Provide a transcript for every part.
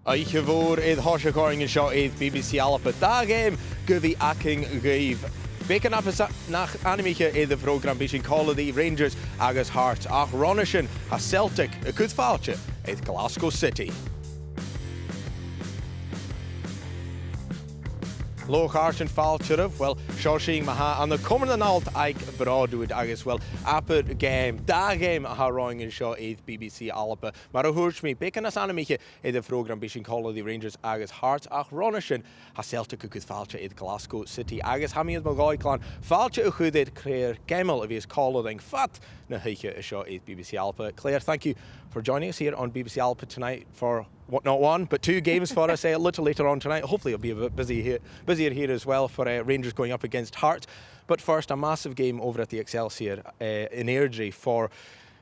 Eichevor idd hosio coring yn sio idd BBC Alp y da game gyddi acing gwyf. Becan nach animicha idd y program bys yn coloddi Rangers agos Hearts ach Ronishin a Celtic y cwthfalcha idd Glasgow City. Loch Archen Falcherov, well, Shoshing Maha, and the common and alt Ike Broadwood, Agus, well, Apper game, da game, ha roing in show 8th BBC Alpa. Mara Hurchme, Bacon as Animiche, the program Bishing Call of the Rangers, Agus Hearts, Ach Ronishin, ha Celtic Cucuth Falcha, id Glasgow City, Agus Hamias Magoy clan, Falcha Uchudid, Claire Gemmel of his call of Fat, Nahicha, a show 8th BBC Alpa. Claire, thank you for joining us here on BBC Alpa tonight for what, not one, but two games for us a little later on tonight. Hopefully it'll be a bit busier here as well for Rangers going up against Hearts. But first, a massive game over at the Excelsior in Airdrie for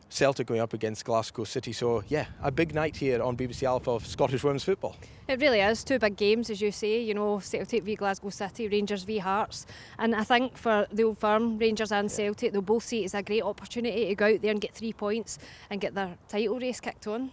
Celtic going up against Glasgow City. So yeah, a big night here on BBC Alpha of Scottish women's football. It really is, two big games as you say, you know, Celtic v Glasgow City, Rangers v Hearts, and I think for the Old Firm, Rangers and Celtic, they'll both see it as a great opportunity to go out there and get 3 points and get their title race kicked on.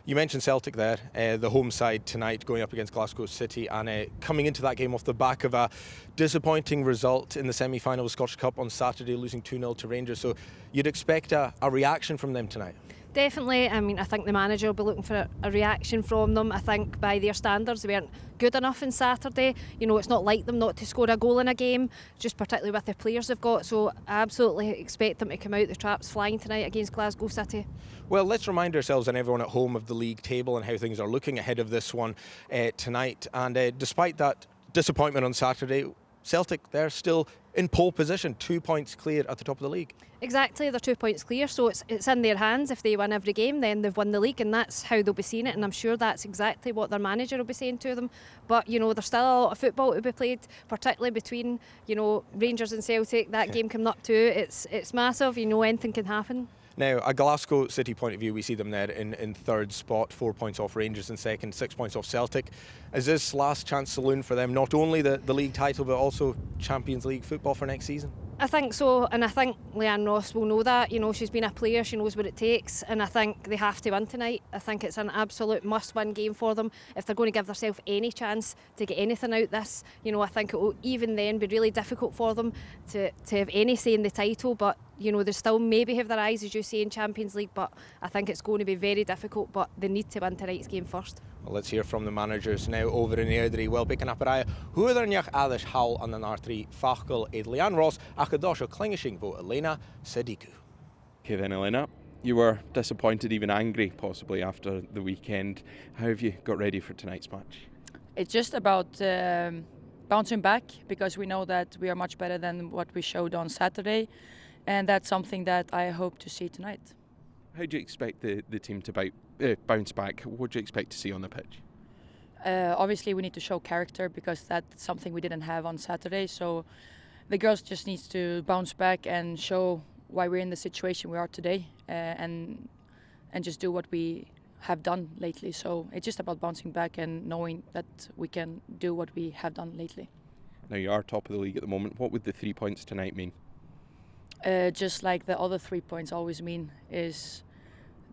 You mentioned Celtic there, the home side tonight going up against Glasgow City, and coming into that game off the back of a disappointing result in the semi-final of the Scottish Cup on Saturday, losing 2-0 to Rangers. So you'd expect a reaction from them tonight? Definitely. I mean, I think the manager will be looking for a reaction from them. I think by their standards they weren't good enough on Saturday. You know, it's not like them not to score a goal in a game, just particularly with the players they've got. So I absolutely expect them to come out the traps flying tonight against Glasgow City. Well, let's remind ourselves and everyone at home of the league table and how things are looking ahead of this one tonight. And despite that disappointment on Saturday, Celtic, they're still in pole position, 2 points clear at the top of the league. Exactly, they're 2 points clear, so it's in their hands. If they win every game, then they've won the league, and that's how they'll be seeing it, and I'm sure that's exactly what their manager will be saying to them. But, you know, there's still a lot of football to be played, particularly between, you know, Rangers and Celtic. That game coming up too, it's massive, you know, anything can happen. Now, a Glasgow City point of view, we see them there in third spot, 4 points off Rangers in second, 6 points off Celtic. Is this last chance saloon for them, not only the league title, but also Champions League football for next season? I think so, and I think Leanne Ross will know that. You know, she's been a player, she knows what it takes, and I think they have to win tonight. I think it's an absolute must-win game for them if they're going to give themselves any chance to get anything out this. You know, I think it will even then be really difficult for them to have any say in the title, but you know, they still maybe have their eyes, as you say, in Champions League, but I think it's going to be very difficult, but they need to win tonight's game first. Well, let's hear from the managers now over in Airdrie. Well, Becan Apparaya, who are there nyach Adish Howell and the R3 Fachkel Leanne Ross, Akadosho Klingishing Bo Elena Sadiku. Okay then, Elena, you were disappointed, even angry possibly after the weekend. How have you got ready for tonight's match? It's just about bouncing back, because we know that we are much better than what we showed on Saturday, and that's something that I hope to see tonight. How do you expect the team to bounce back? What do you expect to see on the pitch? Obviously we need to show character, because that's something we didn't have on Saturday, so the girls just need to bounce back and show why we're in the situation we are today, and just do what we have done lately. So it's just about bouncing back and knowing that we can do what we have done lately. Now you are top of the league at the moment. What would the 3 points tonight mean? Just like the other 3 points always mean, is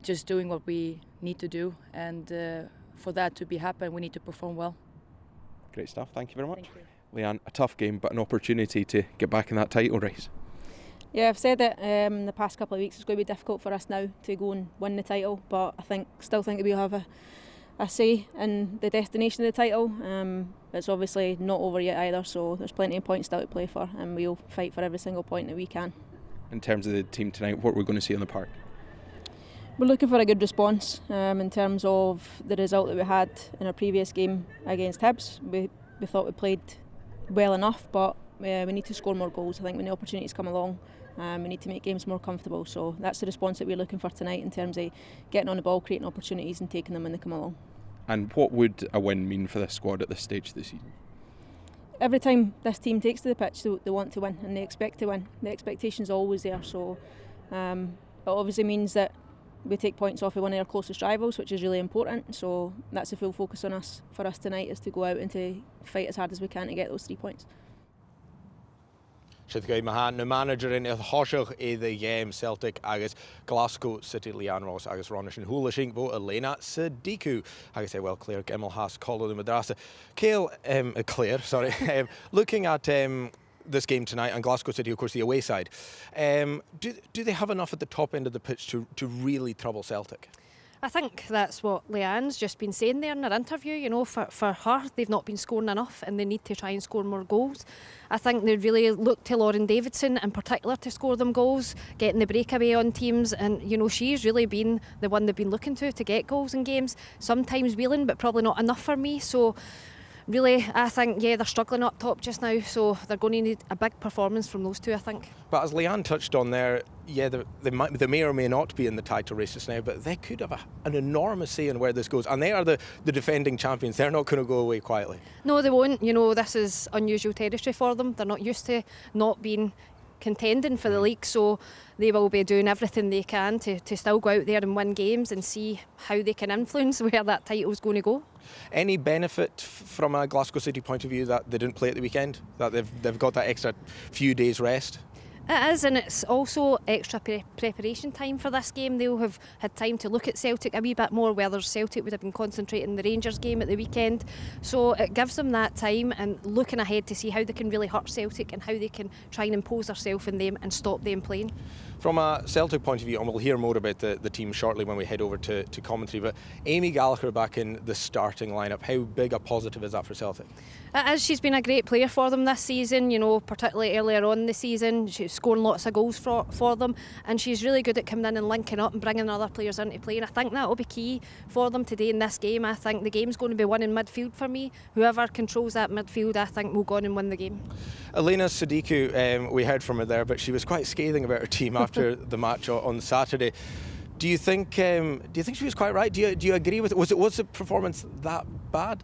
just doing what we need to do, and for that to be happen, we need to perform well. Great stuff, thank you very much. Thank you. Leanne, a tough game, but an opportunity to get back in that title race. Yeah, I've said it in the past couple of weeks, it's going to be difficult for us now to go and win the title, but I still think that we'll have a say in the destination of the title. It's obviously not over yet either, so there's plenty of points still to play for, and we'll fight for every single point that we can. In terms of the team tonight, what we're going to see on the park? We're looking for a good response in terms of the result that we had in our previous game against Hibs. We thought we played well enough, but we need to score more goals. I think when the opportunities come along, we need to make games more comfortable. So that's the response that we're looking for tonight, in terms of getting on the ball, creating opportunities and taking them when they come along. And what would a win mean for this squad at this stage of the season? Every time this team takes to the pitch, they want to win and they expect to win. The expectation's always there, so it obviously means that we take points off of one of our closest rivals, which is really important. So that's a full focus for us tonight, is to go out and to fight as hard as we can to get those 3 points. Sydd gael mahan y manager yn eich hosioch i the game Celtic agus Glasgow City Leanne Ross agus Ronish and Hoolishing bo Elena Sadiku. I say, well, Claire Gemmel has called the Madrasa. Claire, sorry. Looking at this game tonight and Glasgow City, of course, the away side, do they have enough at the top end of the pitch to really trouble Celtic? I think that's what Leanne's just been saying there in her interview. You know, for her, they've not been scoring enough and they need to try and score more goals. I think they really look to Lauren Davidson in particular to score them goals, getting the breakaway on teams, and you know, she's really been the one they've been looking to get goals in games. Sometimes wheeling, but probably not enough for me. So really, I think, yeah, they're struggling up top just now, so they're going to need a big performance from those two, I think. But as Leanne touched on there, yeah, they may or may not be in the title race just now, but they could have an enormous say in where this goes. And they are the defending champions. They're not going to go away quietly. No, they won't. You know, this is unusual territory for them. They're not used to not being contending for the league, so they will be doing everything they can to still go out there and win games and see how they can influence where that title's going to go. Any benefit from a Glasgow City point of view that they didn't play at the weekend, that they've got that extra few days rest? It is, and it's also extra preparation time for this game. They'll have had time to look at Celtic a wee bit more, whereas Celtic would have been concentrating on the Rangers game at the weekend. So it gives them that time and looking ahead to see how they can really hurt Celtic and how they can try and impose themselves on them and stop them playing. From a Celtic point of view, and we'll hear more about the team shortly when we head over to commentary, but Amy Gallagher back in the starting lineup, how big a positive is that for Celtic? It is. She's been a great player for them this season, you know, particularly earlier on in the season. She's scoring lots of goals for them, and she's really good at coming in and linking up and bringing other players into play, and I think that will be key for them today in this game. I think the game's going to be won in midfield for me. Whoever controls that midfield, I think, will go on and win the game. Elena Sadiku, we heard from her there, but she was quite scathing about her team after the match on Saturday. Do you think she was quite right? Do you agree with it? Was the performance that bad?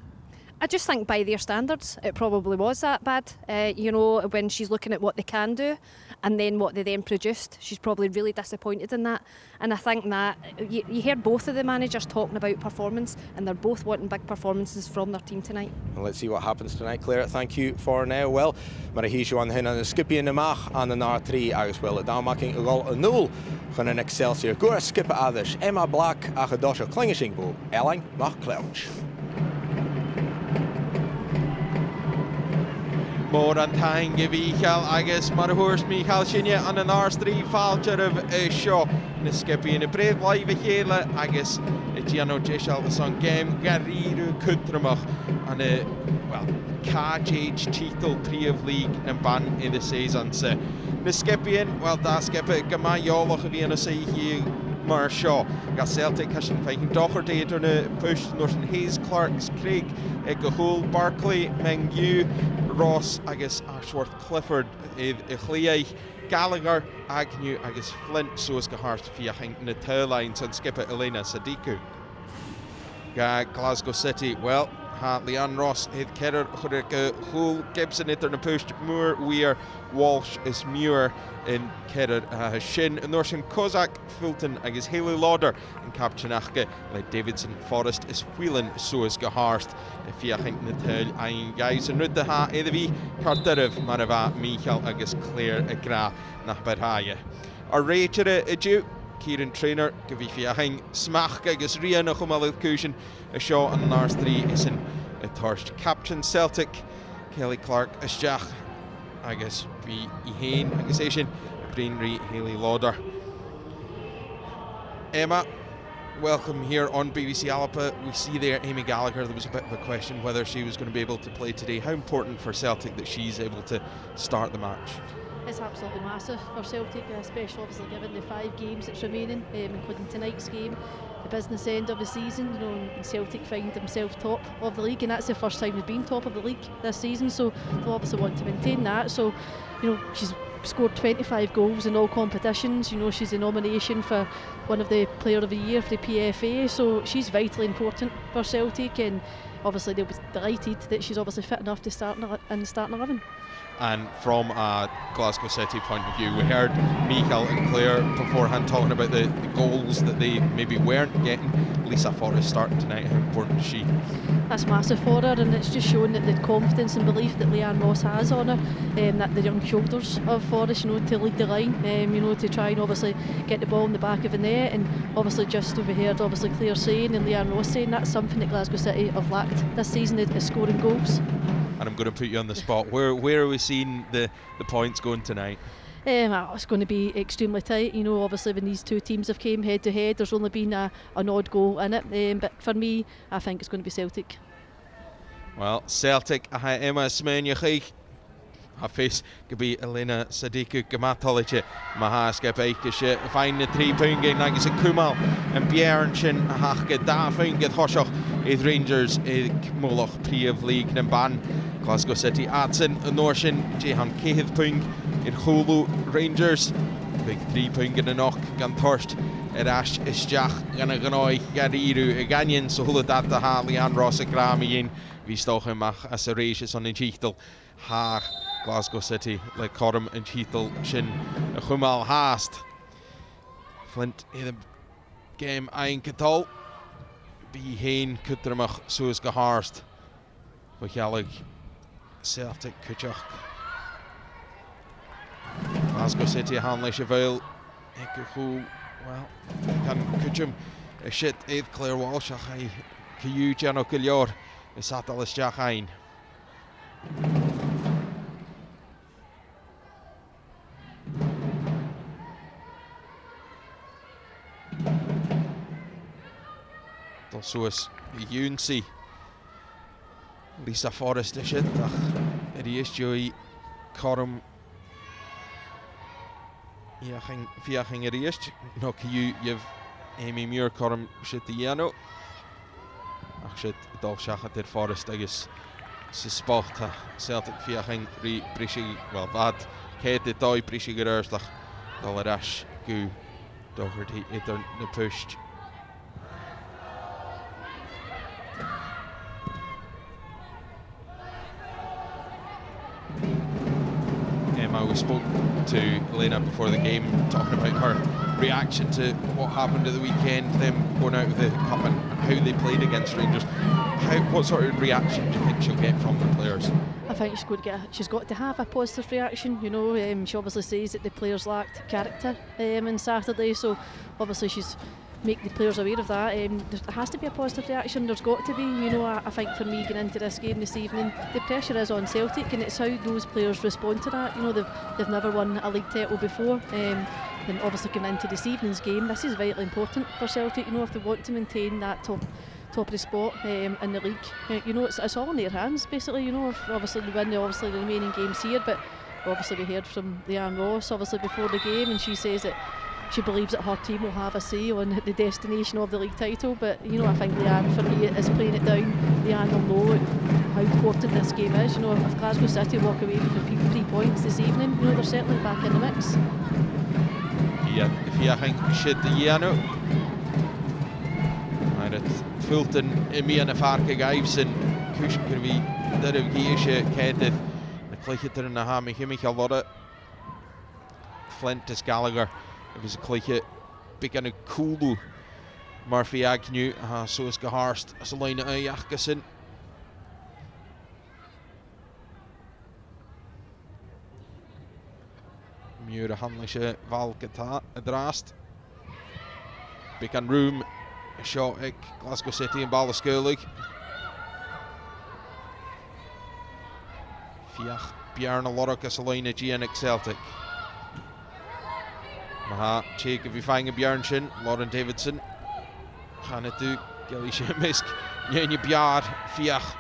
I just think by their standards it probably was that bad. You know, when she's looking at what they can do and then what they then produced, she's probably really disappointed in that. And I think that you hear both of the managers talking about performance, and they're both wanting big performances from their team tonight. Well, let's see what happens tonight, Claire. Thank you for now. Well, maar hier zo aan hen skipje in de maag aan de naar 3 agus wel de aanmaking goal 0 van een Excelsior. Goer skippen aders Emma Black agedosje klingishingbo Elling mag clouch. Mór an tain gyfichael agus mar hwrs Michael Sinne an yn ars 3 falcher of sio na sgipi yn y bredd live chéle agus Giano Jeshal the song game Gariru Kutramach an y KJH title 3 of league na ban in the season se na sgipi yn da sgipi gyma iolach y fi yn y seichi mar sio ga Celtic hasyn feichin docher deidr na push north Hayes Clarks Craig Gahul Barclay Mengu Ross agus Ashworth Clifford i chliaich Gallagher Agnew agus Flint soos gehart fiaching na tuurlijn san skipper Elena Sadiku. Ga Glasgow City, well, ha Leanne Ross het kedder chudde Hul Gibson itter na pusht Moore Weir Walsh is Muir in kedder Shin Norsen Kozak Fulton agus Haley Lauder in Capchanachke like Davidson Forrest is Whelan soos geharst fiaching na tuil ein guys en rudde ha edvi Carterif Marava Michael agus Claire Gra nach Berhaie. Ar réitere Jew Kieran Trainer gyfi fiaching smach agus Rian nach umal cushion a show an Nars 3 is in a torst Captain Celtic Kelly Clark is Jack I guess be Ihane agus Asian Greenry Haley Lauder. Emma, welcome here on BBC Alapa. We see there Amy Gallagher. There was a bit of a question whether she was going to be able to play today. How important for Celtic that she's able to start the match? It's absolutely massive for Celtic, especially obviously given the 5 games that's remaining, including tonight's game, the business end of the season. You know, and Celtic find themselves top of the league, and that's the first time they've been top of the league this season. So they'll obviously want to maintain that. So, you know, she's scored 25 goals in all competitions. You know, she's a nomination for one of the Player of the Year for the PFA. So she's vitally important for Celtic, and obviously they'll be delighted that she's obviously fit enough to start in the starting 11. And from a Glasgow City point of view, we heard Michael and Claire beforehand talking about the goals that they maybe weren't getting. Lisa Forrest starting tonight, how important is she? That's massive for her, and it's just showing that the confidence and belief that Leanne Ross has on her, that the young shoulders of Forrest, you know, to lead the line, you know, to try and obviously get the ball in the back of the net, and obviously just overheard obviously Claire saying and Leanne Ross saying that's something that Glasgow City have lacked this season, is scoring goals. And I'm going to put you on the spot. Where are we seeing the points going tonight? It's going to be extremely tight. You know, obviously when these two teams have came head to head, there's only been an odd goal in it. But for me, I think it's going to be Celtic. Well, Celtic, Emma Smenjachich. Hafiz gabi Elena Sadiku Gamatolice Mahaska Baikische Feine 3 punge Nagis Kumal and Bjernshin Hachke Dafing get Hoshoch Ith Rangers Moloch Priv League Ban Glasgow City Atsen Norshin Jehan Kehith Pung in Hulu Rangers big 3 punge in Nok Gantorst Erash Isjach Ganaganoy Gariru Ganyan so Huludata Halian Rossa Gramiin Vistochenmach as a race on the Chichtel Haar Glasgow City, like Coram and Cheethel Shin Chumal Haast. Flint in the game Ein Katal. Be Hain Kutramach Suez Gaharst. Wichalig Celtic Kuchach. Glasgow City Hanley Cheval. Ekuhu, well, can Kuchum a shit 8 Claire Walsh. Kiyu Jano Kilyor. Is Atalis Jachain. Soos Junsi Lisa Forrest is it is Joey Corum Fiaching Erist no you've Amy Muir Corum shit the Yano shit Dol Shachat Forrest I guess spot Celtic Fiaching Brishi well bad Kate the toy Brishi Gerstach Dolarash Gu Doherty Ether the pushed we spoke to Elena before the game talking about her reaction to what happened at the weekend, them going out of the cup and how they played against Rangers. What sort of reaction do you think she'll get from the players? I think she's got to have a positive reaction. You know, she obviously says that the players lacked character on Saturday, so obviously she's make the players aware of that. There has to be a positive reaction, there's got to be. You know, I think for me getting into this game this evening, the pressure is on Celtic and it's how those players respond to that. You know, they've never won a league title before, and obviously going into this evening's game, this is vitally important for Celtic, you know, if they want to maintain that top of the spot in the league. You know, it's all in their hands basically. You know, if obviously they win the remaining games here, but obviously we heard from Leanne Ross obviously before the game, and she says that she believes that her team will have a say on the destination of the league title. But you know, I think Leanne, for me, is playing it down. Leanne will know how important this game is. You know, if Glasgow City walk away with 3 points this evening, you know, they're certainly back in the mix. Yeah, if you think shit the Yano, maar het vult een meer een varke Gijfsen, kunnen we dat ook hier kijken. Dan krijg je er een naam met Michael Lodde, Flint is Gallagher. Het was een kleedje big en een cool Murphy Agnew, zo is geharst als alleen een jachtgessen. Muur handelijke valke draast. Big en room, shot ik Glasgow City en ballen schuldig. Fiach Bjarne Lorok als alleen een Celtic. Maha, check if you find a Björnsson, Lauren Davidson. Gaan het doen, Kelly Shemisk, Jenje Bjaar, Fiach,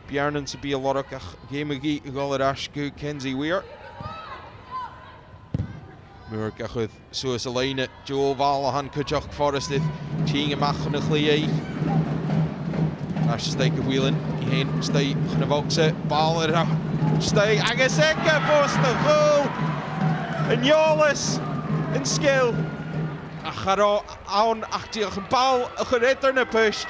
Bjarnen to be a lot of Gamegi, Golarash, Kenzie Weir. Murka goed, zo is alleen Joe Valahan, Kutjach Forrested, Ching Mach en Glee. Als je steken wielen, heen, stay, Gnavokse, Baller, stay, Agaseka, Foster, goal, en Jolis. In skill. Acharo aan achter een bal gered naar push.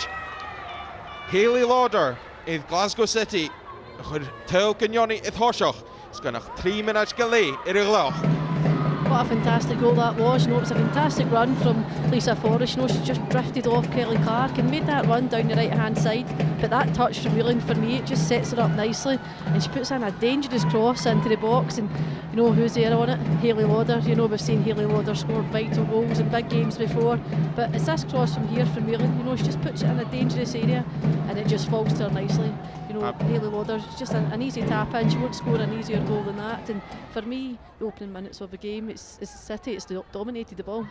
Haley Lauder idd Glasgow City. Chwyr tyl gynioni idd Hosioch. Sgynach 3 munud gylai i'r gloch. What a fantastic goal that was. You know, it was a fantastic run from Lisa Forrest. You know, she just drifted off Kelly Clark and made that run down the right hand side. But that touch from Whelan, for me, it just sets her up nicely, and she puts in a dangerous cross into the box. And you know who's there on it? Hayley Lauder. You know, we've seen Hayley Lauder score vital goals in big games before, but it's this cross from here from Whelan. You know, she just puts it in a dangerous area, and it just falls to her nicely. You know, Hayley Lauder, just an easy tap in. She won't score an easier goal than that. And for me, the opening minutes of the game, it's City. It's dominated the ball.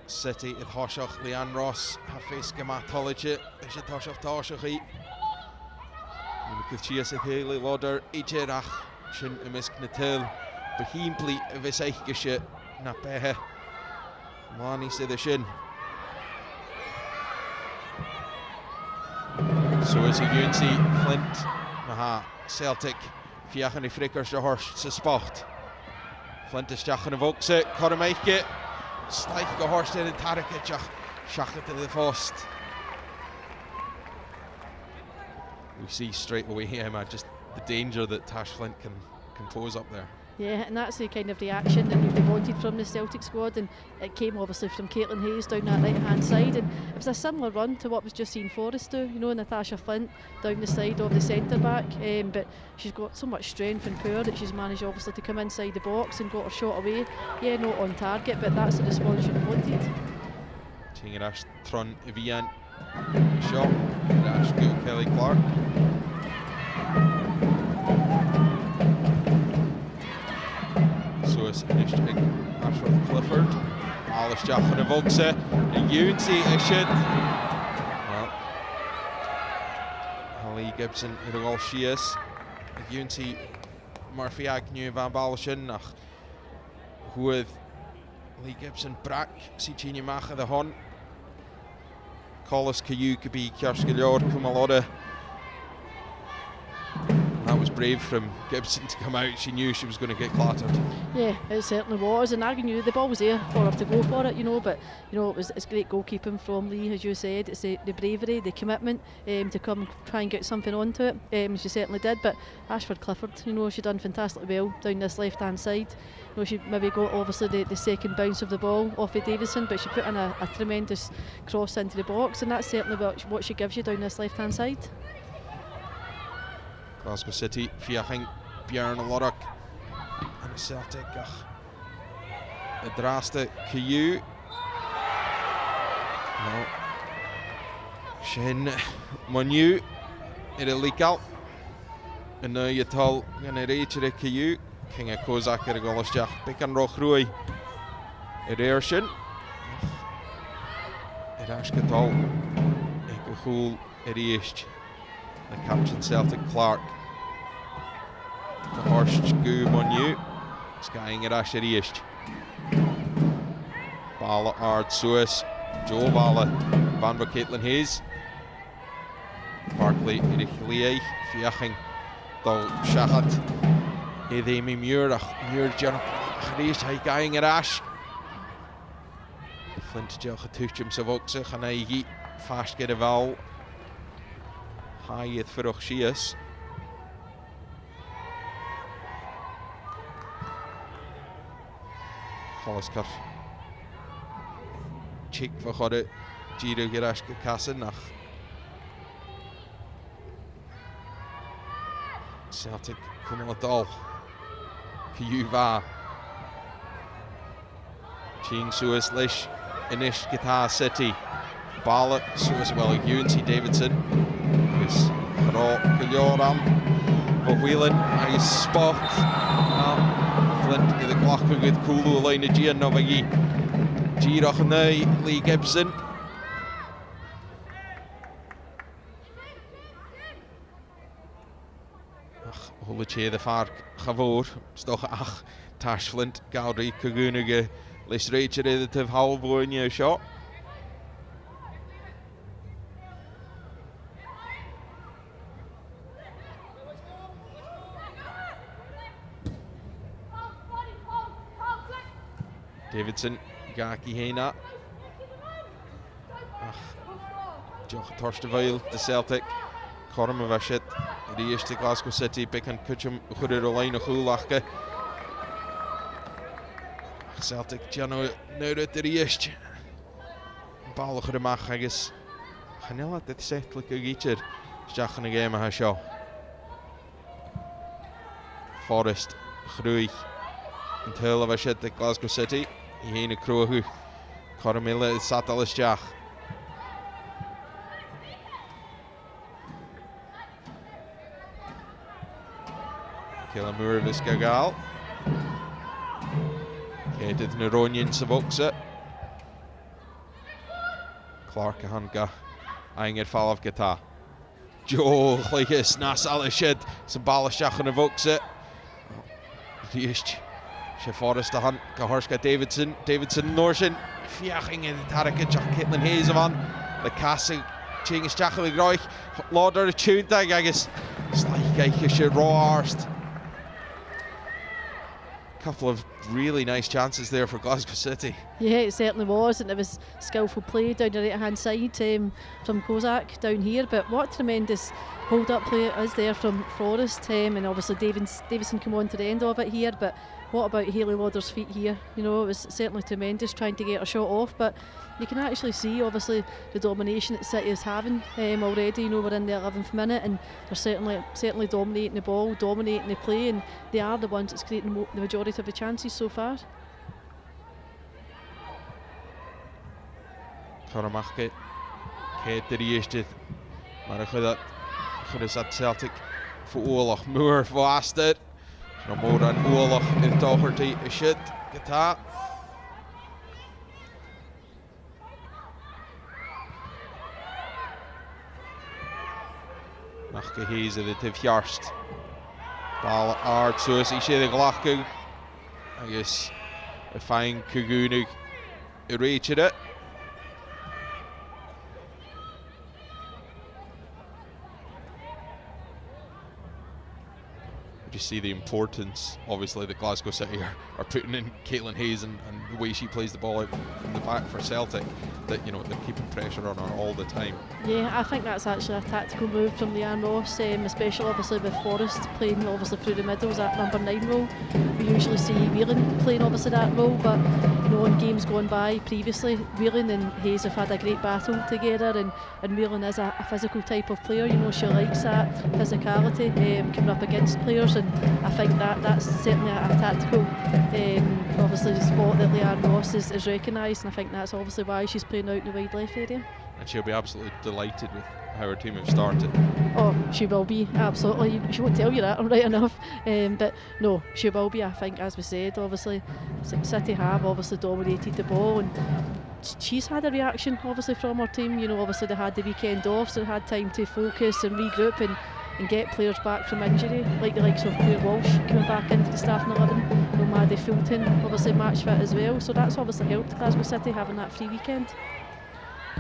City idd Hosioch, Leanne Ross, Hafiz Gamatology, Ishid Hosioch Toshochi. Cyfchias idd Hayley Lauder, Ijerach, Shin ymysg na tyl, Behimpli y fysaich gysio na behe. Mani sydd y Shin. So is y Unsi, Flint, Maha, Celtic, Fiach yn ei ffrigwrs y hors sy sport. Flint is Jach yn y Vogse, Corymaiche. Slaich go horst in Tarek Shaka to the first. We see straight away here, just the danger that Tash Flint can pose up there. Yeah, and that's the kind of reaction that we wanted from the Celtic squad, and it came obviously from Caitlin Hayes down that right hand side, and it was a similar run to what was just seen Forrest do, you know, Natasha Flint down the side of the centre back, but she's got so much strength and power that she's managed obviously to come inside the box and got her shot away. Yeah, not on target, but that's the response she wanted. Ting Ash Tron Vian shot, Ash Gil Kelly Clark. So it's Ishtig Ashworth Clifford, Alice Jack yn y Vogse, and Unsi Ishid. Well, Holly Gibson yn y gol Shias, Unsi Murphy Agnew van Balshin, ach hwydd Lee Gibson Brack, si Chini Macha the Hon. Collis Cayu could be Kjarsgilior Kumalode. That was brave from Gibson to come out. She knew she was going to get clattered. Yeah, it certainly was, and I knew the ball was there for her to go for it, you know, but you know, it's great goalkeeping from Lee, as you said. It's the bravery, the commitment to come and try and get something onto it. She certainly did, but Ashford Clifford, you know, she done fantastically well down this left hand side. You know, she maybe got obviously the second bounce of the ball off of Davison, but she put in a tremendous cross into the box, and that's certainly what she gives you down this left hand side. Glasgow City, Fiaching, Björn Loddock, and a Celtic. A draste Cayu. No. Shin Monu, in a legal. And now you tell gonna reach the Cayu. King of Kozak at a Golosjach, Pick and Rochrui. A Rearshin. It Ashkatol. A Kahul, a Reist. The captain Celtic Clark. The horse Goo Monu. Skying at Asheriest. Bala Ard Suis. Joe Bala. Van Bo Caitlin Hayes. Barkley Erich Fiaching. Dol Shachat. Edemi Muir. Muir John. Chris Haigang at Ash. Flint Jill Tuchum Savokse. Hanaigi. Fast get a vowel. High at Feroch Shias. Hollisker. Chick for Hodde. Giro Gerashka Kassenach. Celtic Kumaladol. Kiyuva. Ching Suis Lish. Inish Guitar City. Bala Suis well UNC Davidson. Rå Giljoram for Whelan, nice spot. Flint i the Glachwyd with Kulu line of Gian Novagi. Girach and Lee Gibson. Holiché the Fark Chavor, Stoch Ach, Tash Flint, Galdry, Kagunige, Lis Rachel Editive Halvo in your shot. Davidson, Gaki Hena. Joch Torsteveil, the Celtic. Corm of Ashit, the East Glasgow City, Bick and Kutchum, Huder Line of Hulachke. Celtic, Jano, Nuret the East. Ball of the Mach, I guess. Hanella, that set like a geacher. Jach in the game, I show. Forest, Grui, and Hill of Ashit, the Glasgow City. Yene Krohu, Cormilla, Satalis Jach. Killamur of Gagal. Headed Neronian Savoksa. Clark Hanga. Einger Fall of Gata. Joe Ligas Nasal Shed. Some Balashach and Avoksa. Riest. She Forrest the Hunt. Kahorska Davidson. Davidson Norshin. Fiaching in the Tarakich. Caitlin Hazevan. The Cassie. Chingus Jachel Groich. Lauder Tune Tag, I guess. It's like I should raw arst. Couple of really nice chances there for Glasgow City. Yeah, it certainly was, and it was skillful play down the right hand side from Kozak down here. But what tremendous hold up play is there from Forrest, and obviously Davison came on to the end of it here. But what about Hayley Lauder's feet here? You know, it was certainly tremendous trying to get her shot off, but you can actually see obviously the domination that City is having already. You know, we're in the 11th minute and they're certainly dominating the ball, dominating the play, and they are the ones that's creating the majority of the chances so far. Karamachke, Kate the eerste, maar ik ga dat Celtic voor oorlog meer vast het. No more than oorlog in Togerty shit geta. Nachke hees het heeft jarst. Bal aard zo is de glachke. I guess a fine kugunig reach it. You see the importance, obviously, that Glasgow City are putting in Caitlin Hayes and the way she plays the ball out from the back for Celtic, that, you know, they're keeping pressure on her all the time. Yeah, I think that's actually a tactical move from Leanne Ross, especially obviously with Forrest playing obviously through the middles at number 9 role. We usually see Whelan playing obviously that role, but you know, in games gone by previously, Whelan and Hayes have had a great battle together, and Whelan is a physical type of player. You know, she likes that physicality coming up against players, and I think that's certainly a tactical obviously spot that Leanne Ross is recognised, and I think that's obviously why she's playing out in the wide left area. And she'll be absolutely delighted with how her team have started. Oh, she will be, absolutely. She won't tell you that, right enough. But no, she will be, I think, as we said, obviously. City have obviously dominated the ball, and she's had a reaction, obviously, from her team. You know, obviously they had the weekend off, so they had time to focus and regroup and get players back from injury, like the likes of Claire Walsh coming back into the starting 11. You know, Maddie Fulton, obviously match fit as well. So that's obviously helped Glasgow City having that free weekend.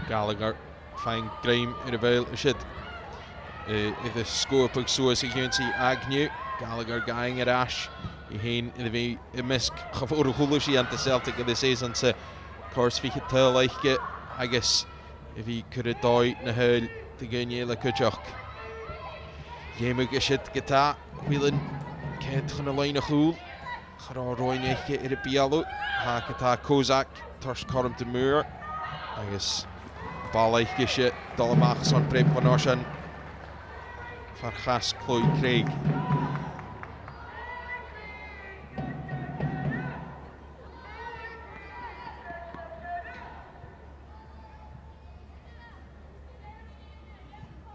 Gallagher, fine Graham in the veil, shit. The score pug so as you see Agnew, Gallagher going at Ash. Heen in the misk voor Hulushi and the Celtic of the season. So, of course, we could tell like it. I guess if he could have died in the hell to gain Yela Kutchuk. Jemig is het geta, Whelan, Kent van de line of Hoel. Gara Roine in de Bialo, Haketa Kozak, Tors Corm de Muur. I guess Balai Gishet, Dolmach, Son Prep van Ocean. Fargas Chloe Craig.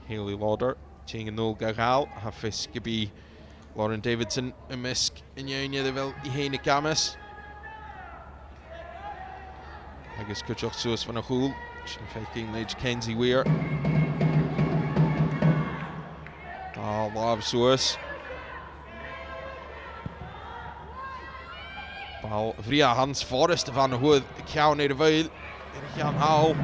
Hayley Lauder, Ching Noel Gagal, Hafis Gabi, Lauren Davidson, Misk, en Junia de Wel, Ihene Kames. I guess Kutchuk Soos van a Hoel, Faking Lage Kenzie Weir. Love Soos. Bal via Hans Forrest van Hoed, Kjau neer de Veil, en Jan Hou.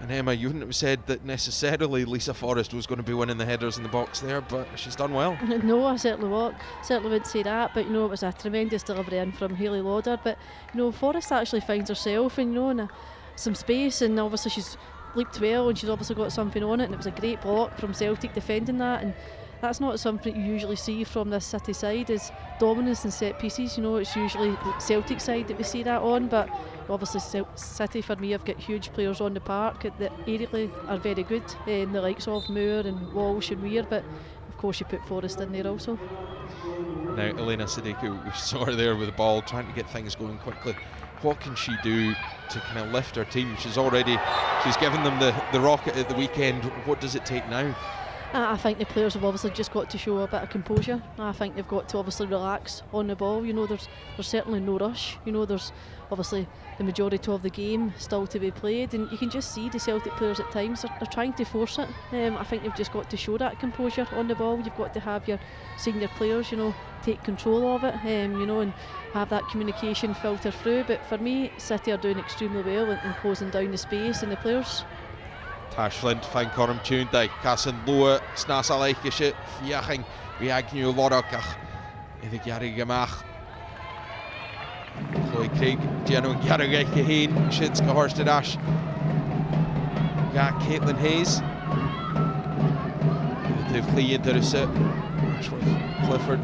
And Emma, you wouldn't have said that necessarily Lisa Forrest was going to be winning the headers in the box there, but she's done well. No, I certainly wouldn't say that, but you know, it was a tremendous delivery in from Hayley Lauder. But you know, Forrest actually finds herself, and you know, some space, and obviously she's leaped well and she's obviously got something on it, and it was a great block from Celtic defending that, and that's not something you usually see from this City side, is dominance and set pieces. You know, it's usually Celtic side that we see that on, but obviously City for me have got huge players on the park that aerially are very good, the likes of Moore and Walsh and Weir, but of course you put Forrest in there also. Now Elena Sadiku, we saw her there with the ball trying to get things going quickly. What can she do to kind of lift her team? She's given them the rocket at the weekend. What does it take now? I think the players have obviously just got to show a bit of composure. I think they've got to obviously relax on the ball. You know, there's certainly no rush. You know, there's obviously the majority of the game still to be played, and you can just see the Celtic players at times they're trying to force it. I think they've just got to show that composure on the ball. You've got to have your senior players, you know, take control of it, you know, and have that communication filter through. But for me, City are doing extremely well in closing down the space and the players. Tash Flint, fan corm Tuesday, Cassan Lua, Snasa Leikish, Fiaching, Viagnu Lorokach, Idiari Gamach, Chloe Craig, Giano Garagay Kaheen, Shinska Horstadash, Caitlin Hayes, they've clean into the set, Clifford,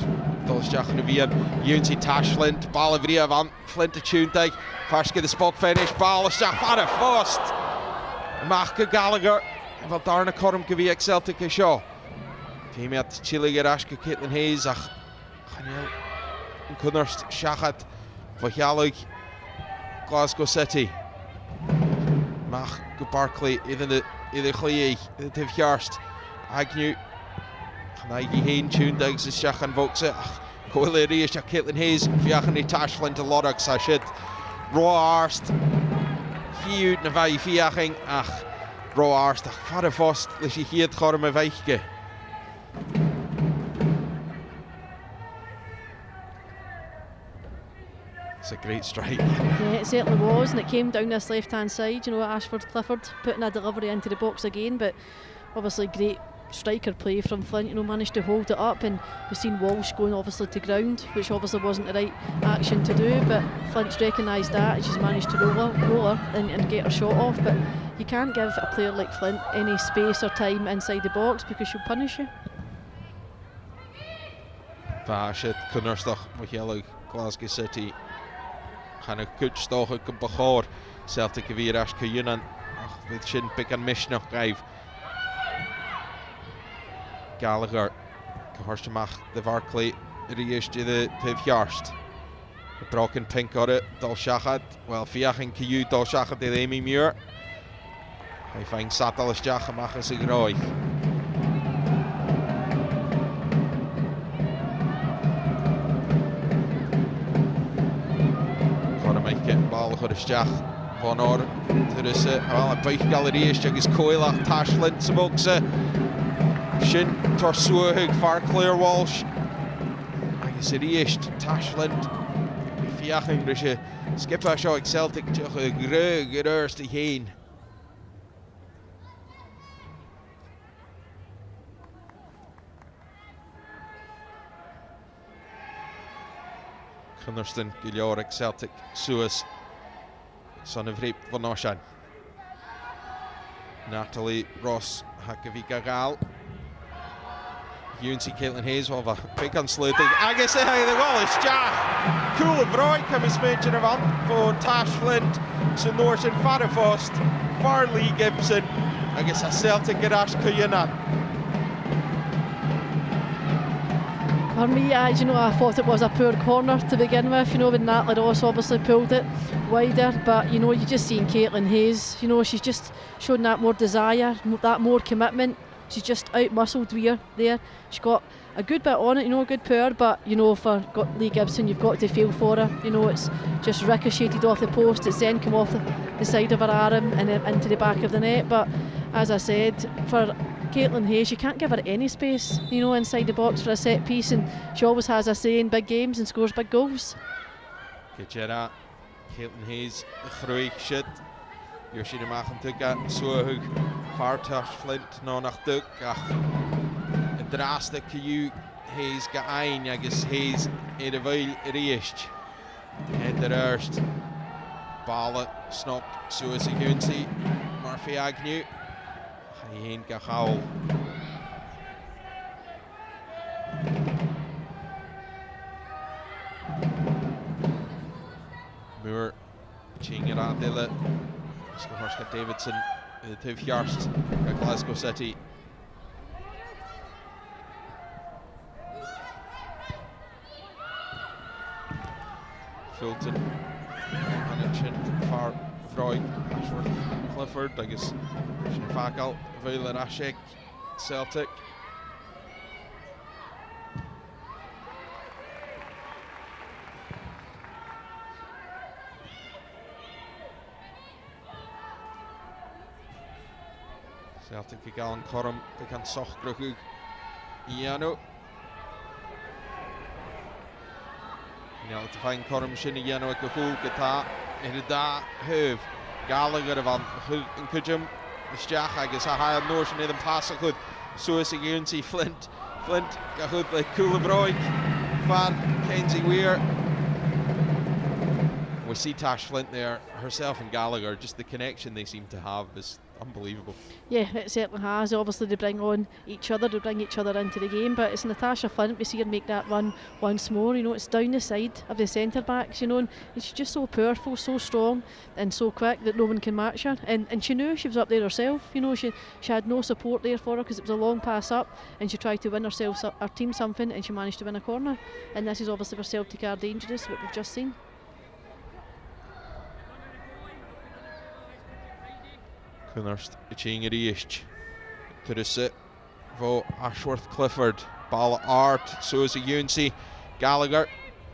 Dolstach Navian, Unity Tash Flint, Ballavria Van Flint to Tuesday, Farska the spot finish, Balstach Fara Fost. Mark Gallagher, fel darn y corm gyfieg Celtic y sio. Teimiad Chile Gerashka, Caitlin Hayes, ach Chaniel yn cwnnwrst siachad fwyhialwg Glasgow City. Mach Barclay iddyn chliei, iddyn tyfhiarst. Agnew, Chanaigi Hain, Tuundag sy'n siachan fwgsa, ach Coyle Reis a Caitlin Hayes, fiachan i Tashlin to Lorag sa shit. Roa Arst. Fiúd na bhaid fiaching ach Ro Arst ach fara fost leis I hiad chorm a bhaichge. It's a great strike. Yeah, it certainly was, and it came down this left hand side, you know, Ashford Clifford putting a delivery into the box again, but obviously great striker play from Flint, you know, managed to hold it up, and we've seen Walsh going obviously to ground, which obviously wasn't the right action to do, but Flint's recognised that and she's managed to roll her and get her shot off. But you can't give a player like Flint any space or time inside the box because she'll punish you. Fashit Cwnnwrstach Mwyhialwg Glasgow City Channa Cwtstoch y Gymbachor Celtic y Firash Cyunan ach fydd sy'n bygan misnach gaif Gallagher, Cahorstymach, the Barclay, Riest i the Tyfjarst. The broken pink on it, Dolshachad, well, Fiachin Cayu, Dolshachad, the Amy Muir. I find Satal as Jachamach as a groi. Gotta make it, ball for the Jach, Von Or, to the set, well, a bike gallery is Jagis Coilach, Tashlint, Samoxa. Shin Torsuahug far clear Walsh agus Riest Tashlint Fiaching Risha Skipper Shaw Celtic Tucha Grug Erst Hain Cunnerston Giloric Celtic Suez son of Rape Van Oshan Natalie Ross Hakavika Gal Unity Caitlin Hayes will have a big unslating. Agus e haid y Welsh, Jack. Cool of Roy cymys major of an for Tash Flint, sy'n nôr sy'n Farafost, Farley Gibson, agus a Celtic Gerash Cyunan. For me, you know, I thought it was a poor corner to begin with, you know, when Natalie Ross obviously pulled it wider, but, you know, you just seen Caitlin Hayes, you know, she's just shown that more desire, that more commitment. She's just out-muscled Weir there. She's got a good bit on it, you know, good power, but, you know, for Lee Gibson, you've got to feel for her. You know, it's just ricocheted off the post, it's then come off the side of her arm and into the back of the net. But, as I said, for Caitlin Hayes, you can't give her any space, you know, inside the box for a set piece, and she always has a say in big games and scores big goals. Caitlin Hayes, Chrwig Shit. Yoshi de Machen Tuga, Suahug, Fartash Flint, no nach Duk, ach, draste Cayu Hayes ga agus Hayes in de Veil Riest. En de Erst, Bala snop Suez Gunsi, Murphy Agnew, Hayin Gahal. Moore, Chingira Dilla, Horska Davidson, the Tiv Yarst, Glasgow City. Fulton, Hanachin, Far, Freud, Ashworth, Clifford, I guess, Shinfakal, Vela Rashek, Celtic. Celtic i gael yn Corum, fe gan soch grwchwg Iano. Niall te fain Corum sy'n Iano ac y hwyl gyda yn y da hyf. Gallagher fan yn cydym ysdiach agos a hael nôr sy'n edrych yn pas o chwyd. Suez i Gunsi Flint. Flint gachwyd le cwl y broig. Fan Kenzie Weir. We see Tash Flint there herself and Gallagher, just the connection they seem to have is unbelievable. Yeah, it certainly has. Obviously they bring on each other, they bring each other into the game, but it's Natasha Flint, we see her make that run once more, you know, it's down the side of the centre backs, you know, and she's just so powerful, so strong and so quick that no one can match her, and she knew she was up there herself, you know, she had no support there for her because it was a long pass up and she tried to win herself, her team something, and she managed to win a corner, and this is obviously where Celtic are dangerous, what we've just seen. Kunarst Chinga Riist to the sit for Ashworth Clifford, Ball Art, Suzy Gunsi, Gallagher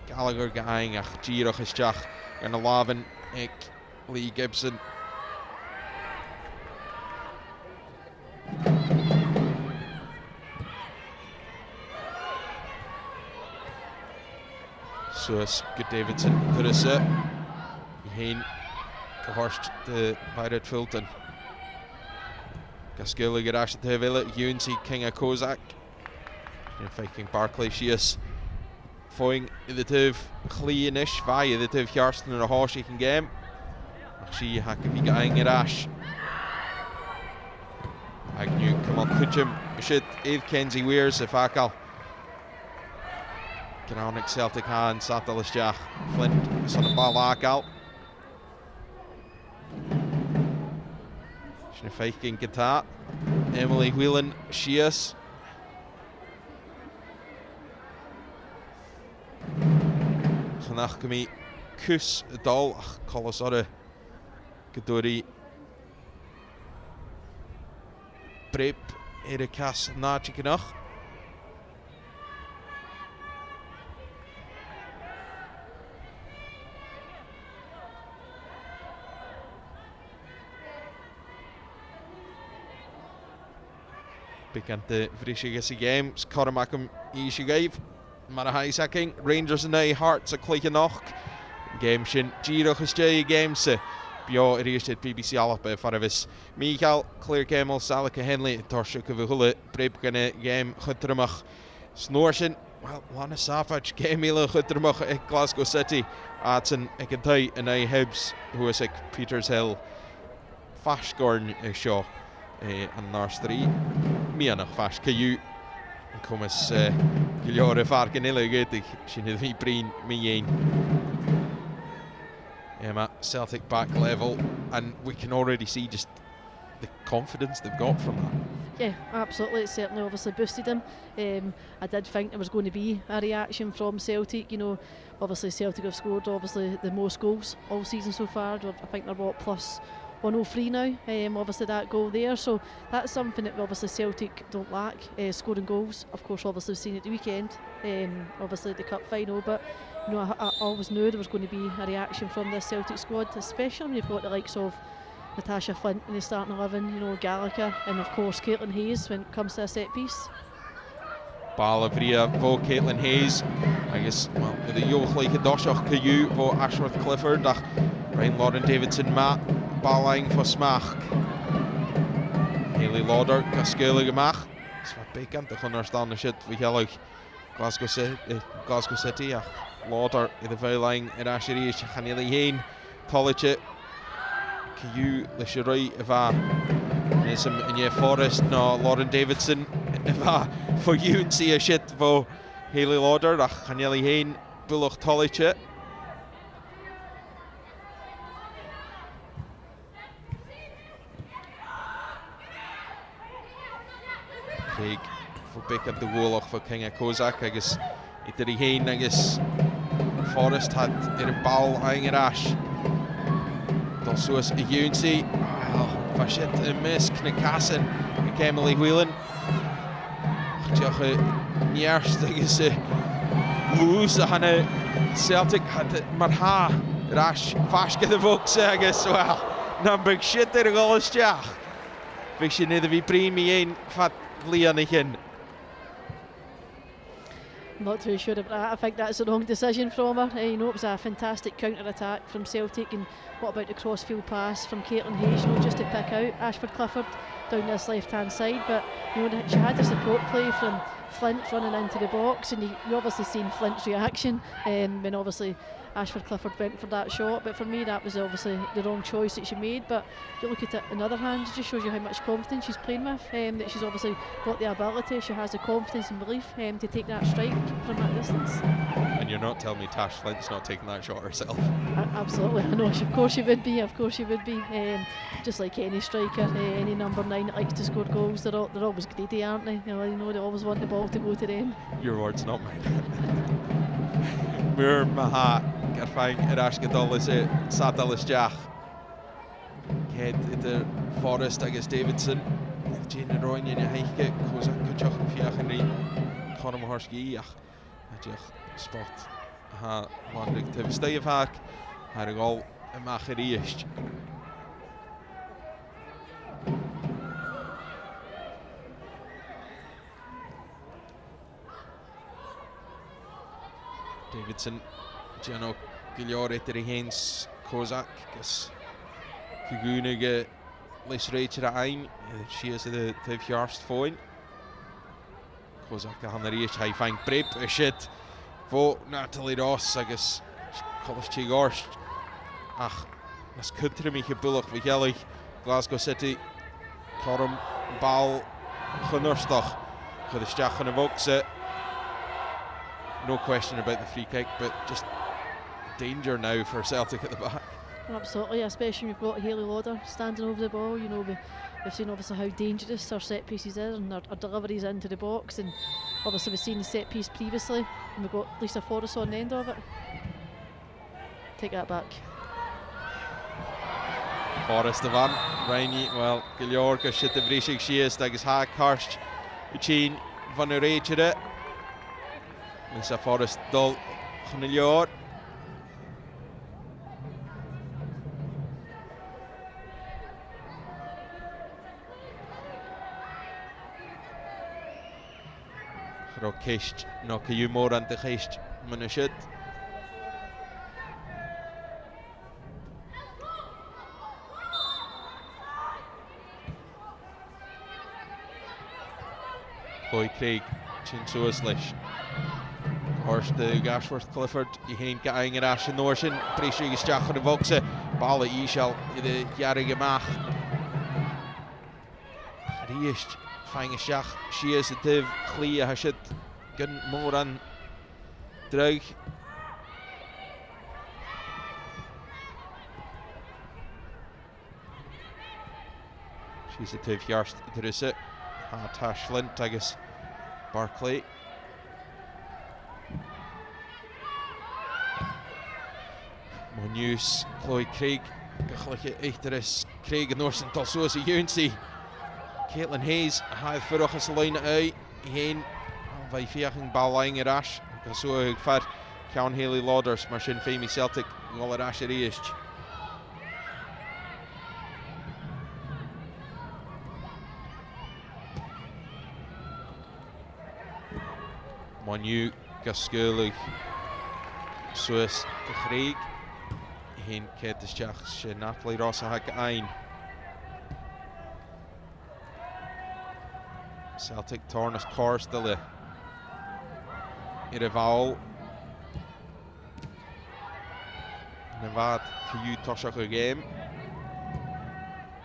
going ach Girach is Jach and 11 Lee Gibson. Suez Good Davidson to the sit. Hein Gehorst the Pirate Fulton. Gaskilla Garash to Villa, Gunsi King of Kozak. And fighting Barclay Sheas. Foing in the Tiv Cleanish via the Tiv Yarston and a horse shaking game. She Hakavi Gang Garash. Agnew come on Kujum. Should Eve Kenzie Weirs if Akal. Granonic Celtic hand, Satalis Jach. Flint, son of Ball Akal. Fighting guitar, Emily Whelan Shears. Vandaag kom ik kus dal Colosore Gedori Prep Erikas Nachikenach. Bekante Vrishiga games, Cormakum Ishigave, Marahaisaking, Rangers and A Hearts a Claynoch, Game Shin, Giro Husjay Games, Bio Erishit BBC Alapa Faravis, Michael, Claire Camel, Salika Henley, Torshuk of Hule, Brepgane Game Hutramach, Snorshin, well, Lana Savage, Gamila Hutramach at Glasgow City, Atson, Ekantai, and A Hibs, who is like Peters Hill, Fashgorn Shaw. An nars 3 Mianach fas Cayu Comas Giliore Farganilla Gatig Shinhi Breen Mien Emma Celtic back level, and we can already see just the confidence they've got from that. Yeah, absolutely. It certainly obviously boosted them. I did think there was going to be a reaction from Celtic. You know, obviously Celtic have scored obviously the most goals all season so far. I think they're what plus 103 now, obviously that goal there, so that's something that obviously Celtic don't lack, scoring goals. Of course obviously we've seen it the weekend, obviously the cup final, but you know, I always knew there was going to be a reaction from this Celtic squad, especially when you've got the likes of Natasha Flint in the starting 11, you know, Gallagher, and of course Caitlin Hayes when it comes to a set piece. Ballavria vo Caitlin Hayes, I guess, well, the Yoch like a Doshach Cayu vo Ashworth Clifford, Ryan Lauren Davidson Matt, Balling for Smach. Haley Lauder, Gaskele Gemach. It's wat bekend, ik onderstaan de shit we gaan Glasgow City, Lauder in de vuiling, en Asherie is gaan jullie heen. Toliche Caillou Lisherai Eva Nism in Forest no Lauren Davidson Eva for you and see a shit for Haley Lauder ach Haneli Hain Bulloch Toliche Craig for Beck at the Woloch for King of Kozak I guess it Hain I guess Forest had ball hanging Ash. Also as a Unity, well, Fashit a miss, Knikassen, Emily Whelan. Joche Nierst, I guess, lose the Hanna Celtic had Marha, Rash, Fashke the Vox, I guess, well, number shit there, Golas Jach. Fiction in the Viprimi in Fat Lianikin. Not too sure about that. I think that's the wrong decision from her. You know, it was a fantastic counter-attack from Celtic, and what about the crossfield pass from Caitlin Hayes, you know, just to pick out Ashford Clifford down this left-hand side. But you know, she had a support play from Flint running into the box, and you obviously seen Flint's reaction when obviously Ashford Clifford went for that shot. But for me, that was obviously the wrong choice that she made. But you look at it on the other hand, it just shows you how much confidence she's playing with, that she's obviously got the ability, she has the confidence and belief to take that strike from that distance. And you're not telling me Tash Flint's not taking that shot herself? Absolutely, I know, of course she would be, just like any striker, any number 9 that likes to score goals, they're always greedy, aren't they? You know, they always want the ball to go to them. Your words, not mine. Muir Maha, Garfang, Erash Gadolis, Sadalis Jach. Ked in the Forest, I guess Davidson. Jane and Roy, and Heike, Kozak, Kuchach, Fiach, and Conor Maharski, Jach, Spot. Ha, Landrik, Tim Steyvak, had a goal, and Macheriest. Davidson, Jano Gigliore to the hands, Kozak, guess Kugunige, Les Rachel Ein, she is the 5 yards phone. Kozak, Hanarish, High Fang Prep, a shit for Natalie Ross, I guess College Chigorst. Ach, Nas Kutrimiche Bullock, Vigellig, Glasgow City, Corum, Bal, Gunnerstoch, for the Stach and the Voxe. No question about the free kick, but just danger now for Celtic at the back. Absolutely, especially when we've got Haley Lauder standing over the ball. You know, we've seen obviously how dangerous our set pieces are and our deliveries into the box, and obviously we've seen the set piece previously, and we've got Lisa Forrest on the end of it. Take that back. Forrest the van, Reini, well, Giljorga, shit the Vrishig, she is, Dagus Haak, Karst, Uchin, Van Urejere. Lisa Forrest Dol Chuniljor. Rokist, no Caillou more an de geest, Munashit. Chloe Craig, Chin Suaslish. Horst Gashworth Clifford, je heen geëindigd in Ashen Noorsen, Prisje gestjach van de Voxe, Ballen Ishal, de jarige maag. Riest, fijne schach, she is the div, Klie, Hashit, Gun Moran, Drug. She's the div, Jarst, there is it. Tash Flint, I guess, Barclay. News, Chloe Craig, Gachliche Echteris, Craig en Norsen Talsoos Junsi. Caitlin Hayes, hij verrocht als line uit, heen, bij viering balling rash, zo ver, Count Haley Lauders, maar zijn famous Celtic, wel rash er is. Manu, Gaskulig, Soos, Craig. Heen keert de Sjachs, Natalie Rossa haak ein. Celtic Tornes Korstele. Ireval. Nevad Kayu Toshak a game.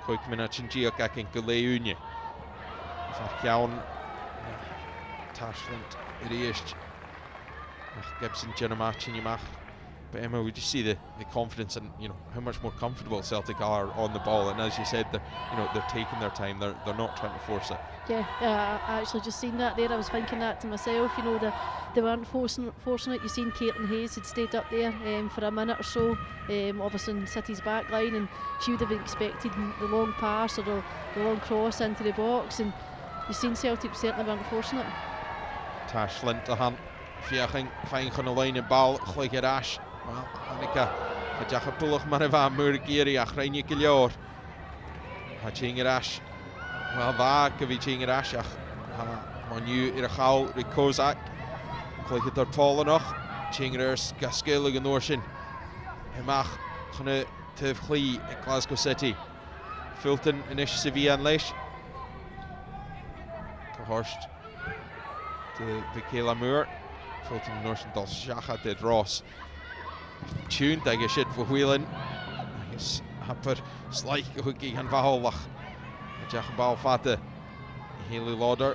Quick minute in Geocaking Galeunia. Farkiaun Tashland Riest. Gibson Jenamachin Yamach. But Emma, we just see the confidence and how much more comfortable Celtic are on the ball. And as you said, they're taking their time. They're not trying to force it. Yeah, I actually just seen that there. I was thinking that to myself. They weren't forcing it. You seen Caitlin Hayes had stayed up there for a minute or so, obviously in City's back line, and she would have expected the long pass or the long cross into the box. And you seen Celtic certainly weren't forcing it. Tash Flint to hand. Fiaching fine on the line and ball. Chloe Ash. Well, Annika, Jacha Pulach Manava Murgiri, Achraini Gilior. Haching Ash. Well, Vakavicing Ashach. Manu Irachau, Rikozak. Click at Paul enough. Chingers, Gaskillig and Norshin. Hemach, Hune Tivkli at Glasgow City. Fulton, Inish Sevilla and Leish. Horst to Vikela Moore. Fulton Norshin Dals Shacha did Ross. Tuned, I guess, shit for wheeling. I guess, Happer, Slyke, Hookie, and Vaholach. Jach Bal Fata, Haley Lauder,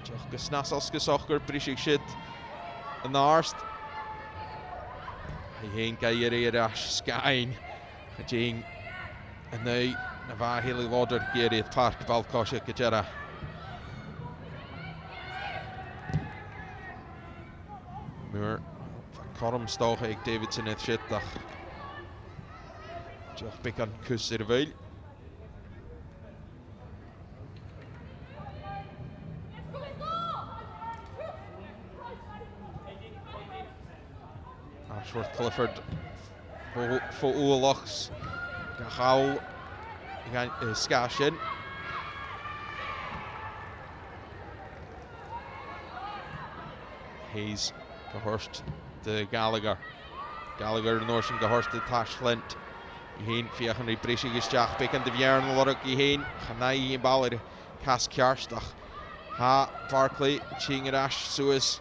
Jach Gasnasos Gasocher, Brishik shit, and the Arst. I ain't Gayeri Rash, Skine, Jing, and now Nava Haley Lauder, Gary at Park, Balkosha, Kajera. Moore. Corum Stoch Davidson het shit dag. Jach Bikan kus er wel. Ashworth Clifford for Oorlogs. Gachau Skashin. Hayes Gehorst de Gallagher Norshin Gehorst de Tash Flint. Heen Fiachan Brishig is Jach Bikan de Vierna Lorok Heen Hanai in Baller Cas Kjarstach. Ha Barclay Chingerash Suez.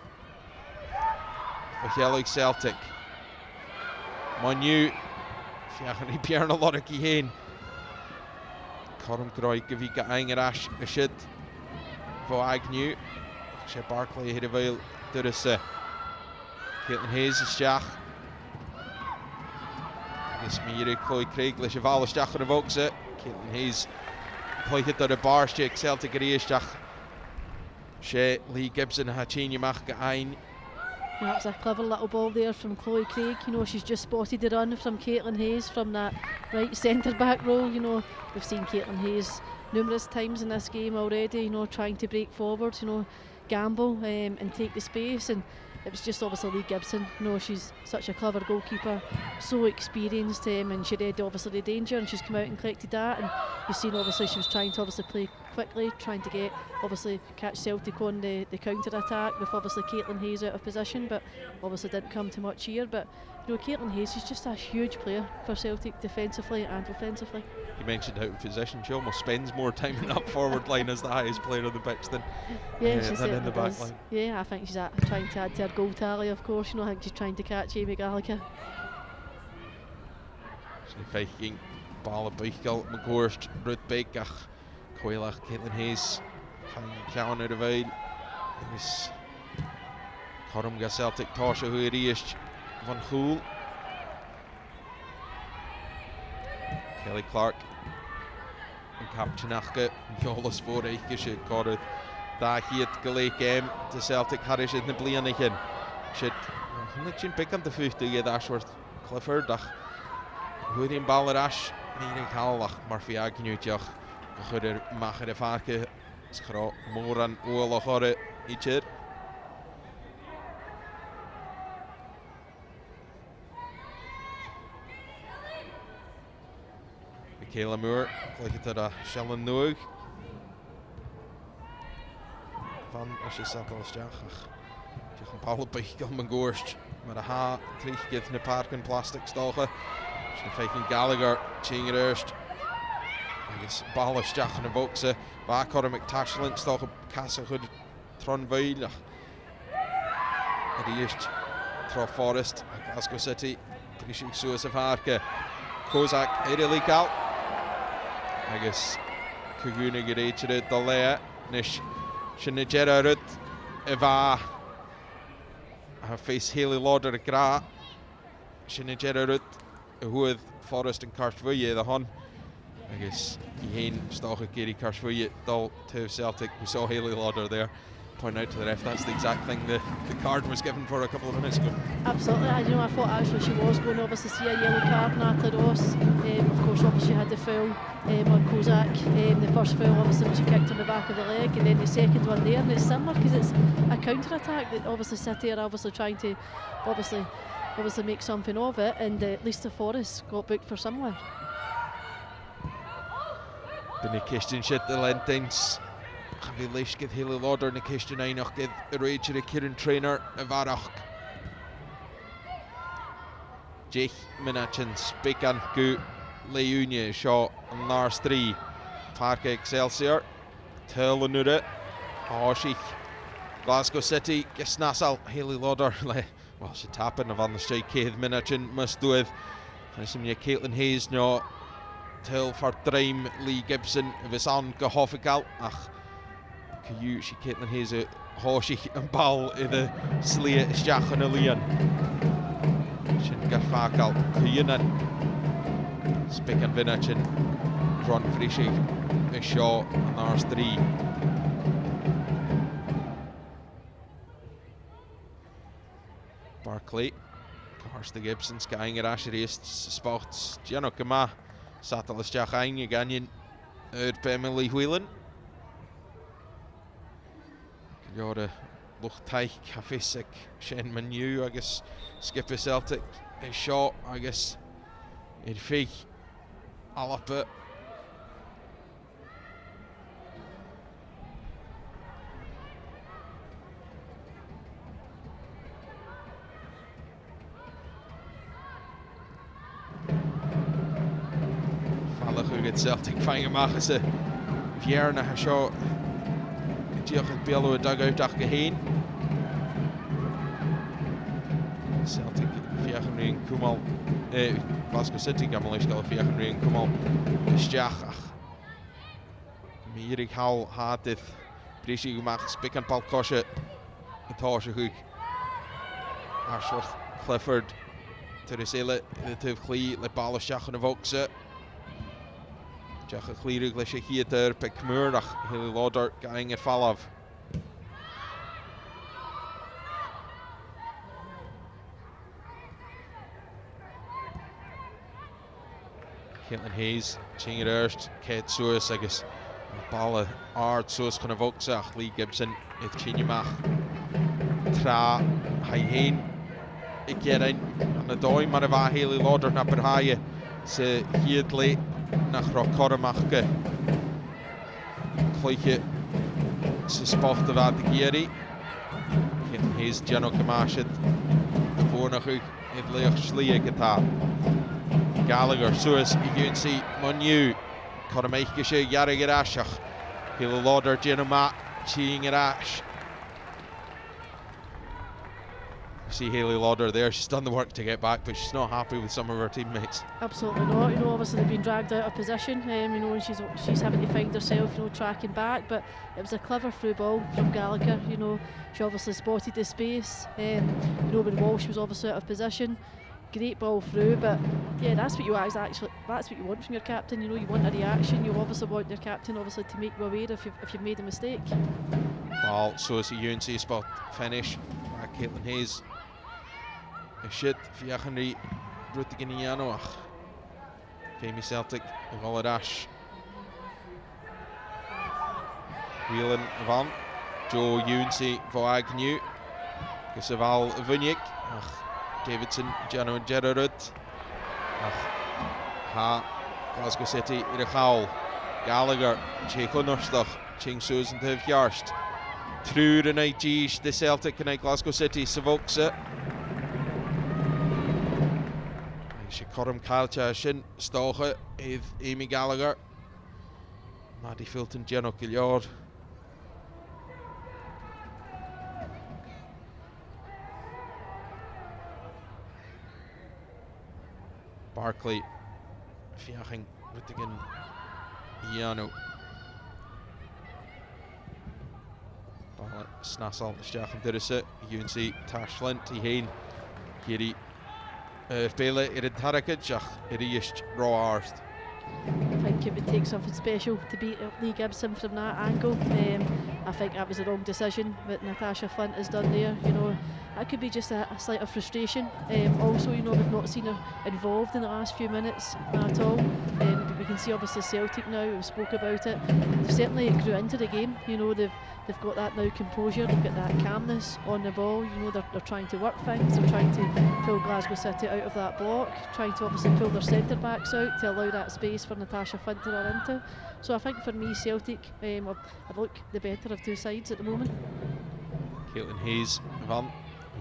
Yellow Celtic. Manu Fiachan Pierna Lorok Heen. Corum Groy Gavika Angerash Ashid Vo Agnew. She Barclay hit a veil. There is Caitlin Hayes is Jach. I guess Miri Chloe Craig Le Cheval is Jach revokes it. Caitlin Hayes Chloe hit the bar Jake Celtic is Jach. She Lee Gibson Hachini Machka Ein. That was a clever little ball there from Chloe Craig. She's just spotted the run from Caitlin Hayes from that right centre back role. We've seen Caitlin Hayes numerous times in this game already, trying to break forward, gamble and take the space, and it was just obviously Lee Gibson. She's such a clever goalkeeper, so experienced, and she read obviously the danger, and she's come out and collected that. And you've seen obviously she was trying to obviously play quickly, trying to get obviously catch Celtic on the counter attack with obviously Caitlin Hayes out of position, but obviously didn't come to much here. But Caitlin Hayes is just a huge player for Celtic defensively and offensively. You mentioned out of position. She almost spends more time in that forward line as the highest player on the pitch than in the back line. Yeah, I think she's trying to add to her goal tally, of course. I think she's trying to catch Amy Gallagher. She's fighting ball Beichel, McGorst, Ruth Beikach, Coilach, Caitlin Hayes, finding Cowan out of veil. Is Corum ga Celtic Tasha who is Van Gool. Kelly Clark and Captain Achke Jolas voor Eichje Corrid daar hier het gelijk game de Celtic Harris in de blianigen shit niet pick aan de 50 je daar soort Clifford dag hoe in Ballerash niet ik haal lag maar via genoeg goed er mag er vaker schro moran oorlog horen ietsje Kayla Moore, klik het er Shellen Noog. Van als je zat als Jachach. Je gaat ballen bij mijn gorst. Maar de ha terug gaat in de park in plastic stogen. Dus dan Gallagher, Ching eerst. I guess ballen Jach in de boxen. Waar kan hem McTashland stogen kassen goed Tronville. Die eerst Trof Forest, Glasgow City. Brisig Suas of Harke. Kozak Irilikal. Agus Kaguna Gerated the Lea. Nish Shinigerarud. Eva. Her face Haley Lauder Gra. Shinigerarud. Who Forest and Carshvoye the Hun. Agus Ian Stocha Gary Carshvoye Dal to Celtic. We saw Haley Lauder there. Point out to the ref that's the exact thing the card was given for a couple of minutes ago. Absolutely, I thought actually she was going to obviously see a yellow card, Nata Ross. Of course, obviously had the foul on Kozak. The first foul obviously when she kicked on the back of the leg, and then the second one there, and it's similar because it's a counter attack that obviously City are obviously trying to obviously make something of it, and at least the Forest got booked for similar. Bynny Christian shit the Lentins. Have leis gyda Haley Lauder na Christian einach gyda y reid yr Kieran Trainer y farach. Jech Minachin Spikan Gu Leunia Shaw and Lars 3. Park Excelsior. Turlanure. Hoshich. Glasgow City. Gisnasal Haley Lauder. Well, she tapping of on the strike. Keith Minachin must do it. And some Caitlin Hayes no. Till for Dream Lee Gibson. Visan Gahofikal. Ach. Kyu she Caitlin Hayes a Hoshich and ball in the Slee Stach and Elian. Shin Garfakal Kuyunan. Spick and Vinachin. Ron Frishig. A Shaw and Lars 3. Barclay. Cars the Gibson skying at Asher East spots. Giano Kama. Satalis Jachain Ganyan. Emily Whelan. Jorde Luchtaich Cafisik Shen Manu, I guess Skipper Celtic a shot, I guess Irfig Alapa. Falla who get Celtic finding Machese Vierna a shot. Diolch yn belo y dugout ach geheen. Celtic fiach yn rhain cwmal. Glasgow City gamol eich gael fiach yn rhain cwmal. Ysdiach ach. Meirig hawl hadydd. Brisig ymach spic yn palcosio. Y tos y hwg. Ashworth Clifford. Tyrus eile y tyf chli le bal ysdiach yn y focsa. Jach y chlirig leis y hyd pe cymwyr ach Haley Lauder gaing yr falaf. Caitlin Hayes, ching yr erst, Kate Suas agus bal y ard Suas chyn y focsa ach Lee Gibson ydd chyn ymach. Tra hai hyn y gerain yn y doi mar y fa Haley Lauder na byrhau sy hyd le nach Rocoramachke. Cloiche sy spot y fad y geri. Cyn Hayes Giano Camashid. Y fwr nach yw idleoch slia gyda. Gallagher, Suas I Gunsi, Monu. Corameich gysio Yarig yr Ashach. Haley Lauder Giano Ma. Cheing yr Ash. See Haley Lauder there, she's done the work to get back, but she's not happy with some of her teammates. Absolutely not. Obviously they've been dragged out of position. And she's having to find herself, tracking back. But it was a clever through ball from Gallagher. She obviously spotted the space. When Walsh was obviously out of position, great ball through. But yeah, that's what you want from your captain. You want a reaction. You obviously want your captain to make you aware if you've made a mistake. Ball, so it's a UNC spot finish. Caitlin Hayes. Shit, Fiachenry, Rutiginianoach. Famous Celtic, Valadash. Whelan Van, Joe Unsi, Voagnew, Gusaval Vunyik, Davidson, Jano Gerarud, Glasgow City, Irachal, Gallagher, Checo Nurstach, Ching Susan Tev Yarst. True tonight, Gish, the Celtic and Glasgow City, Savoksa. Shikorum Kalcha Shin, Stoche, Amy Gallagher, Maddie Filton, Geno Gilliard. Barkley, Fiaching, Ruttigan, Iano. Ball Snassel, Stiaching Dirisse, UNC, Tash Flint, Heen, Giri, Bela, Irid Harakaj, Iriist, Raw Arst. I think it would take something special to beat Lee Gibson from that angle. I think that was the wrong decision what Natasha Flint has done there. You know, that could be just a slight of frustration. Also, you know, we've not seen her involved in the last few minutes at all. But we can see obviously Celtic now, we've spoke about it. They've certainly grew into the game. You know, they've got that now composure, they've got that calmness on the ball. You know, they're trying to work things, they're trying to pull Glasgow City out of that block, trying to obviously pull their centre backs out to allow that space for Natasha Flint to run into. So I think for me, Celtic look the better of two sides at the moment. Caitlin Hayes van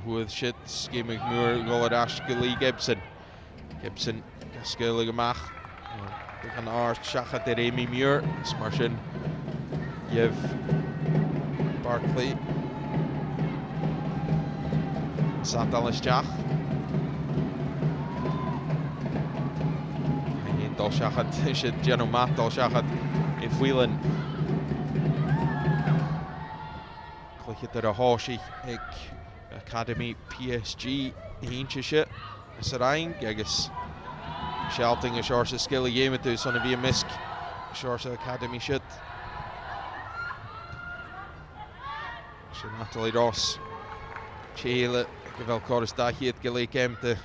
with shit, Skye McMoor, Goladash, Lee Gibson. Gibson, Gaskulig Mach. We gaan Ars, Shacha de Remy Muir, Smarshin. Yev Barkley. Satalis Jach. Dolshachat, Shit, Jeno Matt, Dolshachat, in Whelan. Click it to Hoshi, Academy PSG, Hinchishit, Sarang, I guess. Shelting a short skill game to son of a misk, short Academy shit. Natalie Ross, Chile, Gavel Chorus Dahiet, Gilly came to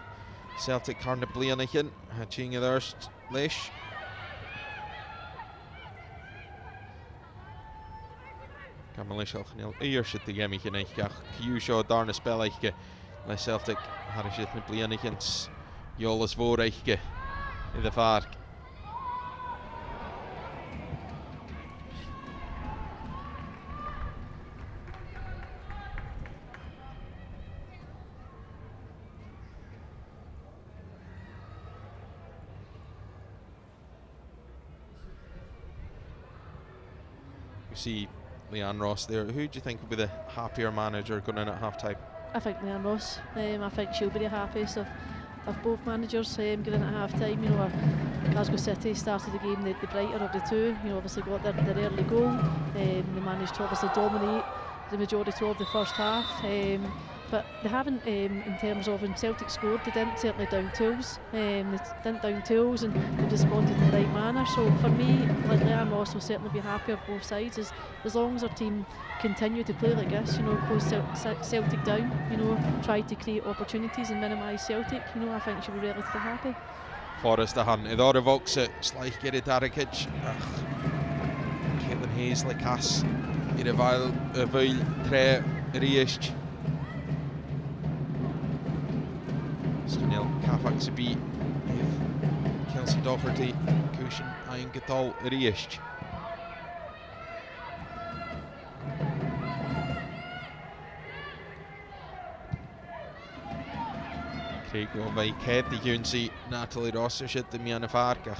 Celtic Carna Blianichen, Hatching of Erst Lish. Kamalish Alchanil, Earshit the Gemichin, Q show Darna Spelliche, Le Celtic, Harishit Blianichens, Yolas Voreiche in the Vark. You see Leanne Ross there. Who do you think will be the happier manager going in at half time? I think Leanne Ross. I think she'll be the happiest of both managers going in at half time. You know, Glasgow City started the game the brighter of the two. You know, obviously got their early goal. They managed to obviously dominate the majority of the first half. But they haven't, in terms of when Celtic scored, they didn't certainly down tools. They didn't down tools and they responded in the right manner. So for me, like Leanne Ross will certainly be happy of both sides as long as our team continue to play like this. You know, close Celtic down. You know, try to create opportunities and minimise Celtic. You know, I think she'll be relatively happy. Forrest the hand. Idor evokes it. Slight Gary Darakic. Caitlin Hayes like Cass. Irevail Tre Riest. Snel Kafak to beat Kelsey Doherty, Cushion, Ian Gatal, Riest. Craig Lovey, Ked, the UNC, Natalie Ross, shit the Miana Farkach.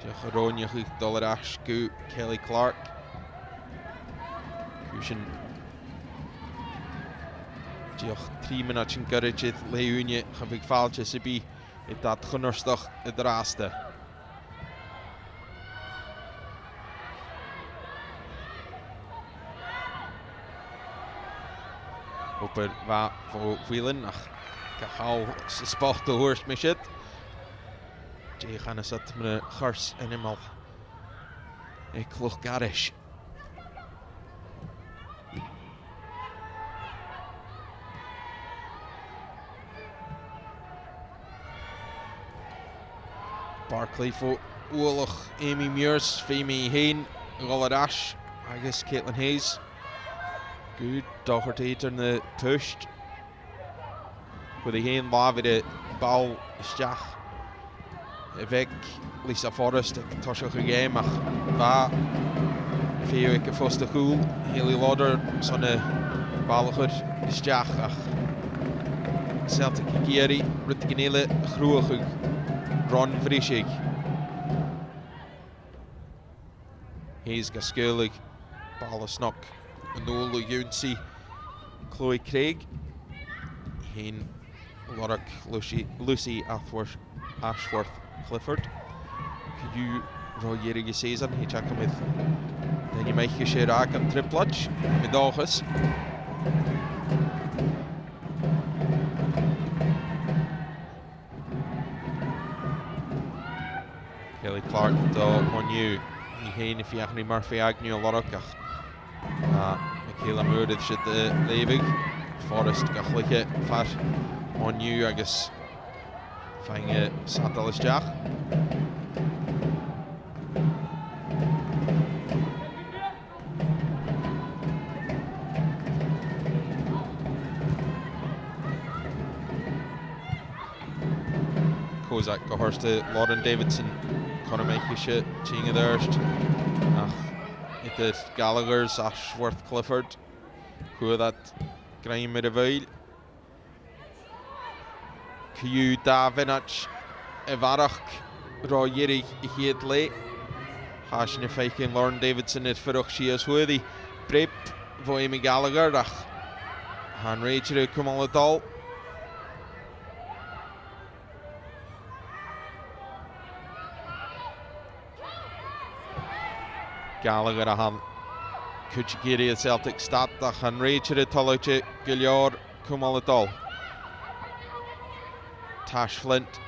Jacharonia, Dollarash, Gu, Kelly Clark, Cushion. Diolch 3 minuten yn gyrraedd Leúnie gaan we faaltjes erbij in dat genorstig het raaste. Op er waar voor Whelan, Gachal sport de hoorst met shit. Die gaan eens dat met gars en eenmaal. Ik geloof garish. Barkley for Oorlog, Amy Muirs, Femi Heen, Rolladash, I guess Caitlin Hayes. Good, Doherty turn the pushed. With the Heen lava de bal Stach. Weg, Lisa Forrest, Toshel game, va. Vio ik foste cool, Haley Lauder, sonne balger Stach. Celtic Geri, Ruttiganele, Groegug. Ron Vriesig. Hayes Gaskulig, Ballasnock, Nolo UNC, Chloe Craig, Heen Lorach, Lucy Ashworth Clifford. Cú roiéige séan hí teach mid daine meiche sé ag an triplach midáchas. Kelly Clark do Moniu hí héin fiachnaí mar féagniú Lorach ach Michaela Moore si de lévig Forrest gachliche far Moniu agus feinge sadal isteach. Kozak go horste Lauren Davidson Conor Meiche Chinga Durst ach it Gallagher's Ashworth Clifford who that Graham mid a veil Cú da vinach Evarach Ro Yiri Hied Le Hashin Feikin Lauren Davidson it Feroch she as worthy Prep Voimi Gallagher ach Han Rachel Kumaladal Gallagher a han Kuchigiri Celtic stat ach han Rachel Toloche Gilior Kumaladal Tash Flint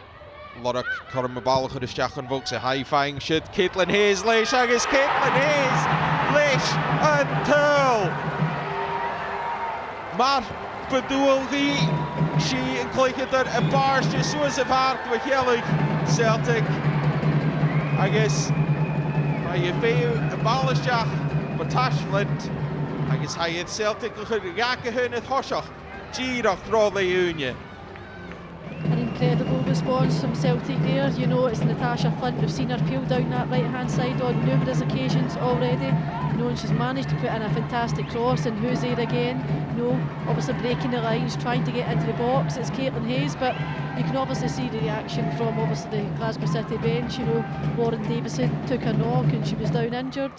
Lorach Cormabal chud isteach an bhog sa high-flying shit Caitlin Hayes leis agus Caitlin Hayes leis an túl mar bedúilgaí sí an cloichadar a barste suas a bhart wa chealaigh Celtic agus ha you féu a ball isteach wa Tash Flint agus ha iad Celtic go chud gacha hun a thoiseach díreach rá le úne. An incredible response from Celtic there. You know, it's Natasha Flint. We've seen her peel down that right hand side on numerous occasions already. You know, and she's managed to put in a fantastic cross, and who's there again? You know, obviously breaking the lines, trying to get into the box. It's Caitlin Hayes, but you can obviously see the reaction from obviously the Glasgow City bench. You know, Lauren Davison took a knock and she was down injured.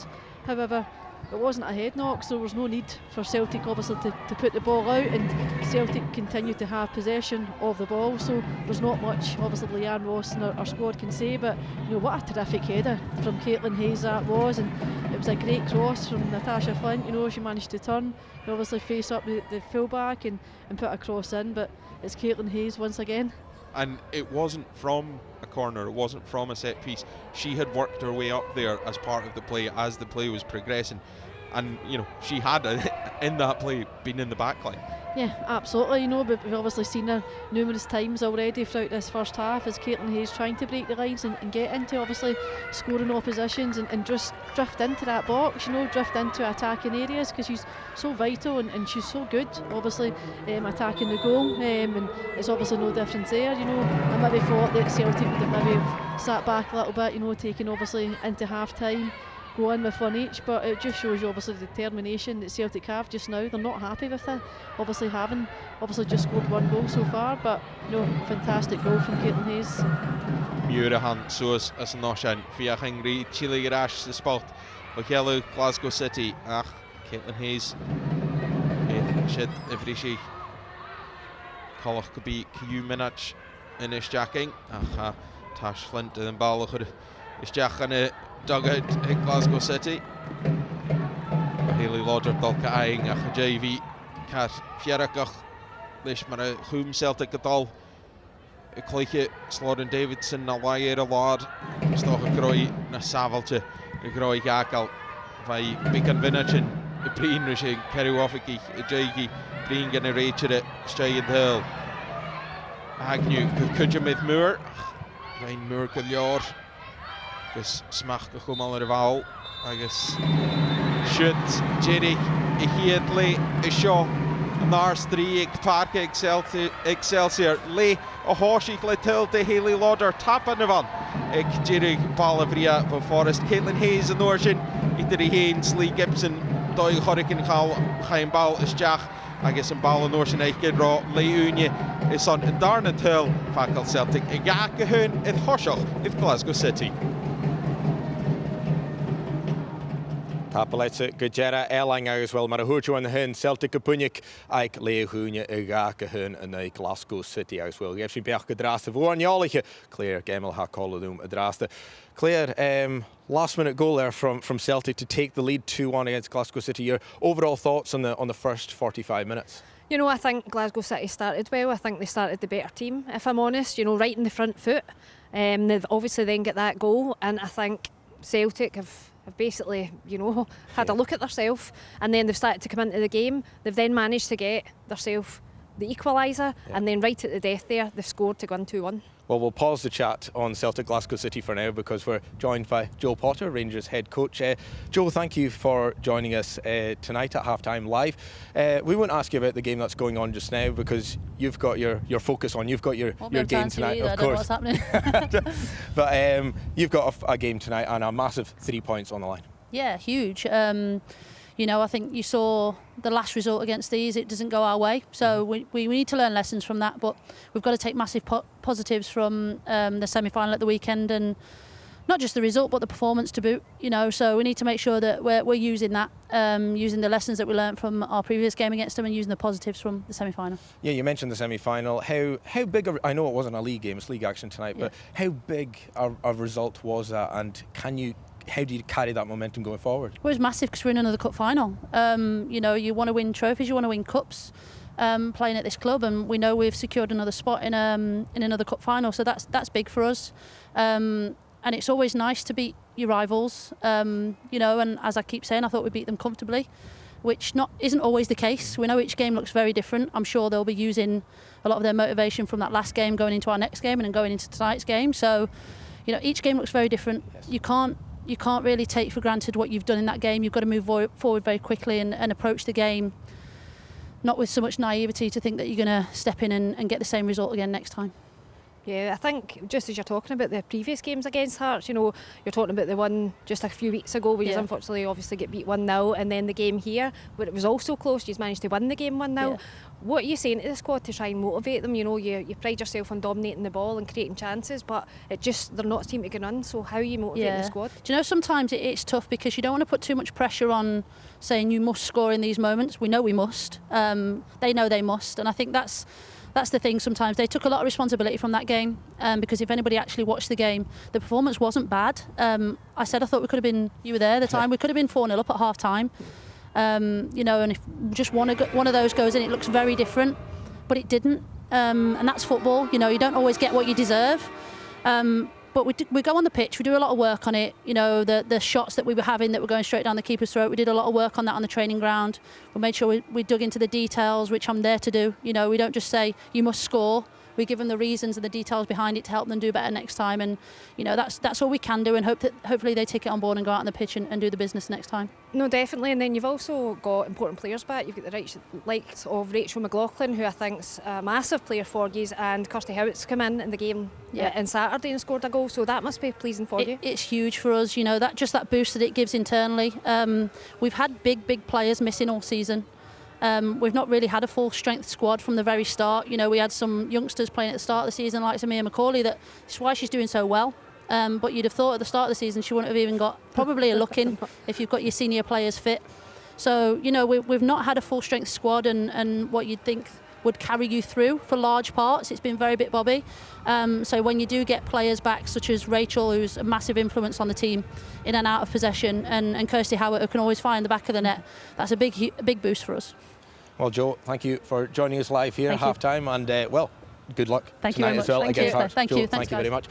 However, it wasn't a head knock, so there was no need for Celtic obviously to put the ball out, and Celtic continued to have possession of the ball, so there's not much obviously Leanne Ross and our squad can say, but you know, what a terrific header from Caitlin Hayes that was, and it was a great cross from Natasha Flint. You know, she managed to turn, obviously face up the fullback and put a cross in, but it's Caitlin Hayes once again. And it wasn't from a corner, it wasn't from a set piece. She had worked her way up there as part of the play as the play was progressing. And, you know, she had, in that play, been in the back line. Yeah, absolutely, you know, but we've obviously seen her numerous times already throughout this first half as Caitlin Hayes trying to break the lines and get into obviously scoring oppositions and just drift into that box, you know, drift into attacking areas, because she's so vital and she's so good, obviously, attacking the goal, and it's obviously no difference there, you know. I maybe thought that Celtic would have maybe sat back a little bit, you know, taking obviously into half time, go in with one each, but it just shows you obviously the determination that Celtic have just now. They're not happy with it, obviously having just scored one goal so far, but you know, fantastic goal from Caitlin Hayes. Muirahan soos as an noshan fiach angry Chile Garash the spot Lochelo Glasgow City ach Caitlin Hayes shit every she Colach could be Q Minach in his jacking ach Tash Flint and ball is jack on a dugout in Glasgow City. Haley Lodger Dolka eyeing a JV Cat Fierakach Lish Mara Hum Celtic at all. A cliche Slaughter Davidson na Wire a Lord. Stoch a Groy na Savalche a Groy Gakal by Bican Vinachin a Preen Rushing Kerrywaffiki a Jagi Preen Generator Stay in Hill Agnew Kujamith Moore Ryan Moore Killior. Gus smach go chumal ar bhall agus siúd Jerry I hiadla I seo an R3 ag Park Excelsior le a háisich le til de Haley Lauder tapan van ag Jerry ball a bhria van Forrest Caitlin Hayes an orsin idir I Haynes Lee Gibson dóil choricin chaim ball isteach agus an ball an orsin eich rá le úne is an darna til facal Celtic I gacha hun I thoiseach I Glasgow City. Tapaletse Gajera Erlang as well. Marahucho and the Hun, Celtic Kapunik, Ike Leohunia, Igaka Hun, and the Glasgow City as well. Gefshin Berka Drasta, Vornjaliche, Claire Gemel Hakolodum Drasta. Claire, last minute goal there from Celtic to take the lead 2-1 against Glasgow City. Your overall thoughts on the first 45 minutes? You know, I think Glasgow City started well. I think they started the better team, if I'm honest, you know, right in the front foot. They've obviously then got that goal, and I think Celtic have basically, you know, had a look at themselves, and then they've started to come into the game. They've then managed to get themselves the equaliser, and then right at the death there, they've scored to go on 2-1. Well, we'll pause the chat on Celtic Glasgow City for now because we're joined by Joe Potter, Rangers head coach. Joe, thank you for joining us tonight at halftime live. We won't ask you about the game that's going on just now because you've got your focus on. You've got your game tonight, of course. I don't know what's happening. But you've got a game tonight and a massive 3 points on the line. Yeah, huge. You know, I think you saw the last result against these, it doesn't go our way. So we need to learn lessons from that, but we've got to take massive positives from the semi-final at the weekend, and not just the result, but the performance to boot, you know. So we need to make sure that we're using that, using the lessons that we learned from our previous game against them and using the positives from the semi-final. Yeah, you mentioned the semi-final. How big, I know it wasn't a league game, it's league action tonight, but how big a result was that, and how do you carry that momentum going forward? Well, it was massive because we're in another cup final. You know, you want to win trophies, you want to win cups, playing at this club, and we know we've secured another spot in another cup final, so that's big for us. And it's always nice to beat your rivals, you know, and as I keep saying, I thought we beat them comfortably, which isn't always the case. We know each game looks very different. I'm sure they'll be using a lot of their motivation from that last game going into our next game and then going into tonight's game. So, you know, each game looks very different. Yes. You can't really take for granted what you've done in that game. You've got to move forward very quickly and approach the game not with so much naivety to think that you're going to step in and get the same result again next time. Yeah, I think just as you're talking about the previous games against Hearts, you know, you're talking about the one just a few weeks ago where you unfortunately obviously get beat 1-0, and then the game here where it was also close, you managed to win the game 1-0. Yeah. What are you saying to the squad to try and motivate them? You know, you pride yourself on dominating the ball and creating chances, but they're not a team to get on, so how are you motivating the squad? Do you know, sometimes it's tough because you don't want to put too much pressure on saying you must score in these moments. We know we must. They know they must, and I think that's the thing. Sometimes they took a lot of responsibility from that game, because if anybody actually watched the game, the performance wasn't bad. I said I thought we could have been, you were there at the time, we could have been 4-0 up at half time. You know, and if just one of those goes in, it looks very different, but it didn't, and that's football. You know, you don't always get what you deserve, but we go on the pitch, we do a lot of work on it. You know, the shots that we were having that were going straight down the keeper's throat, we did a lot of work on that on the training ground. We made sure we dug into the details, which I'm there to do. You know, we don't just say you must score. We give them the reasons and the details behind it to help them do better next time, and you know that's all we can do, and hopefully they take it on board and go out on the pitch and do the business next time. No, definitely, and then you've also got important players back. You've got the likes of Rachel McLaughlin, who I think's a massive player for you, and Kirsty Howitt's come in the game on Saturday and scored a goal, so that must be pleasing for you. It's huge for us, you know, that boost that it gives internally. We've had big players missing all season. We've not really had a full strength squad from the very start. You know, we had some youngsters playing at the start of the season, like Samia McCauley, that's why she's doing so well. But you'd have thought at the start of the season she wouldn't have even got probably a look in if you've got your senior players fit. So, you know, we've not had a full strength squad, and what you'd think would carry you through for large parts, it's been very bit bobby. So when you do get players back, such as Rachel, who's a massive influence on the team in and out of possession, and Kirsty Howitt, who can always find the back of the net, that's a big boost for us. Well, Joe, thank you for joining us live here at half-time, and well, good luck tonight as well against Hearts. Thank you. Thank you very much.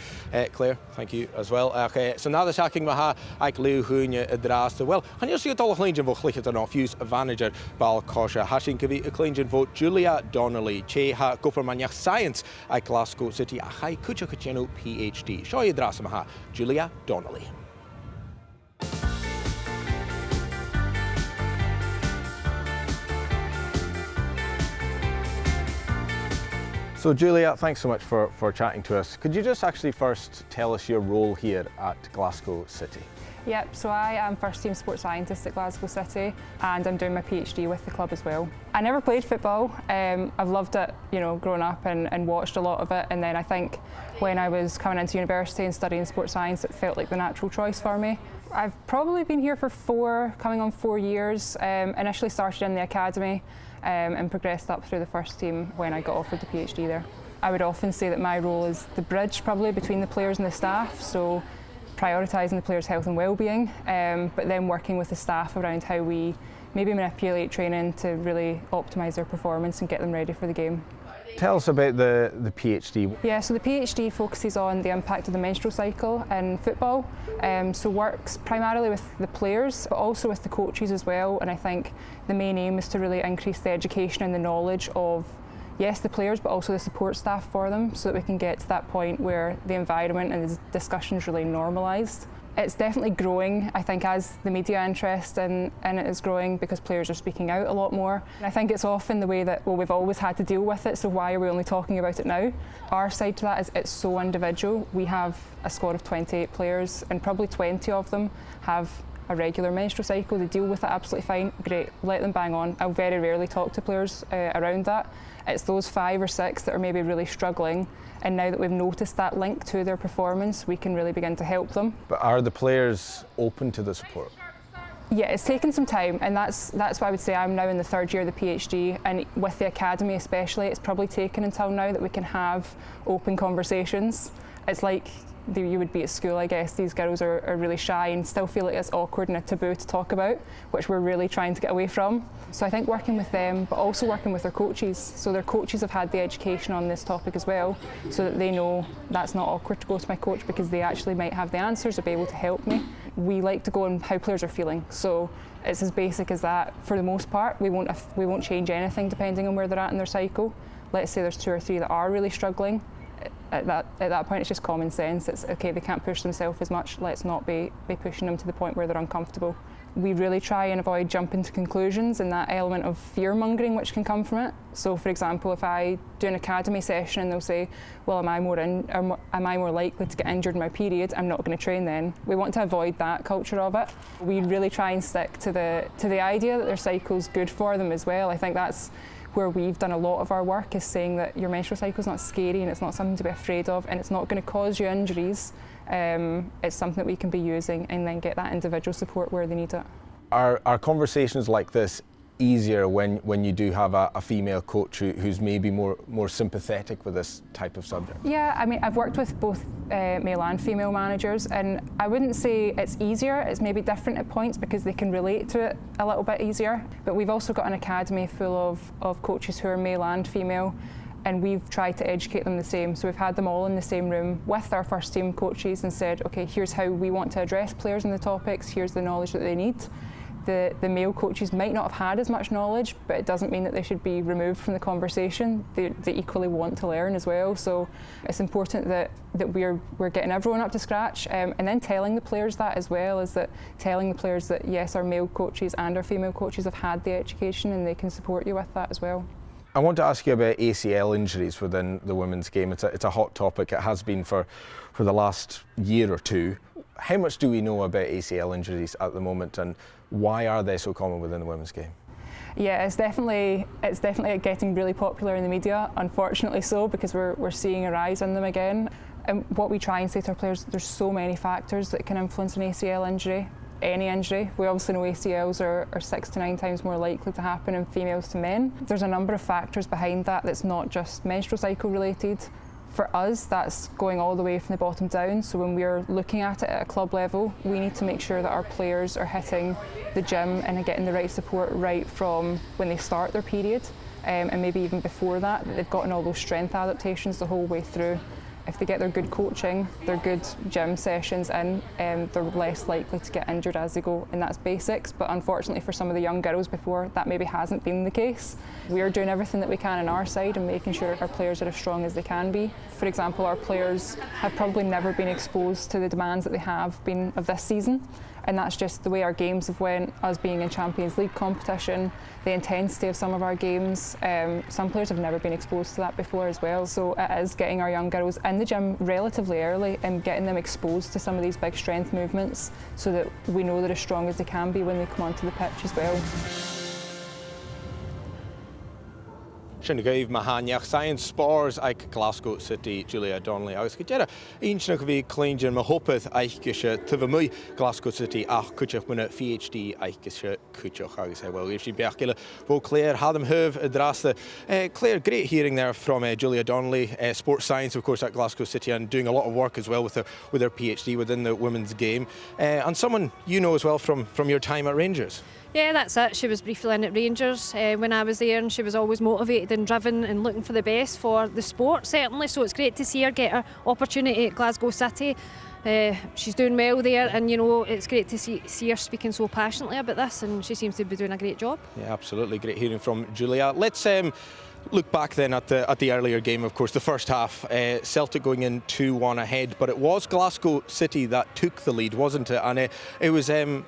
Claire, thank you as well. Okay, so now the attacking maha, Ike Leohunia Drasta. Well, and you'll see a dollar Clinton vote click it on off use manager Bal Kosha Hashin Kabi a Clinton vote Julia Donnelly Che ha Gopermania Science at Glasgow City a high Kucha Kucheno PhD. Show you Drasta maha Julia Donnelly. So Julia, thanks so much for chatting to us. Could you just actually first tell us your role here at Glasgow City? Yep, so I am first team sports scientist at Glasgow City and I'm doing my PhD with the club as well. I never played football. I've loved it, you know, growing up and watched a lot of it, and then I think when I was coming into university and studying sports science, it felt like the natural choice for me. I've probably been here for coming on 4 years. Initially started in the academy and progressed up through the first team when I got offered the PhD there. I would often say that my role is the bridge probably between the players and the staff, so prioritising the players' health and well-being, but then working with the staff around how we maybe manipulate training to really optimise their performance and get them ready for the game. Tell us about the PhD. Yeah, so the PhD focuses on the impact of the menstrual cycle in football, so works primarily with the players but also with the coaches as well, and I think the main aim is to really increase the education and the knowledge of, yes, the players but also the support staff for them, so that we can get to that point where the environment and the discussion's really normalised. It's definitely growing, I think, as the media interest in it is growing because players are speaking out a lot more. And I think it's often the way that, well, we've always had to deal with it, so why are we only talking about it now? Our side to that is it's so individual. We have a squad of 28 players and probably 20 of them have a regular menstrual cycle. They deal with it absolutely fine. Great, let them bang on. I'll very rarely talk to players around that. It's those 5 or 6 that are maybe really struggling, and now that we've noticed that link to their performance, we can really begin to help them. But are the players open to the support? Yeah, it's taken some time, and that's why I would say I'm now in the 3rd year of the PhD, and with the academy especially, it's probably taken until now that we can have open conversations. It's like you would be at school, I guess. These girls are really shy and still feel like it's awkward and a taboo to talk about, which we're really trying to get away from. So I think working with them, but also working with their coaches. So their coaches have had the education on this topic as well, so that they know that's not awkward to go to my coach because they actually might have the answers or be able to help me. We like to go on how players are feeling. So it's as basic as that. For the most part, we won't change anything depending on where they're at in their cycle. Let's say there's 2 or 3 that are really struggling. At that point, it's just common sense. It's okay, they can't push themselves as much, let's not be pushing them to the point where they're uncomfortable. We really try and avoid jumping to conclusions and that element of fear-mongering which can come from it. So for example, if I do an academy session and they'll say, well, am I more likely to get injured in my period? I'm not going to train then. We want to avoid that culture of it. We really try and stick to the idea that their cycle's good for them as well. I think that's where we've done a lot of our work, is saying that your menstrual cycle is not scary and it's not something to be afraid of and it's not going to cause you injuries. It's something that we can be using and then get that individual support where they need it. Are conversations like this easier when you do have a female coach who's maybe more sympathetic with this type of subject? Yeah, I mean, I've worked with both male and female managers, and I wouldn't say it's easier. It's maybe different at points because they can relate to it a little bit easier. But we've also got an academy full of coaches who are male and female, and we've tried to educate them the same. So we've had them all in the same room with our first team coaches and said, okay, here's how we want to address players and the topics, here's the knowledge that they need. The male coaches might not have had as much knowledge, but it doesn't mean that they should be removed from the conversation. They equally want to learn as well. So it's important that we're getting everyone up to scratch, and then telling the players that as well, is that telling the players that yes, our male coaches and our female coaches have had the education and they can support you with that as well. I want to ask you about ACL injuries within the women's game. It's a hot topic. It has been for the last year or two. How much do we know about ACL injuries at the moment, and why are they so common within the women's game? Yeah, it's definitely getting really popular in the media, unfortunately so, because we're seeing a rise in them again. And what we try and say to our players, there's so many factors that can influence an ACL injury, any injury. We obviously know ACLs are 6 to 9 times more likely to happen in females to men. There's a number of factors behind that that's not just menstrual cycle related. For us, that's going all the way from the bottom down. So when we're looking at it at a club level, we need to make sure that our players are hitting the gym and getting the right support right from when they start their period, and maybe even before that they've gotten all those strength adaptations the whole way through. If they get their good coaching, their good gym sessions in, they're less likely to get injured as they go, and that's basics. But unfortunately for some of the young girls before, that maybe hasn't been the case. We're doing everything that we can on our side and making sure our players are as strong as they can be. For example, our players have probably never been exposed to the demands that they have been of this season. and that's just the way our games have went, us being in Champions League competition, the intensity of some of our games. Some players have never been exposed to that before as well, so it is getting our young girls in the gym relatively early and getting them exposed to some of these big strength movements so that we know they're as strong as they can be when they come onto the pitch as well. Sin gaibh mahanach science spores ag Glasgow City Julia Donnelly agus go deire ínsna go bhí cléingear mo hopad aice se tuva mui Glasgow City ach cuiteach muna PhD aice se cuiteach agus well if she beach gile bo Claire Hadam Huv drasta Claire, great hearing there from Julia Donnelly, sports science of course at Glasgow City, and doing a lot of work as well with her PhD within the women's game, and someone you know as well from your time at Rangers. Yeah, that's it. She was briefly in at Rangers when I was there, and she was always motivated and driven and looking for the best for the sport, certainly. So it's great to see her get her opportunity at Glasgow City. She's doing well there, and you know it's great to see her speaking so passionately about this, and she seems to be doing a great job. Yeah, absolutely. Great hearing from Julia. Let's look back then at the earlier game, of course, the first half. Celtic going in 2-1 ahead, but it was Glasgow City that took the lead, wasn't it? And it was a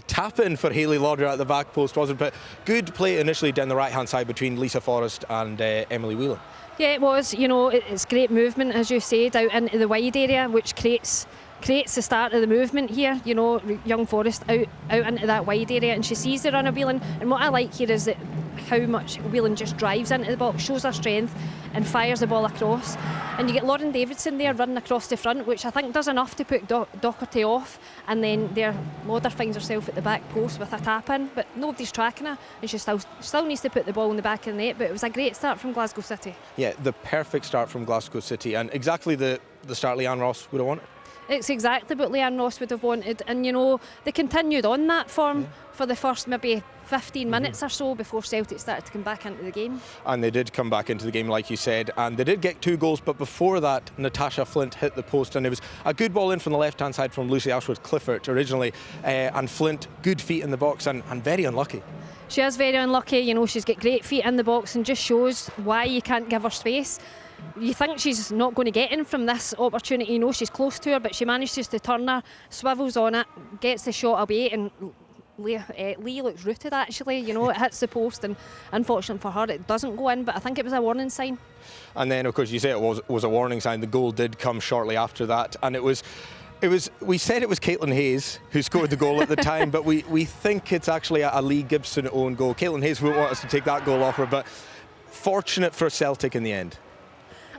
tap-in for Hayley Lauder at the back post, wasn't it? But good play initially down the right-hand side between Lisa Forrest and Emily Whelan. Yeah, it was. You know, it's great movement, as you said, out into the wide area, which creates the start of the movement here. You know, young Forrest out into that wide area, and she sees the run of Whelan. And what I like here is that how much Whelan just drives into the box, shows her strength and fires the ball across. And you get Lauren Davidson there running across the front, which I think does enough to put Doherty off, and then Lauder finds herself at the back post with a tap in, but nobody's tracking her, and she still needs to put the ball in the back of the net. But it was a great start from Glasgow City. Yeah, the perfect start from Glasgow City, and exactly the start Leanne Ross would have wanted. It's exactly what Leanne Ross would have wanted, and you know they continued on that form for the first maybe 15 minutes or so before Celtic started to come back into the game. And they did come back into the game, like you said, and they did get 2 goals, but before that Natasha Flint hit the post, and it was a good ball in from the left hand side from Lucy Ashworth-Clifford originally, and Flint, good feet in the box and very unlucky. She is very unlucky, you know, she's got great feet in the box and just shows why you can't give her space. You think she's not going to get in from this opportunity, you know, she's close to her, but she manages to turn her, swivels on it, gets the shot away, and Lee looks rooted actually, you know, it hits the post, and unfortunately for her it doesn't go in, but I think it was a warning sign. And then of course you say it was a warning sign, the goal did come shortly after that, and we said it was Caitlin Hayes who scored the goal at the time, but we think it's actually a Lee Gibson own goal. Caitlin Hayes won't want us to take that goal off her, but fortunate for Celtic in the end.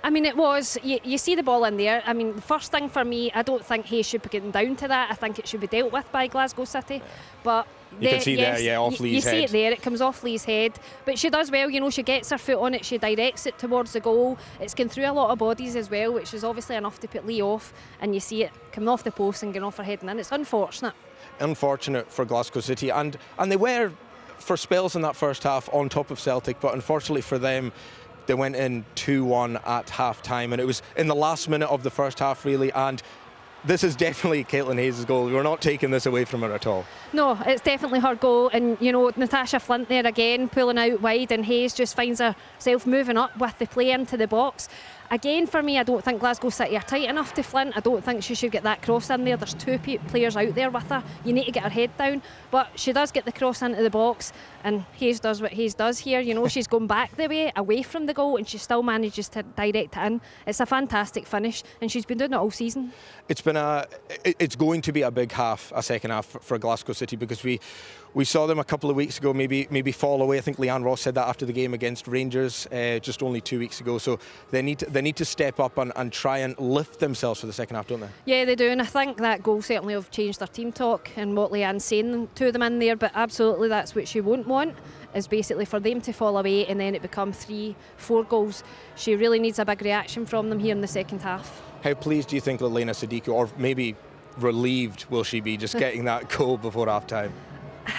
I mean, it was, you see the ball in there. I mean, the first thing for me, I don't think Hayes should be getting down to that. I think it should be dealt with by Glasgow City. But you can see off Lee's head. You see it there, it comes off Lee's head. But she does well, you know, she gets her foot on it, she directs it towards the goal. It's gone through a lot of bodies as well, which is obviously enough to put Lee off. And you see it coming off the post and going off her head, and it's unfortunate. Unfortunate for Glasgow City. And they were, for spells in that first half, on top of Celtic, but unfortunately for them, they went in 2-1 at half-time, and it was in the last minute of the first half, really, and this is definitely Caitlin Hayes' goal. We're not taking this away from her at all. No, it's definitely her goal, and you know, Natasha Flint there again, pulling out wide, and Hayes just finds herself moving up with the play into the box. Again, for me, I don't think Glasgow City are tight enough to Flint. I don't think she should get that cross in there. There's 2 players out there with her. You need to get her head down. But she does get the cross into the box, and Hayes does what Hayes does here. You know, she's going back the way, away from the goal, and she still manages to direct it in. It's a fantastic finish, and she's been doing it all season. It's going to be a big half, a second half for Glasgow City, because we saw them a couple of weeks ago maybe fall away. I think Leanne Ross said that after the game against Rangers just only 2 weeks ago. So they need to step up and try and lift themselves for the second half, don't they? Yeah, they do, and I think that goal certainly have changed their team talk and what Leanne's saying to them in there. But absolutely, that's what she won't want, is basically for them to fall away and then it become 3-4 goals. She really needs a big reaction from them here in the second half. How pleased do you think Lena Sadiku, or maybe relieved will she be just getting that goal before half time?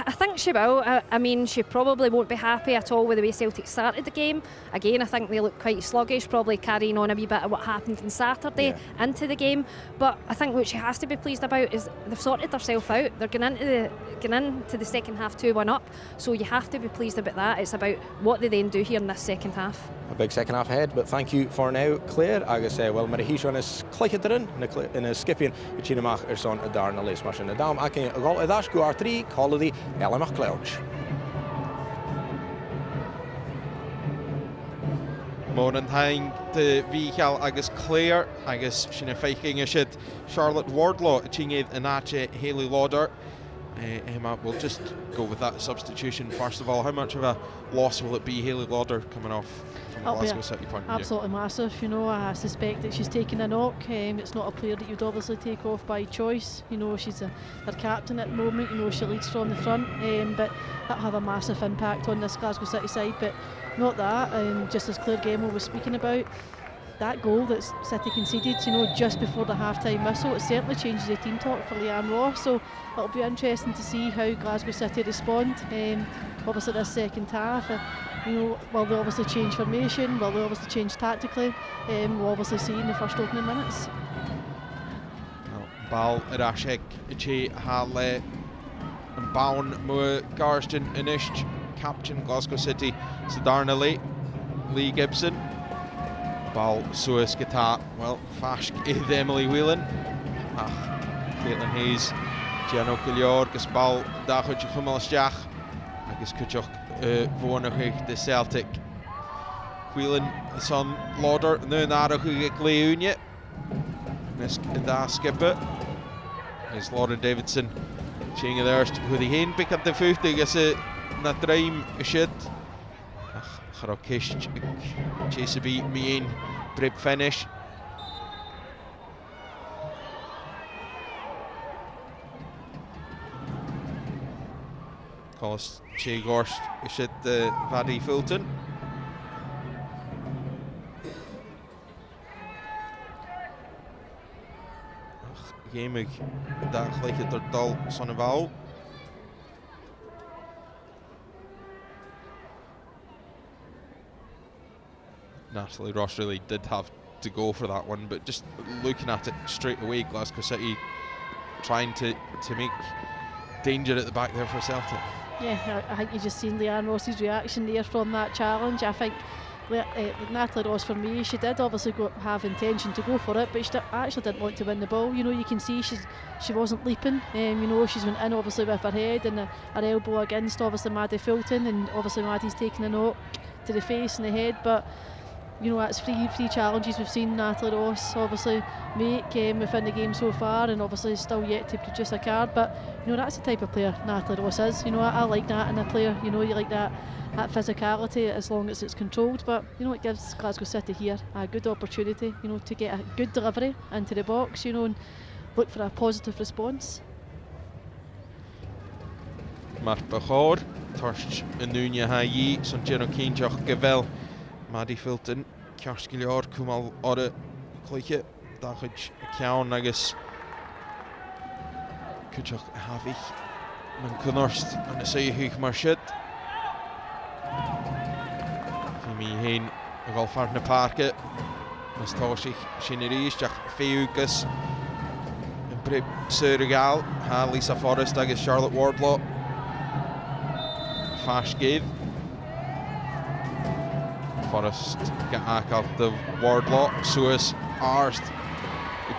I think she will. I mean, she probably won't be happy at all with the way Celtic started the game. Again, I think they look quite sluggish, probably carrying on a wee bit of what happened on Saturday into the game. But I think what she has to be pleased about is they've sorted themselves out. They're going into the second half 2-1 up. So you have to be pleased about that. It's about what they then do here in this second half. A big second half ahead, but thank you for now, Claire. Agus well, mar a hí seán is cleichearin in a skipian i Tínamach son a darna leis mar sin a dam akin a gol idas go R3 Colady Elamach Clouch. Mór an thaing de Víchal agus Claire agus sin a feiking is Charlotte Wardlaw a Chinged Anache Haley Lauder. Emma, we'll just go with that substitution first of all. How much of a loss will it be, Haley Lauder coming off from the Glasgow City point of view? Absolutely massive. You know, I suspect that she's taken a knock. It's not a player that you'd obviously take off by choice. You know, she's their captain at the moment. You know, she leads from the front, but that'll have a massive impact on this Glasgow City side. But not that. Just as Claire Gemmell was speaking about, that goal that City conceded, you know, just before the half-time whistle, it certainly changes the team talk for Leanne Ross. So it'll be interesting to see how Glasgow City respond. Obviously, this second half, you know, will they obviously change formation? Will they obviously change tactically? We'll obviously see in the first opening minutes. Ball Irashek, Ichi Hale, and Bown Mua Garston Inisht, captain Glasgow City, Sadarna Lee Gibson. Ball Suez Gata, well, Fashk is Emily Whelan. Caitlin Hayes, Gianno Gillior, gus ball Dachuch Chumalstach, agus Kuchok Vonachig de Celtic. Whelan, son Lauder, nu Narachig Leunje. Da skipper. Is Lauder Davidson. Ching there's who the hen pick up the 50 is na dream shit. Charakish Chesapeake Mean Brib finish. Calls Che Gorst is it the Vaddy Fulton. Gamig that like it dull son of all. Natalie Ross really did have to go for that one, but just looking at it straight away, Glasgow City trying to make danger at the back there for Celtic. Yeah, I think you just seen Leanne Ross's reaction there from that challenge. I think Natalie Ross, for me, she did obviously have intention to go for it, but she actually didn't want to win the ball. You know, you can see she wasn't leaping. You know, she's went in obviously with her head and her elbow against obviously Maddie Fulton, and obviously Maddie's taking a knock to the face and the head, but you know, that's three challenges we've seen Natalie Ross obviously make within the game so far, and obviously still yet to produce a card. But you know, that's the type of player Natalie Ross is. You know, I like that in a player. You know, you like that physicality as long as it's controlled. But you know, it gives Glasgow City here a good opportunity, you know, to get a good delivery into the box, you know, and look for a positive response. Mark Bachor, Torst Nunya Hayi, Sanjano Kinjach Gavel. Maddie Fulton, Kjarsgiljar, Kumal Orre, Cleiche, Dachuch, Kjaun, agus Kuchach Havich, Man Kunnorst, and the say Hugh Marshit. Fimi Hain, a Golfarna Parke, Miss Toshich, Shinneries, Jack Feugus, and Brip Surregal, Lisa Forrest, agus Charlotte Wardlaw, Fash Gave. Forrest get out the Wardlaw, Suez, Arst,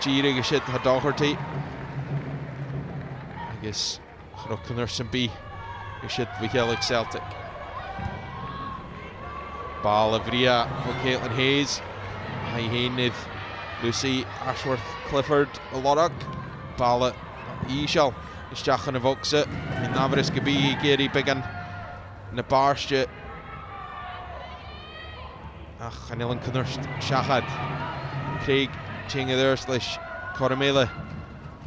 Giri Gashit Hadoherty. I guess Kunnerson B Gashit Vigelic Celtic. Ball Avria for Caitlin Hayes. High Hainith, Lucy Ashworth Clifford, Lorrock. Ball Ishal, Ishachan of Oxa, Navaris Gabi, Gary Bigan, Nabarshit. Anilan Kunnerst, Shahad, Craig, Chinga Therslish, Coramela,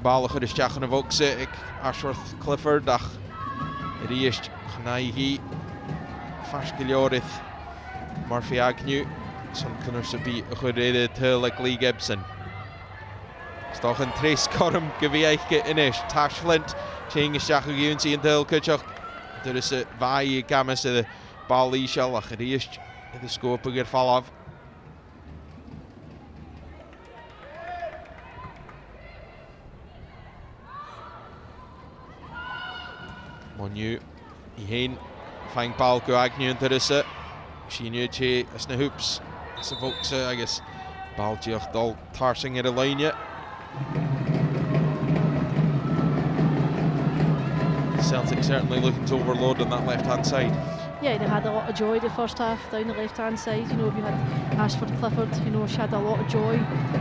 Balachud is Jachan of Oxetic, Ashworth Clifford, Riest, Hanaihi, Fashgilorith, Murphy Agnew, Son Kunnerst be a good to like Lee Gibson. Stochen Trace Coram, Gaviaike Inish, Tash Flint, Chinga Shachagunsi and Del Kuchok. There is a Vai Gamas to the Bali Shellach, Riest. The scope again fall off. Monu, Ihain, Fang Ball go Agnew into this. Síine té as na hoops sa bhógsa agus báiltíocht dul tarsing ar a líne. Celtic certainly looking to overload on that left-hand side. Yeah, they had a lot of joy the first half down the left-hand side. You know, we had Ashford Clifford, you know, she had a lot of joy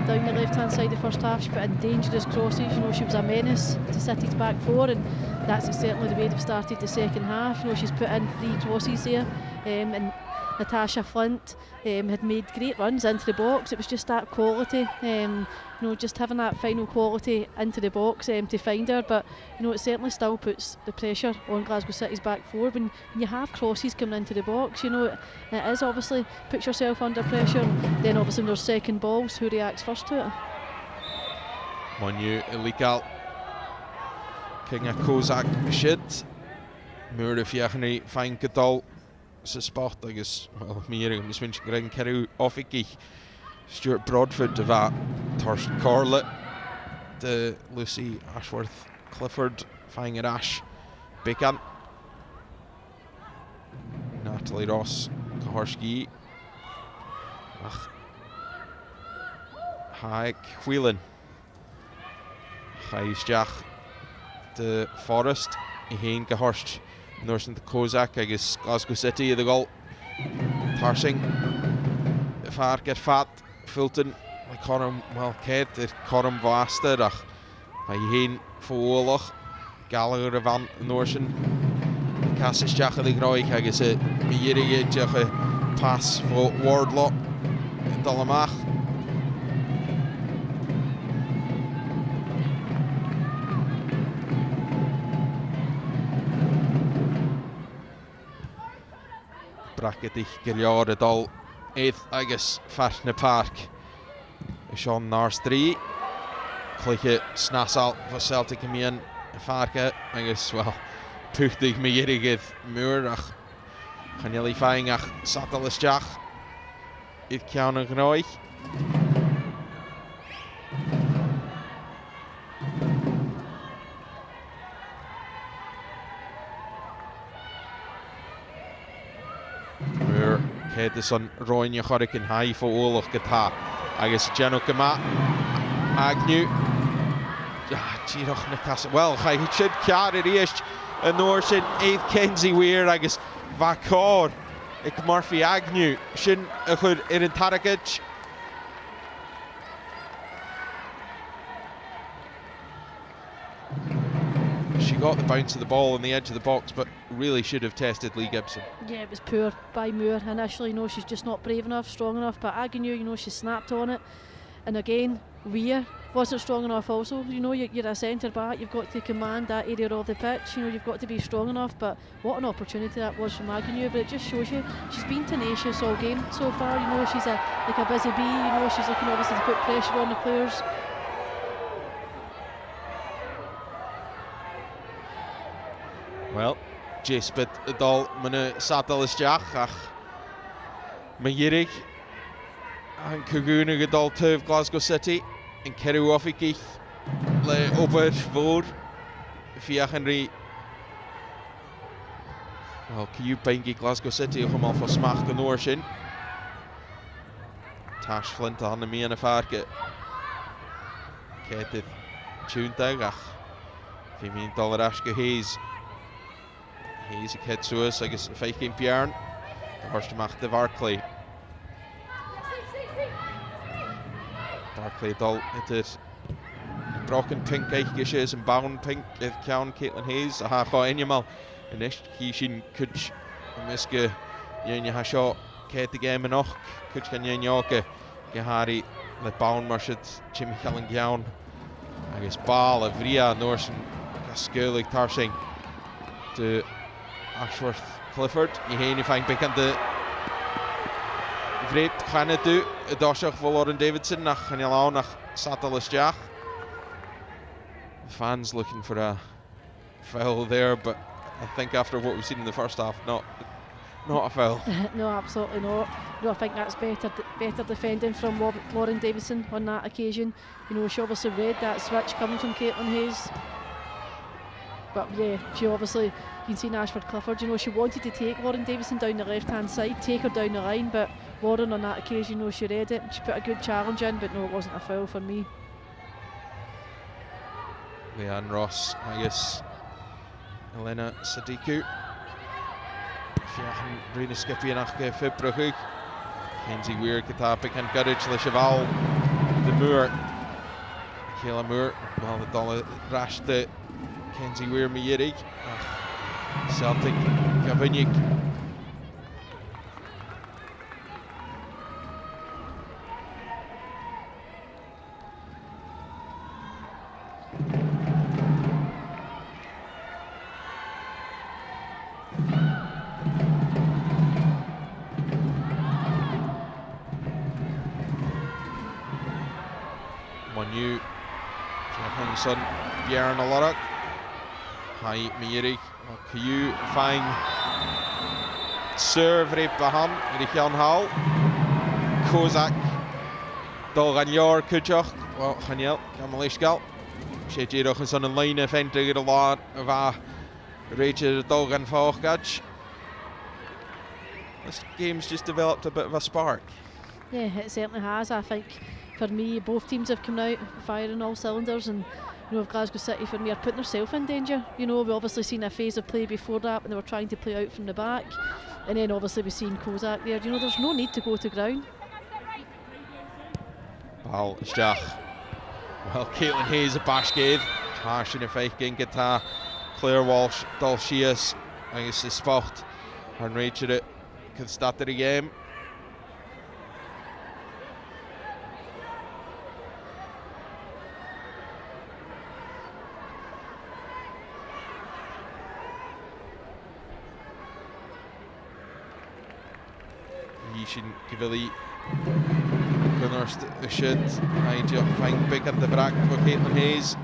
down the left-hand side the first half. She put in dangerous crosses, you know, she was a menace to City's back four, and that's certainly the way they've started the second half. You know, she's put in 3 crosses there, and Natasha Flint had made great runs into the box. It was just that quality, you know, just having that final quality into the box to find her. But you know, it certainly still puts the pressure on Glasgow City's back four when you have crosses coming into the box. You know, it is obviously puts yourself under pressure. Then obviously when there's second balls, who reacts first to it? Manu illegal. King a Kozak shit. Muur of Jachny fine gedal. Sa spot agus well meer mis min green Keru offiki Stuart Broadfoot de va Thorsten Corlett de Lucy Ashworth Clifford fine at Ash Bican Natalie Ross Kahorski ach Haig Whelan Haisjach de Forest I heen Gehorst Norsen the Kozak agus Glasgow City the goal Tarsing far get fat Fulton like Corum well Kate it Corum Vaster ach by heen Foolach Gallagher van Norsen Cassis Jack the Groig agus it Mierige Jache pass for Wardlaw Dollamach Bracketig Gilliard dal 8th agus Farne Park Sean Nars 3 Cliche Snasal for Celtic Mian Farke agus well Puchtig Mierigid Muurach Chaneli Feingach Satalasjach It Kiana Gnoich This on Roin Chorik in high for all of guitar. I guess Jeno Kama Agnew. Well, I should carry Rish and Norsen 8th Kenzie Weir, I guess Vakor Ik Murphy Agnew. Shin a good in Taragic. She got the bounce of the ball on the edge of the box, but really should have tested Lee Gibson. Yeah, it was poor by Moore initially. You know, she's just not brave enough, strong enough. But Agnew, you know, she snapped on it. And again, Weir wasn't strong enough also. You know, you're a centre back, you've got to command that area of the pitch. You know, you've got to be strong enough. But what an opportunity that was from Agnew. But it just shows you she's been tenacious all game so far. You know, she's like a busy bee. You know, she's looking obviously to put pressure on the players. Well, Jespit dal mene Satalis Jach ach Mayirig and Kuguna gedal of Glasgow City in Keru Offiki le Ober Vod Fiach Henry. Well, Kiyu Bengi Glasgow City of him for Smach the Norshin Tash Flint on the me and a farke Ketit Tuntag ach Fimin Dollarashka Hayes. He's a kid to us, I guess, Faking Bjorn. The first match to Barclay. Barclay dull into broken pink Eichgishes and bound pink if Count Caitlin Hayes. A half out animal. And this Kishin Kuch Miska Yanya Hasho Kate the game enough. Kuch Kanyanyoke Gahari the bound Marshad Jimmy Helen Gown. I guess Ball of Ria Norsen Gaskulik Tarsing to Ashworth Clifford. Je heen je vangt bekende vreemd gaan het doen. Doshach voor Lauren Davidson nach Hanilau nach Satalis Jach. The fans looking for a foul there, but I think after what we've seen in the first half, not a foul. No, absolutely not. No, I think that's better defending from Lauren Davidson on that occasion. You know, she obviously read that switch coming from Caitlin Hayes. But yeah, she obviously, you can see Ashford Clifford, you know, she wanted to take Lauren Davison down the left hand side, take her down the line, but Lauren on that occasion, you know, she read it, she put a good challenge in, but no, it wasn't a foul for me. Leanne Ross agus Elena Sadiku. Fiachan Brina Skipianach ge Fibruchug. Kenzie Weir Katapik and Gurridge Le Cheval de Moor. Kayla Moore, well the dollar rashed the Kenzie Weir Mierig. Celtic Gavinnik. Manu Johansson Björn Alorok. Hi Mierig. Caillou fine serve rip behan Richan Hall. Kozak Dolganyor Kujoch. Well, Haniel Kamalishgal. Shady Rochison and Line of entry a lot of our Rachel Dolgan Forgach. This game's just developed a bit of a spark. Yeah, it certainly has. I think for me, both teams have come out firing all cylinders, and you know, Glasgow City for me are putting themselves in danger. You know, we've obviously seen a phase of play before that when they were trying to play out from the back, and then obviously we've seen Kozak there. You know, there's no need to go to ground. Ball Stach. Well, Caitlin Hayes a bashgave. Harsh in a fake game guitar. Claire Walsh, Dolshias. I guess is spot. And Rachel it can start the game. Yishin Gavili Gunnarst the shit. Nigel fine big at the back for Caitlin Hayes.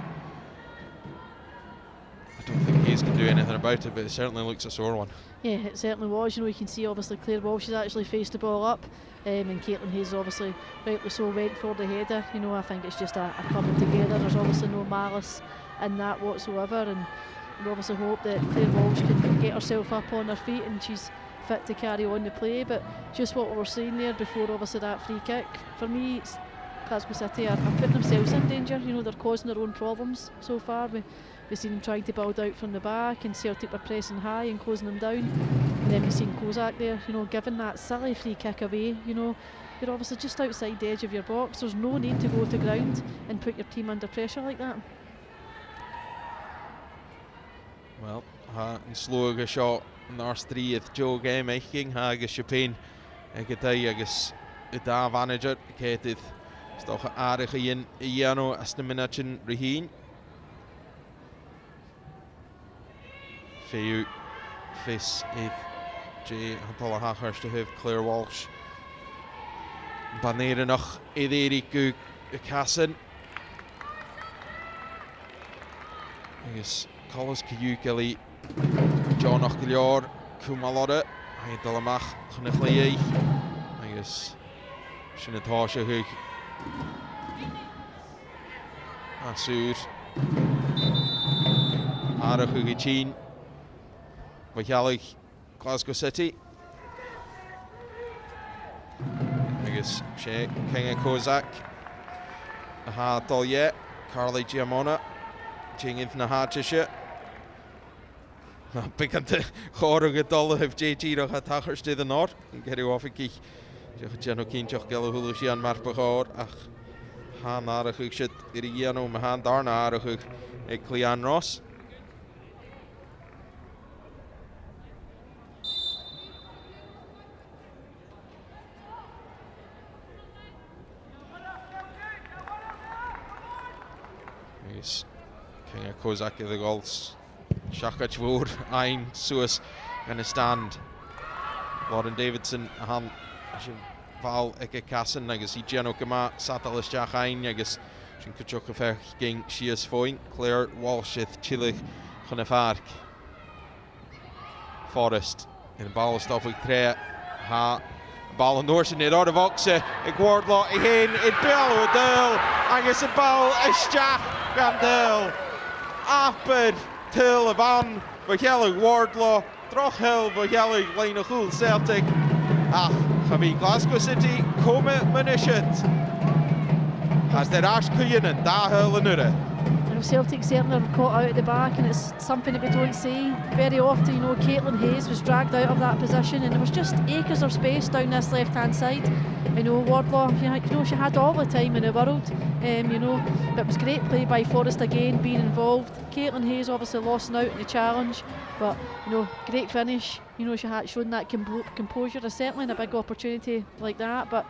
I don't think Hayes can do anything about it, but it certainly looks a sore one. Yeah, it certainly was. You know, you can see obviously Claire Walsh has actually faced the ball up, and Caitlin Hayes obviously rightly so went for the header. You know, I think it's just a coming together. There's obviously no malice in that whatsoever, and we obviously hope that Claire Walsh can get herself up on her feet and she's fit to carry on the play. But just what we were saying there before, obviously that free kick, for me it's Glasgow City are putting themselves in danger. You know, they're causing their own problems so far. We've seen them trying to build out from the back, and Celtic were pressing high and closing them down, and then we've seen Kozak there, you know, giving that silly free kick away. You know, you're obviously just outside the edge of your box. There's no need to go to ground and put your team under pressure like that. Well, and slow a shot Nars 3 at Joe game eiching agus Chopin Egadai agus da manager Kated stoch aardige in Iano as de minutchen Raheen Feu Fis Eve J Antal Hachers to have Claire Walsh Banere noch Ederi Gu Kassen agus Collis Caillou Kelly John Ochgilior, Kumalore, Heidelamach, Gnechlei, agus Shinnatasha Hug Asur Arachugichin, Vajalig, Glasgow City, agus Shea Kinga Kozak, Aha Dolye, Carly Giamona, Jingith Nahatisha. Bekante chorige dolle heeft JG nog het hachers te de noord. Ik heb u afgekijk. Jeno kindje gelle hulus aan Marpegaard. Ach, han aardig ik zit hier nou me han daarna aardig ik Leanne Ross. Yes, Kinga Kozak in de goals. Shakach Wood, Ein, Suis, going to stand. Lauren Davidson, Han, Val, Eke Kassan, I guess he Geno Kama, Satalis Jack Ein, I guess Shin Kuchokafer, Ging, Shias Foin, Claire Walshith, Chilig, Hunefark. Forrest, in the ball stop with Tre, Ha, ball endorsing it out of Oxe, a Wardlaw, Hane, it Bill O'Dell, I guess a ball, a Jack Gandel, Apid. til y fan, fy hielig Wardlaw, droch hel fy hielig lein o chwl Celtic. Ach, chafi Glasgow City, come mynisiet. Has der Ash Cuyunan, da hel yn yrra. Celtic certainly are caught out at the back, and it's something that we don't see very often. You know, Caitlin Hayes was dragged out of that position, and there was just acres of space down this left-hand side. You know, Wardlaw, she had all the time in the world. You know, but it was great play by Forrest again, being involved. Caitlin Hayes obviously lost out in the challenge, but you know, great finish. You know, she had shown that composure. There's certainly a big opportunity like that, but.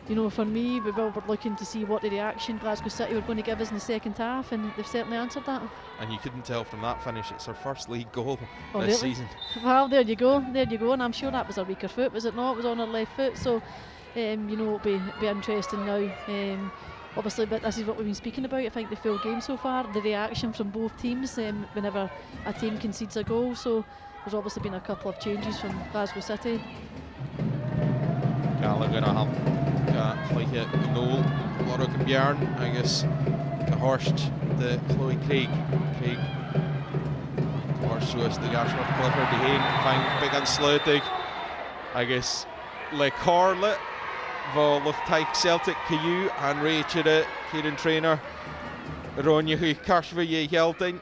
You know, for me, we were looking to see what the reaction Glasgow City were going to give us in the second half, and they've certainly answered that. And you couldn't tell from that finish, it's her first league goal this really? Season. Well, there you go, and I'm sure that was her weaker foot, was it not? It was on her left foot, so, you know, it'll be interesting now. Obviously, but this is what we've been speaking about, I think, the full game so far, the reaction from both teams whenever a team concedes a goal, so there's obviously been a couple of changes from Glasgow City. Gallagher Chloe Noel, Laura Bjorn, agus Horst de Chloe Craig. Horst was the Garshworth Clifford, the Hain, fine big and slutig. Agus le Corle, vo Luchtaik Celtic Caillou, and Rachel Kieran Trainer, Ronja Hui Karshva Ye Helding.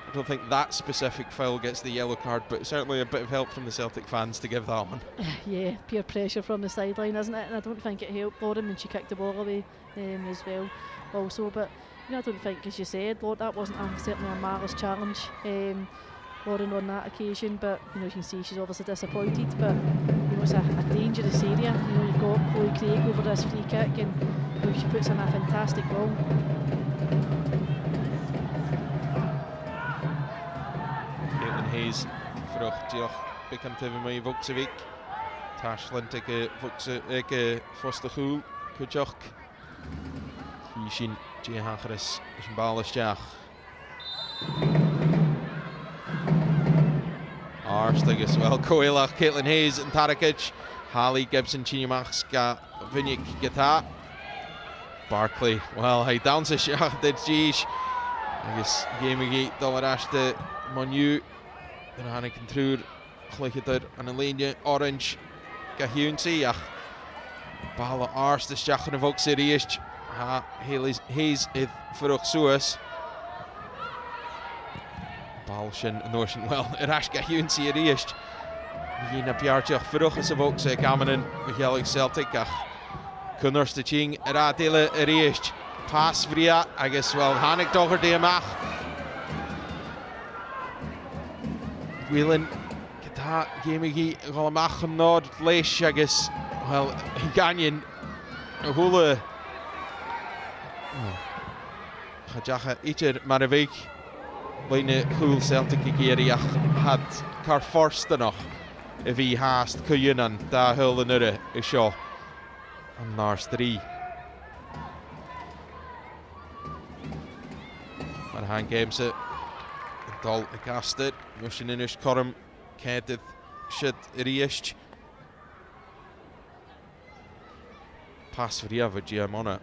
I don't think that specific foul gets the yellow card, but certainly a bit of help from the Celtic fans to give that one. Yeah, peer pressure from the sideline, isn't it? And I don't think it helped Lauren when she kicked the ball away as well. Also, but you know, I don't think, as you said, Lord, that wasn't certainly a malice challenge, Lauren, on that occasion. But you know, you can see she's obviously disappointed. But you know, it's a dangerous area. You know, you've got Chloe Craig over this free kick, and you know, she puts in a fantastic ball. Hayes vroeg diolch bekend hebben met Volksewijk. Tashlint ik vaste goal kujok. Hishin Jehagres is een balestjag. Arstig is wel Coelach, Caitlin Hayes en Tarakic. Holly Gibson Chinimachska Vinik Gita. Barkley, well hij danses ja dit is. Agus Gamegi Dollarashte Monu. Dan gaan ik een truur gelijk er aan een lijntje orange Gahuunsie. Ach, ballen aars de schachen of ook serieus. Ha, Hayes het vroeg zoes. Balschen noorschen wel. Rash Gahuunsie serieus. Begin op jaartje vroeg is ook ze kamenen Miguel Celtic. Ach, kunners de ching raadelen serieus. Pass vria. I guess wel hanik toch er die mag. Whelan, Gita, Gamegi, Golamach, Nord, Leish, agus, well, Ganyan, Hula, Chajacha, Icher, Maravik, Leine, Hul, Celtic, Geriach, had car first nog, if he haast, Cuyunan, da Hul and Ure, is shaw, and Nars 3. Marhan games it. Dal gasted, Mushin Inish Corum, Kedith, Shid Irish. Pass for Gia Mona.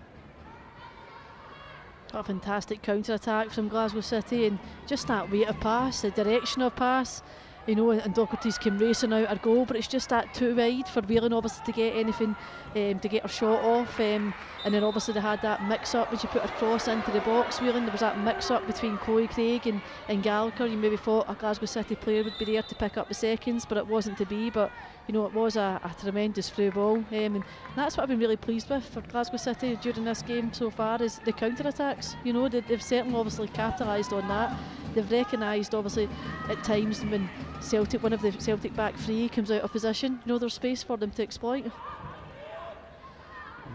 A fantastic counter attack from Glasgow City, and just that weight of pass, the direction of pass. You know, and Doherty's came racing out her goal, but it's just that too wide for Whelan obviously to get anything, to get her shot off. And then obviously they had that mix-up as you put her cross into the box. Whelan, there was that mix-up between Chloe Craig and Gallagher. You maybe thought a Glasgow City player would be there to pick up the seconds, but it wasn't to be. But you know, it was a tremendous through ball, and that's what I've been really pleased with for Glasgow City during this game so far, is the counter-attacks. You know, they've certainly obviously capitalised on that. They've recognised obviously at times when Celtic, one of the Celtic back three comes out of position, you know, there's space for them to exploit.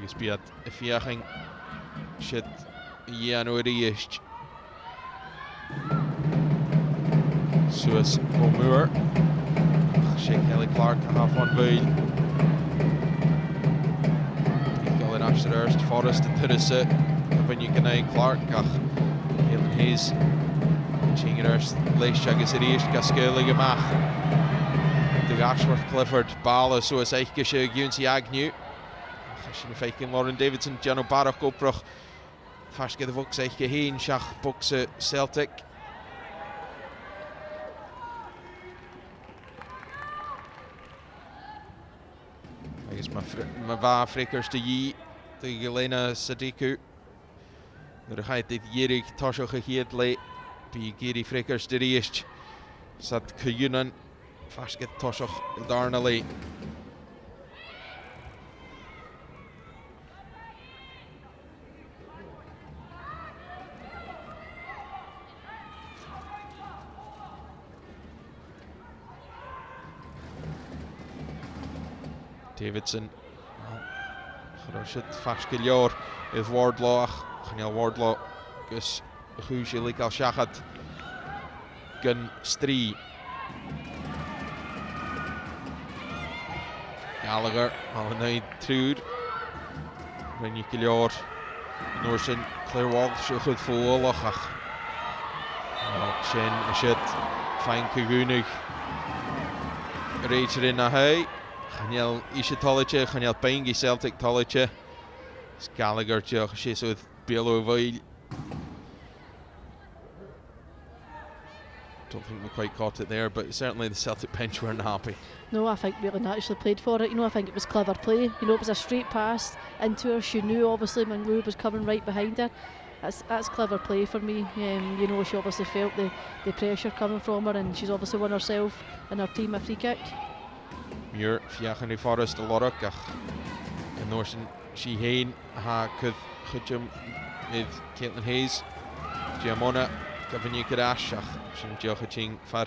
Just be at if you think shit, yeah, no, it is. Suez van Moore. Shake Kelly Clark, half one veil. Colin Ashurst, Forrest and Turisse. When you can Clark, Caitlin Hayes. Chingers, Leish, agus Irish, Gaskeuli Gemach. De Ashworth Clifford, Bala, so is Eichgesche, Gunsi Agnew. Shin Faking, Lauren Davidson, Jano Barach, Goproch. Fashke the Vox Eichge Heen, Shach Buxe Celtic. Mava Frickers de Yi, de Gelena Sadiku. Er gaat dit Jirik Tosho geheerd le, bij Giri Frickers de Riest. Zat Kujunan, vast get Tosho daarna le. Davidson. Gerushed vast gelior is Wardlaw. Genial Wardlaw. Gus Guusje lik al Shagad. Gun Stree. Gallagher. Al een truur. Ren je gelior. Noorsen Claire Walsh zo goed voor oorlog. Shin is het. Fijn gegunig. Reach erin naar hij. Genial Isha Tolletje, genial Pengi Celtic Tolletje. Gallagher Joch, she's with Bilo Weil. Don't think we quite caught it there, but certainly the Celtic bench weren't happy. No, I think Whelan actually played for it. You know, I think it was clever play. You know, it was a straight pass into her. She knew obviously Manglu was coming right behind her. That's clever play for me. You know, she obviously felt the pressure coming from her, and she's obviously won herself and her team a free kick. Muir fiachan i Forrest a lorach ach yn Norsen si heen ha chydjum with Caitlin Hayes Giamona gafin i gydash ach sy'n diolch y ting far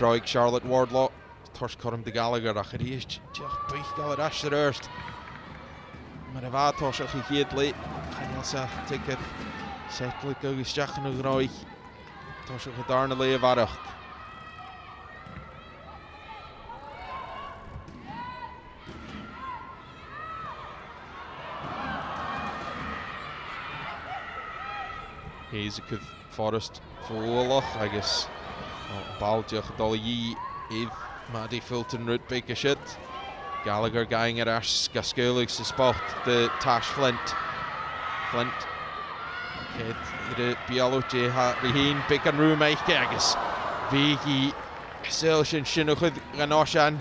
Vroig Charlotte Wardlaw Tors Corum de Gallagher ach yr eis diolch bych gael yr ash yr erst Mae'r efa tos ach i gyd le chanel sa ticket setl gagos diach yn y groig tos ach y darn y le efarach Hayes could Forrest for Olach, I guess. Baldiach Dolly Eve Maddie Fulton route big as shit. Gallagher going at Ash Gaskuligs to spot the Tash Flint. Flint. Kid the Bialo J Rihin big and room I guess. Vigi Selsh and Shinuchud Ganoshan.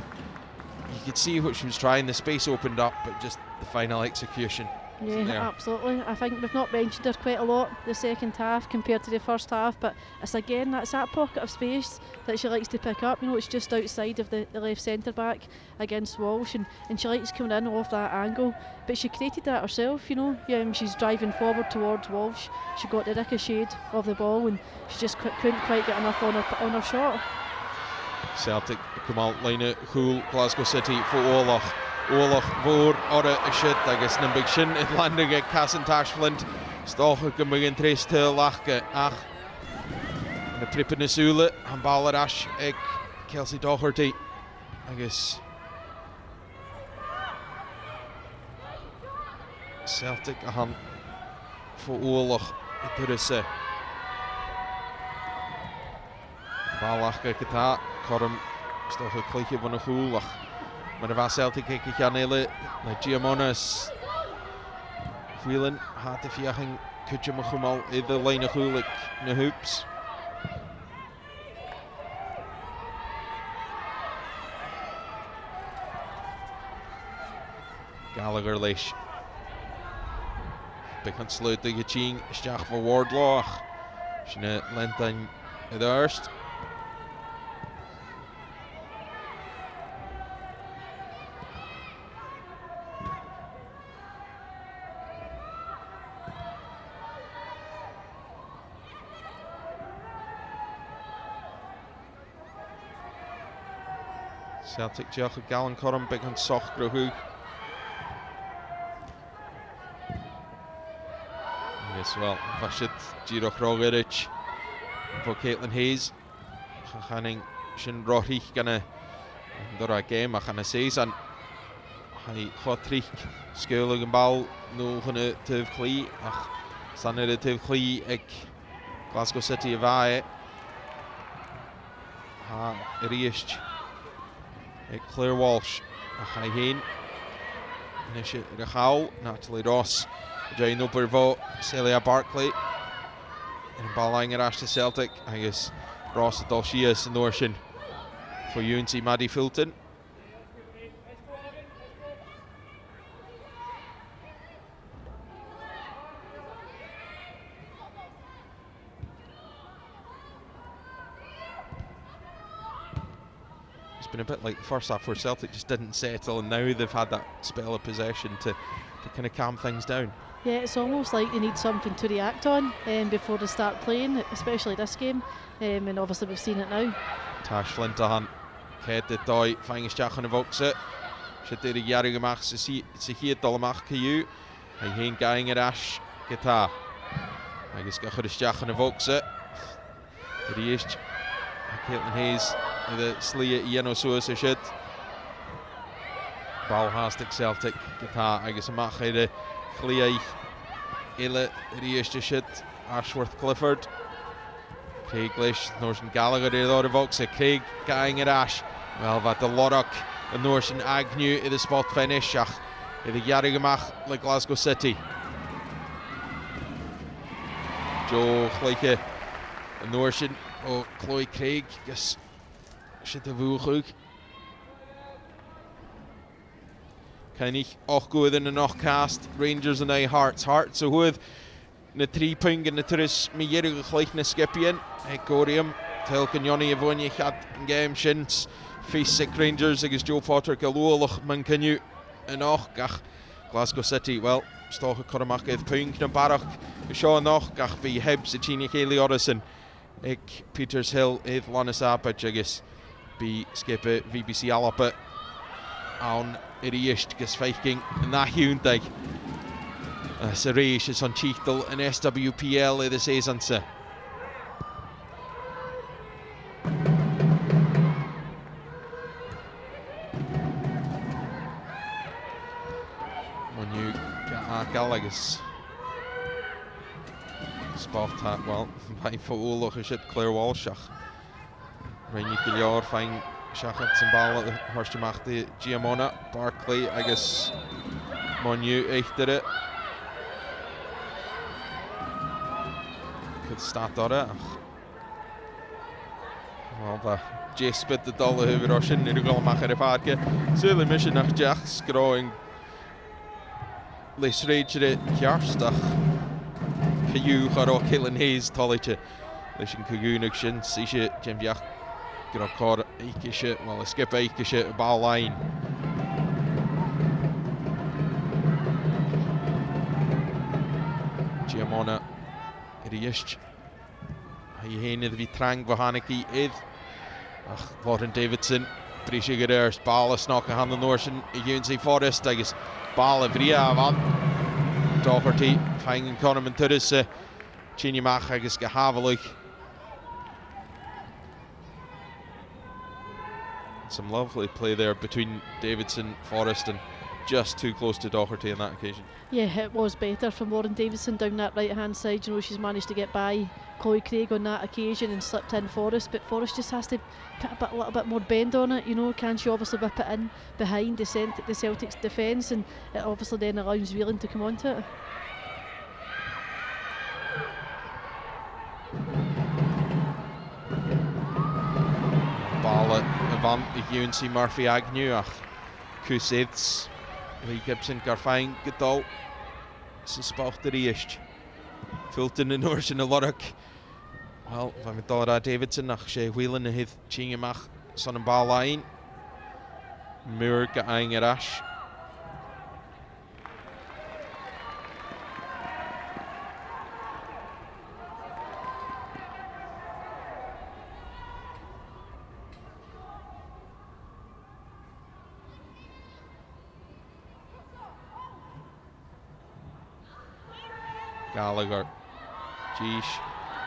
You could see what she was trying, the space opened up, but just the final execution. Yeah, absolutely. I think we've not mentioned her quite a lot the second half compared to the first half, but it's again that's that pocket of space that she likes to pick up. You know, it's just outside of the left centre back against Walsh, and she likes coming in off that angle. But she created that herself. You know, she's driving forward towards Walsh. She got the ricochet of the ball, and she just couldn't quite get enough on her shot. Celtic come out line Hull Glasgow City for Olach. Olach voor orre shit agus na big shin in landing Cassan Tash Flint stoch go begin tres te lachke ach na trippe na sule han baller ash ek Kelsey Doherty agus Celtic han for Olach Turisse Balachke geta Corum stoch klikke van 'n goelach Maar de Celtic kijk ik aan hele Giamonas Whelan had de viaging kutje me gemal in de lijnen goelijk na hoops. Gallagher leis. Begint sluit de geching stach voor Wardlaw. Sne Lentan het eerst. Celtic diolch y Gallen Corum big on soch grohwg. Yes, well, fasid Giroch Rogerich for Caitlin Hayes. Channing Shin Rohrich gonna dora game a chana season. Hai chotrich skeulig yn bal nôl hynny tyf cli ach sanir y tyf cli ag Glasgow City y fae. Ha iriist Claire Walsh a chai hyn Nes y Rachal, Natalie Ross Jane Obervo, Celia Barclay yn balaing yr Ashton Celtic agus Ross a Dolshias yn Orshin for UNC Maddie Fulton it's been a bit like the first half where Celtic just didn't settle, and now they've had that spell of possession to kind of calm things down. Yeah, it's almost like they need something to react on before they start playing, especially this game, and obviously we've seen it now. Tash Flintahan, Kette Doi, Fangestjach en Vokse. Zit er de jarige mag ze hier dollemach KU. Hij heen gaan er as geta. Hij is gaat de Stjach en Vokse. De eerste Caitlin Hayes de slie Iano Soos shit. Bal haastig Celtic geta. Hij is mag de Glee Ille de eerste shit. Ashworth Clifford. Craig Lish, Norsen Gallagher de Vokse. Craig gaan er as. Wel wat de Loddock. De Norsen Agnew in de spot finish. Ach, in de jarige mag like Glasgow City. Joe gelijke de Norsen. Oh, Chloe Craig. Yes. Zit de voelgoed. Kan ik ook goed in de nachtcast. Rangers en hij Hearts. Hearts zo goed. De 3 punten en de terug met jarige gelijk naar Skipien. Ik hoor hem. Telken Johnny Evonje gaat een game sinds. Face Rangers agus Joe Potter galúlach man cynniu yn och gach Glasgow City. Well, stoch y corymach gydd pwyng na barach sio yn och gach fi Hebs y Chini Hayley Orison ag Peters Hill idd Lannis Abad agus bi skipper VBC Alapa awn yr eist gys feiking na hiwndag sy'n reis is on Cheathel yn SWPL idd y seasonse. Gallagher's spot at well, fine for Olach is it Claire Walshach. Rainy Gilliard fine Shachat and ball at the Horstjamachti Giamona, Barclay, I guess Monu did it. Could start on it. Well, the J-spit the dollar over Russian, Nirgal Macherifadke. So the mission of Jack's growing. Leis réidre cearstach Caú chará Caitlin Hayes tálaite leis an cogúnach sin síse Jimbiach gur cór éiciise, well a skip éiciise ball line. Giamona riist. Hy héine the trang Vahaniki idd. Ach, Lauren Davidson brísi gur ers ball a snock a hand an Norsen I Unity Forest agus ball a bria van Doherty fanging Conor and Turris Chini Mach agus go havelich. Some lovely play there between Davidson, Forrest and just too close to Doherty on that occasion. Yeah, it was better from Lauren Davidson down that right hand side. You know, she's managed to get by Chloe Craig on that occasion and slipped in Forrest, but Forrest just has to put a little bit more bend on it. You know, can she obviously whip it in behind the Celtics defence, and it obviously then allows Whelan to come onto it. Ball at Avant, the UNC Murphy Agnew, Cusades, Lee Gibson, Garfine, Gadol, Sport the Riest. Fulton and Norsen a Lorach. Well, van Dora Davidson nach sé Whelan hith Chingamach son and ball line. Muir ga ein ash. Gallagher, Jeesh,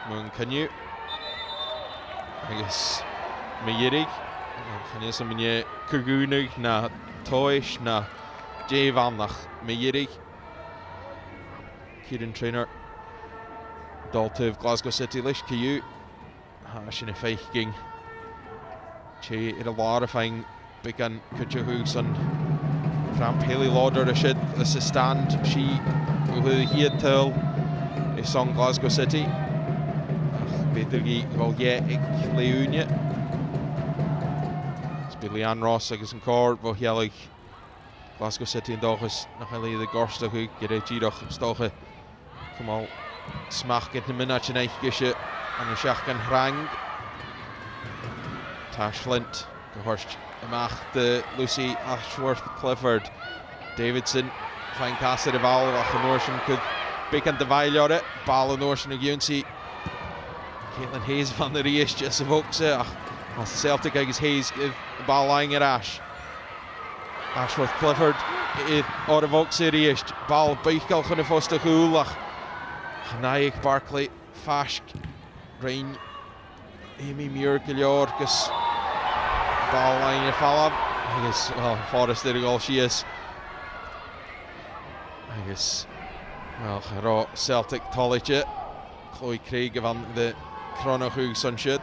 Moon Canu, I guess Mayirig, Hanesa Minye Kugunig, na Toish, na Jay Van nach Mayirig, Kieran Trainer, Daltov, Glasgow City, Lish Cayu, Hashin Feiking, Che, it a lot of thing, Began Kuchahuson, Fram Haley Lauder, a shit, this is stand, she, who he tell. Is on Glasgow City. Beter gi wel ik leunje. It's Billy Ann Ross agus an card vo hielig Glasgow City and dogus nach hele de gorste hu gere giroch stoche. Kom al smach get na minach en gische an de schach kan rang. Tash Flint gehorst amach de Lucy Ashworth Clifford. Davidson fein casted y fal ach yn orsyn could big an dyfailiore. Bal yn orsyn y Gywnsi. Caitlin Hayes van der Ries just of Oakse. As Celtic agus Hayes y bal lying ar Ash. Ashworth Clifford o'r of Oakse Ries. Bal beichgal chyn y ffost y chŵl ach. Chanaig Barclay Fashk. Rhain Amy Muir Gilior gus bal lying ar Falab. Agus, well, Forrest yr gol she is. Agus, wel, charo Celtic Tollage. Chloe Craig van de Chrono Hugh Sunshut.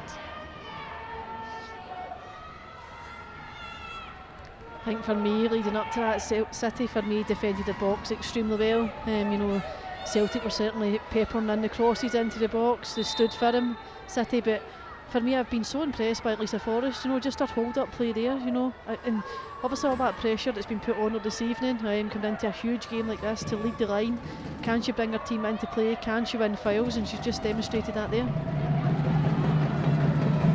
I think for me, leading up to that, City for me defended the box extremely well. You know, Celtic were certainly peppering in the crosses into the box. They stood for him, City, but for me, I've been so impressed by Lisa Forrest. You know, just her hold-up play there. You know, and obviously all that pressure that's been put on her this evening. Coming into a huge game like this to lead the line, can she bring her team into play? Can she win fouls? And she's just demonstrated that there.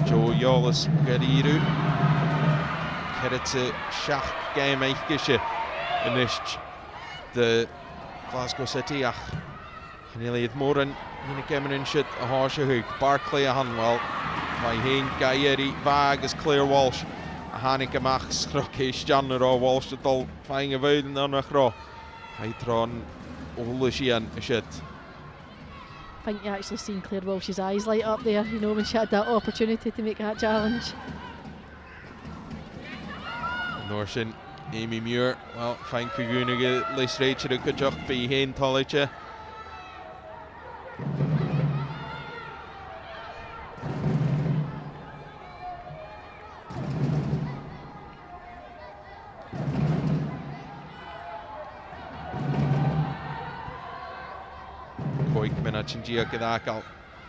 Joe Yollis Gariru. Keretse Shach game eichgische ynysg de Glasgow City ach nearly het more in a game in shit a harsha hook Barclay a Hanwell by Hein Gaieri Vagas Claire Walsh a Hanika Max Krokkish Janner or Walsh at all flying a void and on a crow Hytron Olushian a shit. I think you actually seen Claire Walsh's eyes light up there, you know, when she had that opportunity to make that challenge. Norshin, Amy Muir, well, fine Kugunige, Liz Rachel, good job, be Hain Tollage. Koik Minachingia Gadakal,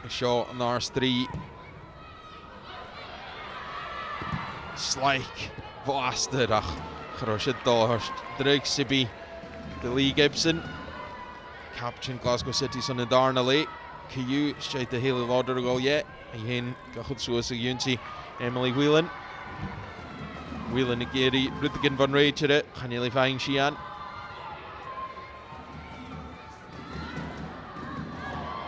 a shot on R3. Slike. Vaster ach Chroshet Dohurst Drake Sibi the Lee Gibson captain Glasgow City son in Darnley Caillou straight to Haley Lauder goal yet Hen Gachut Suasa Yunsi Emily Whelan Nagiri Rutgen van Rachere Hanili Fang Shian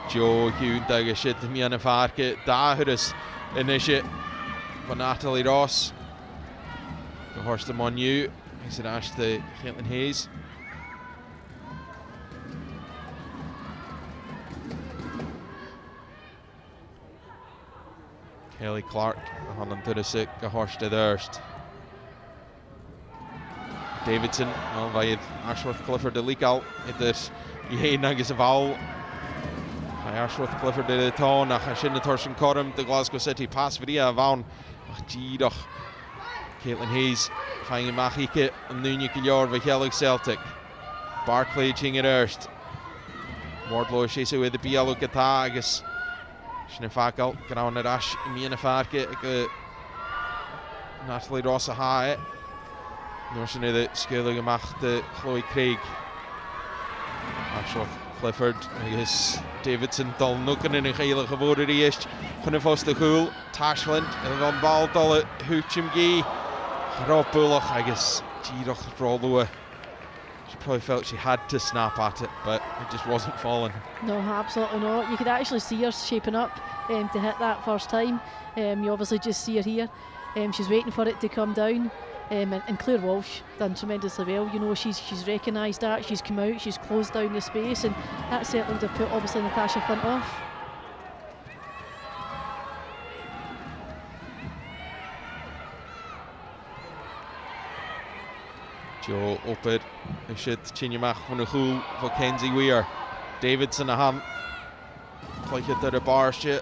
Joe Hugh Dagashit Miana Farke Dahurus Initiate van Natalie Ross Horst the Monu, he said Ash the Caitlin Hayes. Kelly Clark, Hannan Turisic, Horst the Durst. Davidson, well, by Ashworth Clifford the Legal, it is Yehay Nagus of Owl. Ashworth Clifford the Ton, Hashin the Torsion Corum, the Glasgow City pass Vidia Vaughan, Gidoch. Caitlin Hayes finding Machike and Nunya Gilior Vihelig Celtic. Barclay ching it erst. Wardlow Shesa with the Bialo Gatagus. Schnefakal, Ground at Ash, Miana Farke, Natalie Rossa High. Notion the scaling of Mach the Chloe Craig. Ashworth Clifford, I guess Davidson Dol Nooken in a Gale geworden eerst. Van de Voste Goel, Tashland, en dan bal Dolle Huchim Gee. Rob Bullock, I guess, Giroch Rollower. She probably felt she had to snap at it, but it just wasn't falling. No, absolutely not. You could actually see her shaping up to hit that first time. You obviously just see her here. She's waiting for it to come down. And Claire Walsh done tremendously well. You know, she's recognised that, she's come out, she's closed down the space, and that certainly would have put obviously Natasha Flint off. Joe Opper, een shit, Chinyamach van de Goel voor Kenzie Weir. Davidson a hand. Gleich het de barsje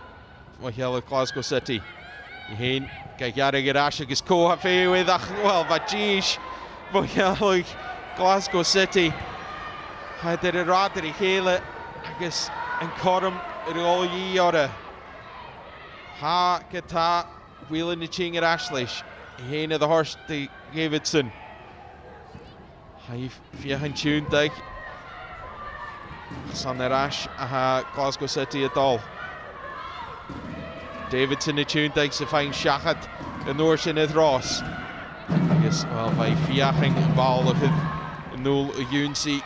van hele Glasgow City. Heen, kijk jaren gerasje, is koha veel ach wel wat jeez. Voor hele Glasgow City. Hij deed de raad die hele, agus en korm er al jaren. Ha geta wheel in de chinger Ashlish. Heen de horse die Davidson. Hij via een tune dag. San Ash a Glasgow City at all. Davidson the tune dag se fine shachat en Norshin het Ross. agus wel fai fiaching yn bal ych yn nôl y Iwnsi.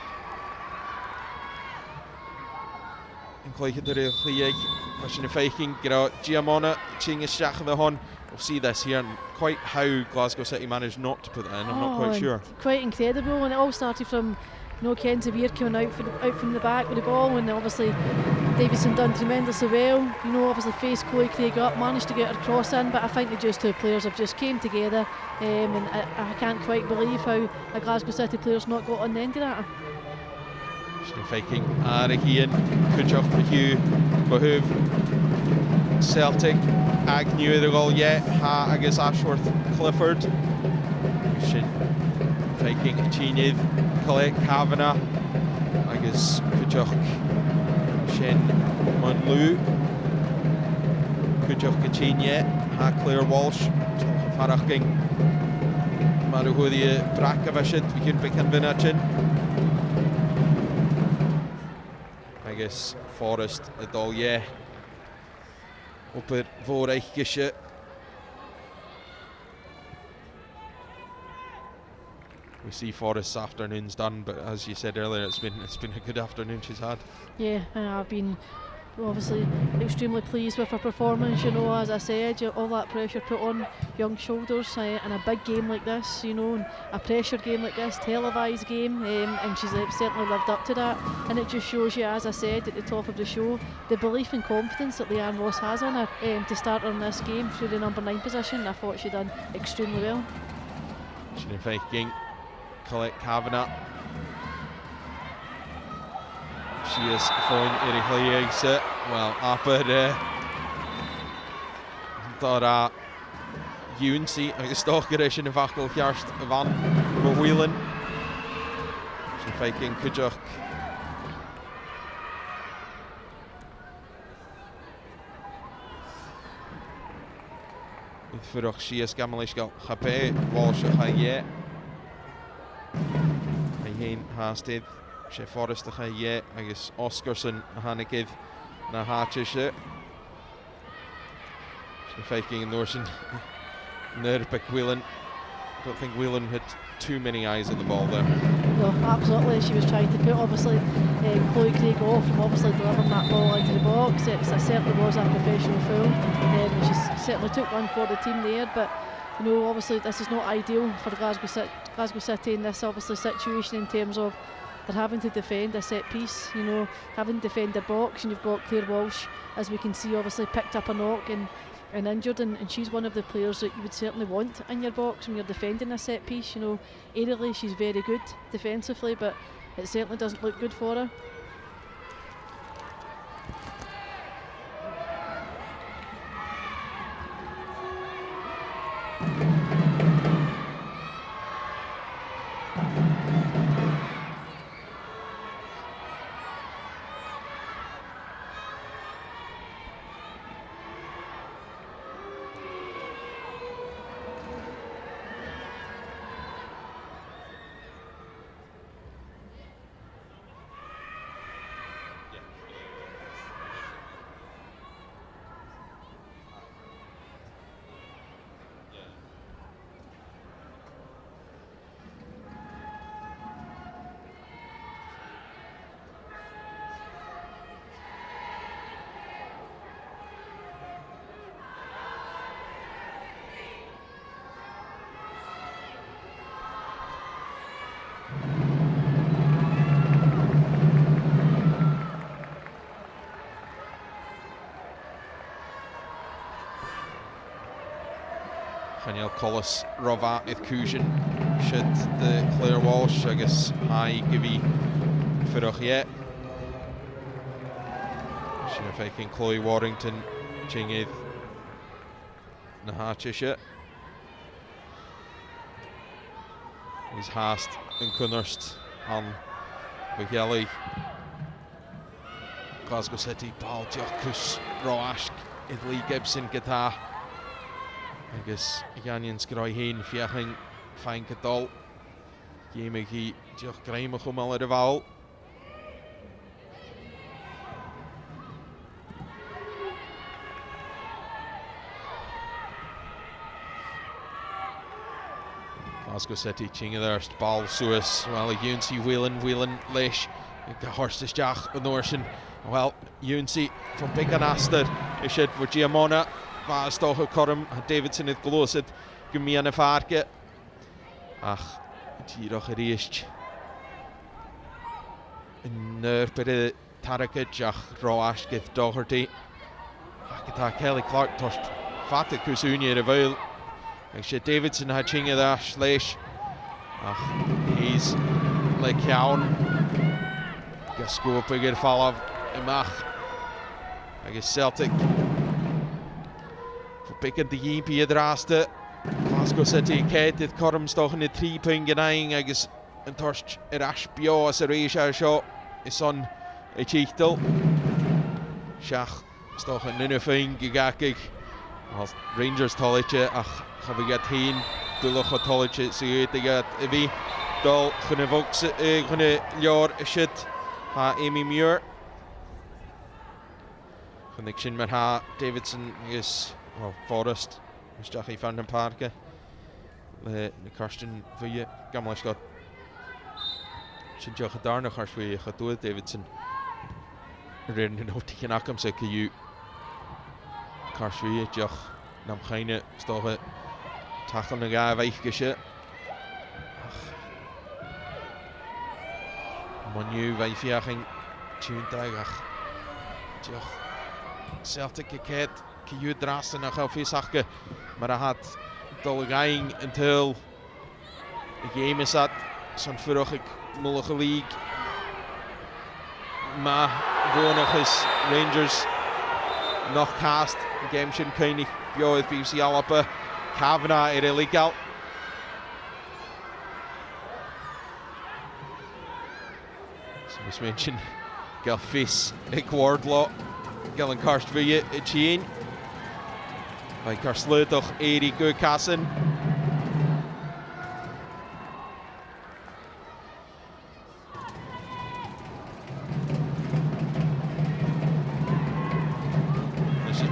Yn cleich ydych yr chlieg, fashion y feiking gyda Giamona, ching y siach of the hon. We'll see this here and quite how Glasgow City managed not to put that in, I'm not quite sure. Quite incredible, and it all started from Ken Zabir coming out from the back with the ball, and obviously Davison done tremendously well. Obviously faced Chloe Craig up, managed to get her cross in, but I think the two players have just came together, and I can't quite believe how a Glasgow City player's not got on the end of that. Viking ar y hun, cwydioch fy Hugh, Bohwf, Celtic, ag niwyd y gol ha agos Ashworth Clifford. Shin Viking Chinydd, Colette Kavanagh, agos cwydioch Shin Monlw, cwydioch Gychinie, ha Claire Walsh, farach gyng Marwhwyddi y brac a fysid, fi hyn bychan fyna chyn. Agus Forest y dol op het voorrechtje. We see Forest's afternoon's done, but as you said earlier, it's been a good afternoon she's had. Yeah, I've been obviously extremely pleased with her performance. As I said, all that pressure put on young shoulders in a big game like this, and a pressure game like this, televised game, and she's certainly lived up to that. And it just shows you, as I said at the top of the show, the belief and confidence that Leanne Ross has in her to start her in this game through the number 9 position. I thought she done extremely well. She's Viking, Colette Kavanagh. She is fine in the well, upper daar Iwnsi, agus toch gyda'r yn y fachol hiarst van Bohwylen. She's Viking cwydioch. Ffyrwch si ys gamol eisgael chabe, Walsh a cha Mae hyn hastydd. She Forrest a agus Oscarson a Hannigydd na Hatchische. She's faking in Norsen. Nerbeck Whelan. Don't think Whelan had too many eyes on the ball there. No, absolutely. She was trying to put obviously Chloe Craig off from obviously delivering that ball into the box. It certainly was a professional foul. She certainly took one for the team there, but obviously this is not ideal for Glasgow City in this obviously situation in terms of they're having to defend a set piece, having to defend their box, and you've got Claire Walsh, as we can see, obviously picked up a knock and injured, and she's one of the players that you would certainly want in your box when you're defending a set piece. Aerially she's very good defensively, but it certainly doesn't look good for her. Daniel Collis Rova idd Cwsian should the Claire Walsh agus hai gyfi ffyrwch She's faking Chloe Warrington chingydd na Hatchische. He's hast yn cwnnwrst an Bwgeli. Glasgow City bal diolchus Roash idd Lee Gibson gyda agus Ianians groi hyn fiaching fain gydol. Gymig hi diolch graim o chwmal ar y fawl. Glasgow City Chinga there ball Suez well Unsi wheeling leis Horst isteach an Norsen well Unsi from big an aster is it for Giamona was toch Corum Davidson het glosit gemiane farke ach Tiro gericht in per Tarakic ach Roash get Doherty ach Kelly Clark tost fatte kusunie de veil ik Davidson had Chinga daar slash ach he's like Jaun Gasco bigger fall of Imach I guess Celtic for bigger the EP draste Glasgow City Kate dit Corum toch in de 3 punt genaing I guess en torst rash bio as a reisha shot is on a chichtel Schach is toch een nunnefing gigakig als Rangers tolletje ach gaan we get heen dullig wat tolletje ze gaat wie dal kunnen vokse kunnen jaar shit ha Amy Muir connection met ha Davidson is well Forrest is Jackie van den Parke de Karsten voor je gammal scott Sint daar nog als we gaat doen Davidson reden nog tegen akam ze kan je Karsten Jach nam geen stoge tackle na ga weichgesche Manu weifiaching tuintagach Jach Celtic geket kan je drasten nog op visachke maar hij had dolgeing until de game is dat zo'n vorige mullige league maar gewoon nog eens Rangers nog cast game shin keinig bio het BBC Alapa Kavanagh illegal zoals mentioned Gel Fis ik Wardlaw Gel en Karst wil je het zien bij Karsleut toch Eri Gurkassen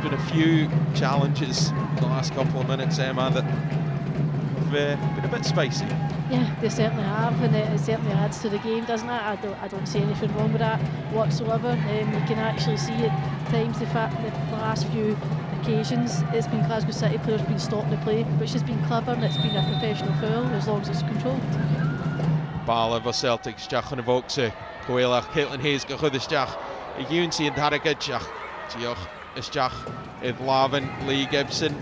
been a few challenges in the last couple of minutes, Emma, that have been a bit spicy. Yeah, they certainly have, and it certainly adds to the game, doesn't it? I don't see anything wrong with that whatsoever. You can actually see at times the last few occasions it's been Glasgow City players been stopped the play, which has been clever and it's been a professional foul as long as it's controlled. Ball over Celtic, Stach on the Vokse, Coelach, Caitlin Hayes, Gachuda Stach, Unsi and Harrogate, Stach, is Stach, Lavin, Lee Gibson.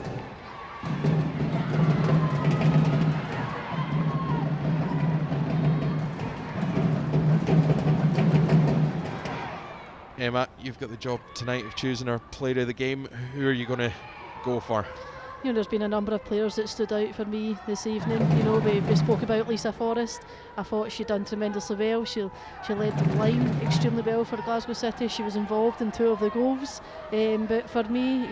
Emma, you've got the job tonight of choosing our player of the game. Who are you going to go for? You know, there's been a number of players that stood out for me this evening. You know, we spoke about Lisa Forrest. I thought she'd done tremendously well. She led the line extremely well for Glasgow City. She was involved in 2 of the goals. But for me,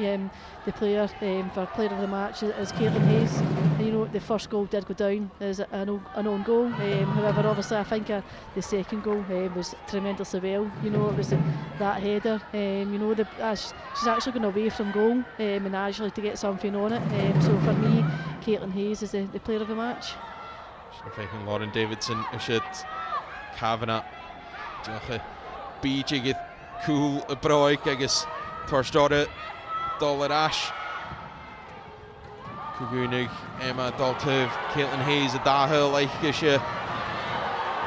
the player for player of the match is Caitlin Hayes. And, you know, the first goal did go down as an own goal. However, obviously, I think the second goal was tremendously well. You know, it was that header. You know, she's actually going away from goal and actually to get something on it. So for me, Caitlin Hayes is the player of the match. I'm thinking Lauren Davidson is it Kavanagh Beijing cool broik I guess Torstore Dollar Ash Kugunig Emma Daltev Caitlin Hayes a dahil like je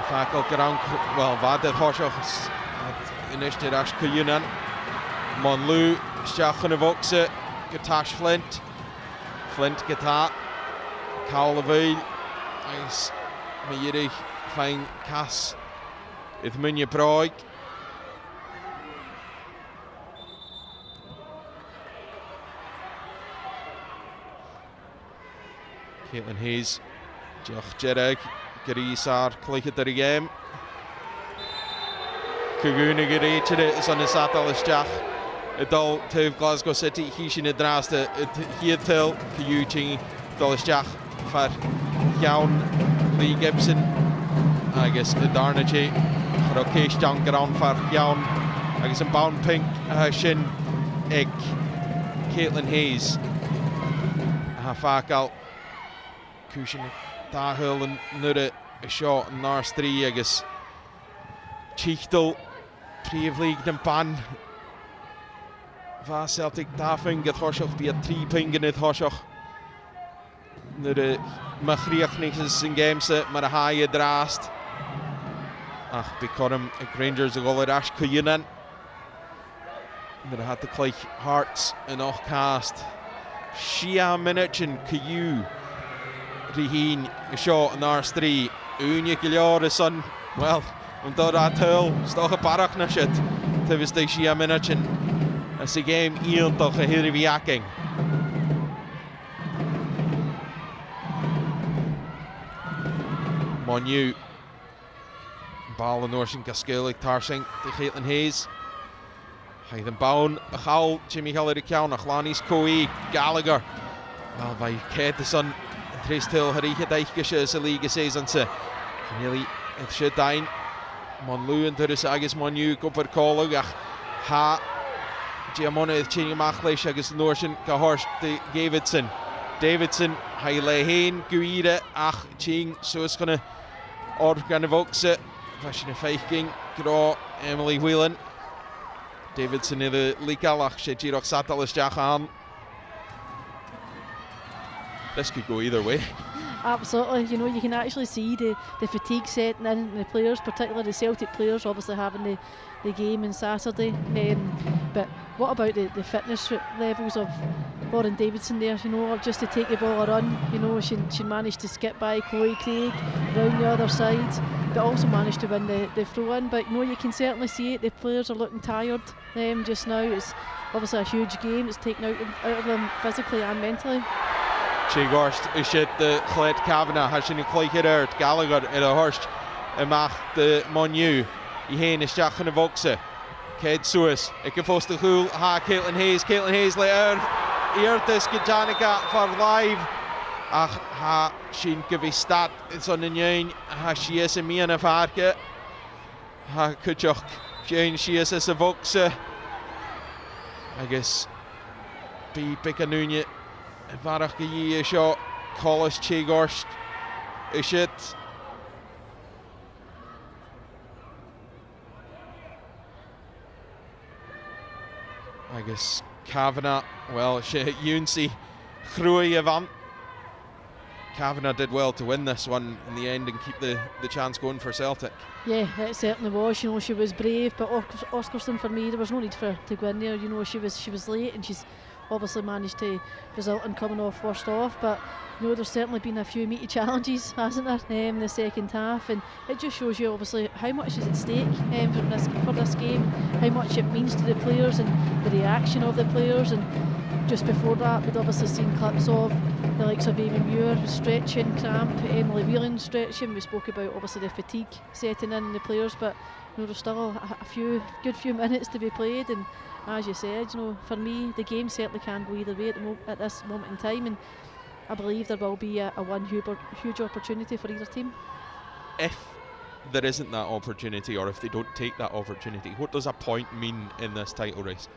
Fakel Garang well vad het Horsachs initiative Ash Kuyunan Monlu Stachene Vokse Gatash Flint Gata Cowleville Nice, Meirig, fine Cass, with Munya Broig. Caitlin Hayes, Joch Jereg, Garisar, Clichet der game. Kuguna Garechede is on the saddle as Jach. Adol to Glasgow City, Hishin Adrasta, Hietel, Kuyuching, Dolishach, for Jaun Lee Gibson I guess the Darnachi Rokesh down ground for Jaun I guess in bound pink Shin Egg Caitlin Hayes Hafakal Cushion Dahil yn nŵr y sio yn ars 3 agos Chichtel prif lig yn ban fa Celtic dafyn gyda bi a 3 pingynydd hosioch nŵr y mychriach nes yn games mae'r hau y drast ach bycorym y Rangers y golyr as cwyunan nŵr had y cleich Hearts yn och cast Shia minute yn cyu Riheen y sio yn ars 3 Unig Gilior y son wel yn dod at hyl stoch y barach na shit tyfys dy Shia minute yn as y game iontoch y hir I fi acing Monu bal yn o'r sy'n gasgeilig tarsing dy Caitlin Hayes Hydd yn bawn y chawl Jimmy Heller I ciawn a chlanis Coe Gallagher wel fai ced y son yn tres tyl hyrych y daich gysio y lig y season sy Cynili eithsio dain Mon lw yn dyrus agos Monu gwbyr colwg ach ha Giamonydd Ching Mach leis agos yn o'r sy'n gahors Davidson hai le hen gwira ach Ching so ys gonna o'r gan y fokse fashion y feichging gro Emily Whelan Davidson iddo legal ach se giroch sadal ysdiach an this could go either way Absolutely, you know, you can actually see the fatigue setting in the players, particularly the Celtic players, obviously having the game on Saturday. But what about the fitness levels of Lauren Davidson there, you know, just to take the ball a run, you know, she managed to skip by Chloe Craig, round the other side, but also managed to win the throw-in. But, you know, you can certainly see it, the players are looking tired just now. It's obviously a huge game, it's taken out of them physically and mentally. Che gorst is shit de Clyde Kavanagh has in cleich hier Gallagher in a horst en mag de Monu I heen is jach in de vokse Ked Suez ik heb vast de goal ha Caitlin Hayes later eertes Gijanica for live ach ha shin give stat it's on in jane ha she is in me en varke ha kutjoch jane she is a vokse I guess be Picanunje Varach gyda y sio Collis Chegorst Ishit I guess Kavanagh well she Unsi Chrwy Evan Kavanagh did well to win this one in the end and keep the chance going for Celtic. Yeah, it certainly was. You know, she was brave, but Oscarson for me there was no need for her to go in there. You know, she was late and she's obviously managed to result in coming off first off, but you know there's certainly been a few meaty challenges, hasn't there, in the second half, and it just shows you obviously how much is at stake for this game, how much it means to the players and the reaction of the players. And just before that we'd obviously seen clips of the likes of Amy Muir stretching, cramp, Emily Whelan stretching. We spoke about obviously the fatigue setting in the players, but you know there's still a good few minutes to be played, and as you said, you know, for me the game certainly can go either way at this moment in time, and I believe there will be a one huge opportunity for either team. If there isn't that opportunity, or if they don't take that opportunity, what does a point mean in this title race?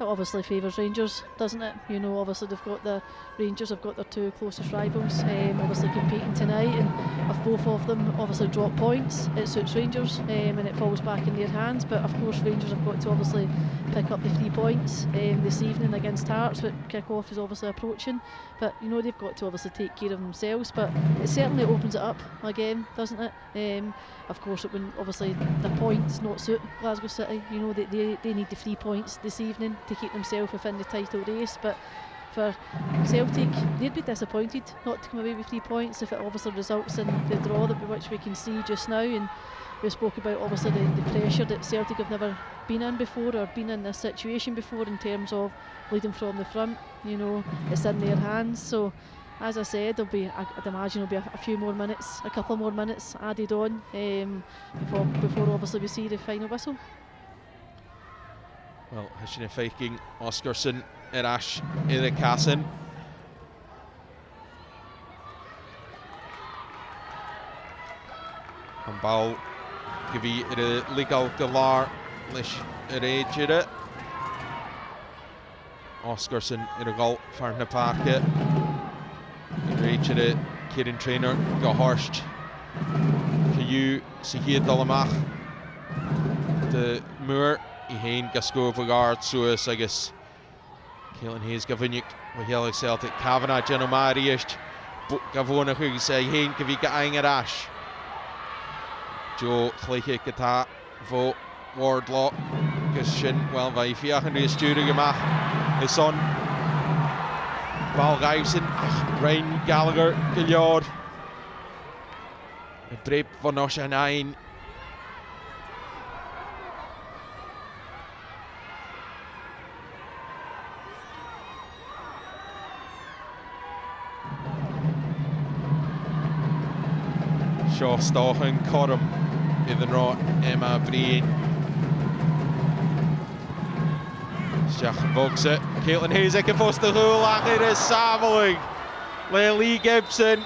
It obviously favours Rangers, doesn't it? You know, obviously Rangers have got their two closest rivals obviously competing tonight, and if both of them obviously drop points, it suits Rangers and it falls back in their hands. But of course Rangers have got to obviously pick up the 3 points this evening against Hearts, but kick-off is obviously approaching. But you know, they've got to obviously take care of themselves, but it certainly opens it up again, doesn't it? Of course it wouldn't, obviously the points not suit Glasgow City. You know, they need the 3 points this evening to keep themselves within the title race. But for Celtic, they'd be disappointed not to come away with 3 points if it obviously results in the draw which we can see just now. And we spoke about obviously the pressure that Celtic have never been in before, or been in this situation before, in terms of leading from the front. You know, it's in their hands. So as I said, I'd imagine there'll be a few more minutes, a couple more minutes added on before obviously we see the final whistle. Well, Hishina Feiking, Oscarson, Irash, Eric Hassan. And Bal, Givi, Legal Galar, Lish, Erejere. Oscarson, Irregal, Farna Parke. Erejere, Kieran Trainer gehorcht. Caillou sy hier dalamach. De Moore I heen gasco bagard soas agus Caelan Hayes gavinnic wa healig Celtic Kavanagh Jenna Mariist gavona chuig say heen go bhí go aing ash. Joe chleiche gata vo Wardlaw gus sin well bhí fiachan rí stúra gemach is on Ball Guyson Ryan Gallagher go leor Brep van Oshan ein Shaw Stochan Corum iddyn nhw Emma Breen Stiach yn fogsa Caitlin Hayes ac yn ffost y hwyl ach yr ysafelig le Lee Gibson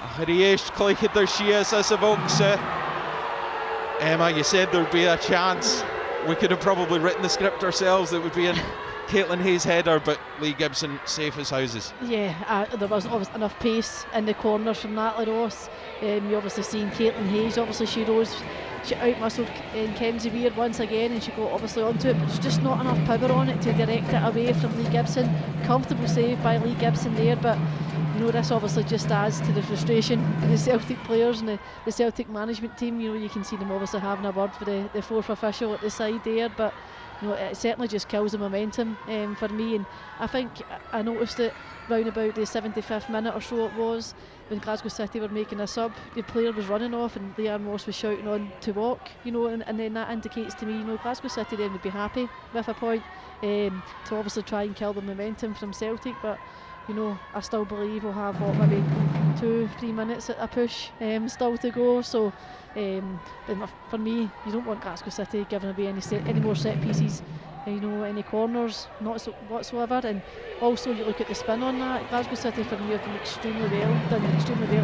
ach yr eist cleichyd o'r sias as y fogsa Emma, you said there'd be a chance we could have probably written the script ourselves that would be in Caitlin Hayes' header, but Lee Gibson safe as houses. Yeah, there wasn't obviously enough pace in the corners from Natalie Ross. You obviously seen Caitlin Hayes, obviously she rose, she outmuscled Kenzie Weir once again and she got obviously onto it, but there's just not enough power on it to direct it away from Lee Gibson. Comfortable save by Lee Gibson there, but you know, this obviously just adds to the frustration of the Celtic players and the Celtic management team. You know, you can see them obviously having a word for the fourth official at the side there, but you know, it certainly just kills the momentum for me. And I think I noticed it round about the 75th minute or so it was, when Glasgow City were making a sub, the player was running off and Leanne Ross was shouting on to walk, you know, and then that indicates to me, you know, Glasgow City then would be happy with a point to obviously try and kill the momentum from Celtic, but you know, I still believe we'll have maybe 2-3 minutes at a push still to go. So but for me, you don't want Glasgow City giving away any more set pieces, you know, any corners, not so whatsoever. And also you look at the spin on that. Glasgow City for me have done extremely well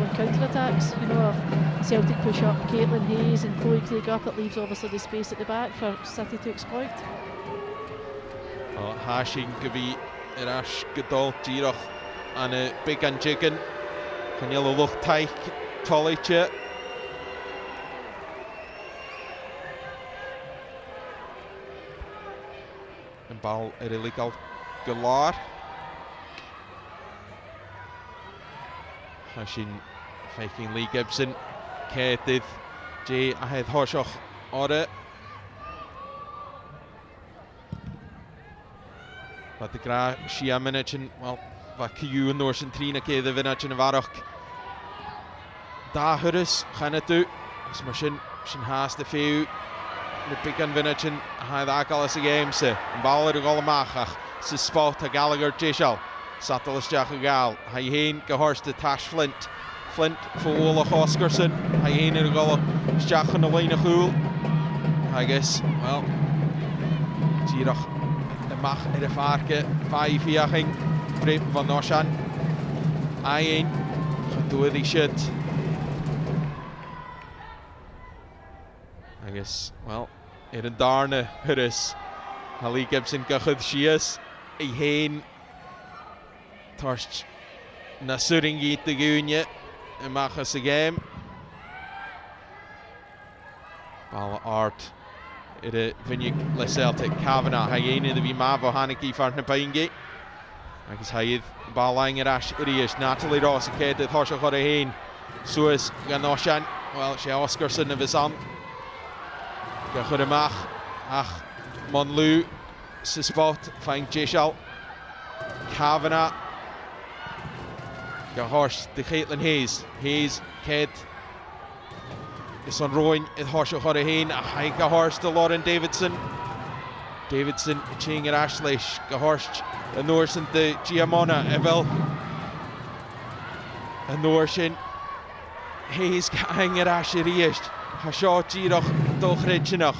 in counter attacks. You know, if Celtic push up Caitlin Hayes and Chloe Craig up, it leaves obviously the space at the back for City to exploit. Hashing Gavi Irash Gadol Girach and a big and jiggin. Can you look tight Tolliche? And ball illegal Galar. Hashing faking Lee Gibson. Kated J ahead Hoshach Ore. But the gra Shia Minachin, well, Caillou and Norsen Trina K the Vinachin Varach. Da Hurris, Hanatu, Smashin, Shin has the few. The big and Vinachin, High the Akalas game, se, and Baller Golamachach, Spot, a Gallagher Jishal, Satalis Jachagal, Hayin, Gahorst, the Tash Flint for Ola Hoskerson, Hayin and Gola, Jachan Elena Hool. I guess, well, Girach. Mag in de varken 5-4 ging. Brep van Noshan. 1-1. Door die shit. I guess, well, in een darne Hurris. Lee Gibson gachud Shias. Heen. Torst. Na Suringi te Gunje. En mag eens de game. Ball Art. It Vinnick le Celtic Kavanagh Hayen in the Vimavo Haniki Farna Paingi. I guess Hayed Ballang Rash Irish Natalie Ross Kate Hosha Horahain Suez Ganoshan. Well, she Oscarson of his aunt. Gahudamach Ach Monlu Sispot Fine Jishal Kavanagh Gahorsh the Caitlin Hayes Kate. It's on Rowan, it's Horsha Horahain, Gahorst to Lauren Davidson, Ching at Ashlish, Gahorst, and Norsen to Giamona, Evel, and Norsen, Hayes hang at Ashirish, Hashaw Giroch, Dochridginach,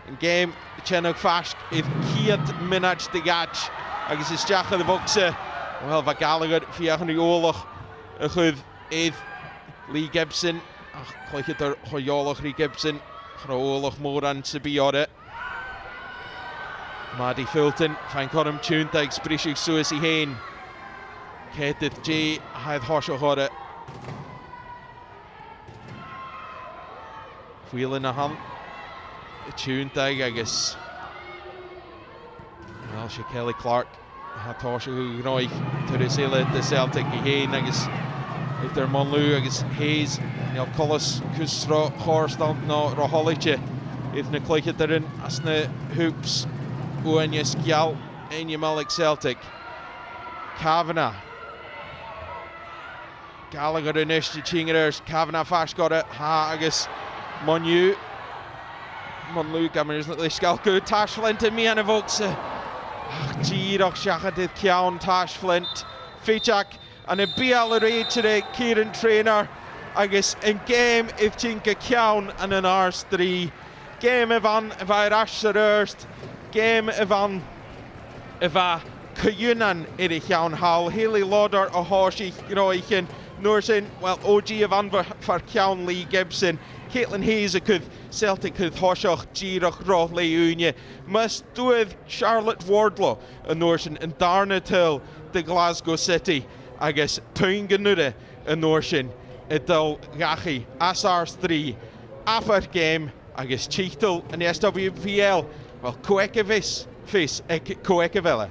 and game Chenok Fash, if Kiat Minach the Gatch, I guess it's Jack of the Boxer, well, Gallagher, Fiachani Olach, a good eighth, Lee Gibson. Like it Hoyolach Lee Gibson, Olach Moran Sibiore. Maddie Fulton, Fan Corum Tune, Thanks Brishig Suisi Hain. Ketit J, Hyde Hosha Hore, Wheeling a hand. A tune tag, I guess. Well, she Kelly Clark. Hatosha Hugroy to the Sela at the Celtic. Hain, I guess. Efter Monlu, I guess Hayes. Neil Collis, Kusra, Horstal, no, Roholice. If na Clyke Durin, Asna Hoops, Uenya Skial, Enya Malik Celtic. Kavanagh. Gallagher in Ish, Chingers, Kavanagh Fash got it. Ha, I guess Monlu. Monlu, Gammers, Little Skalku, Tash Flint, and Miana Vokes. Girach Shachadydd Ciawn, Tash Flint, Fichak, and a BL Rachel, Kieran Trainer. I guess in game if Chinka Ciawn and an Ars 3. Game Ivan, if I rash the first. Game Ivan, if I Kayunan in a Ciawn Hall. Haley Lauder, a Hoshi, Groichen, Norsin, well, OG Ivan for Ciawn Lee Gibson. Caitlin Hayes could Celtic could Hoshach, Girach, Rochley Unia. Must do with Charlotte Wardlaw, a Norsin, and Darna Till, the Glasgow City. I guess Tunganura, a Norsin, Idil Gachi, Asars 3. Upper game, I guess Cheetal and the SWPL. Well, Coecavis face Coecavilla.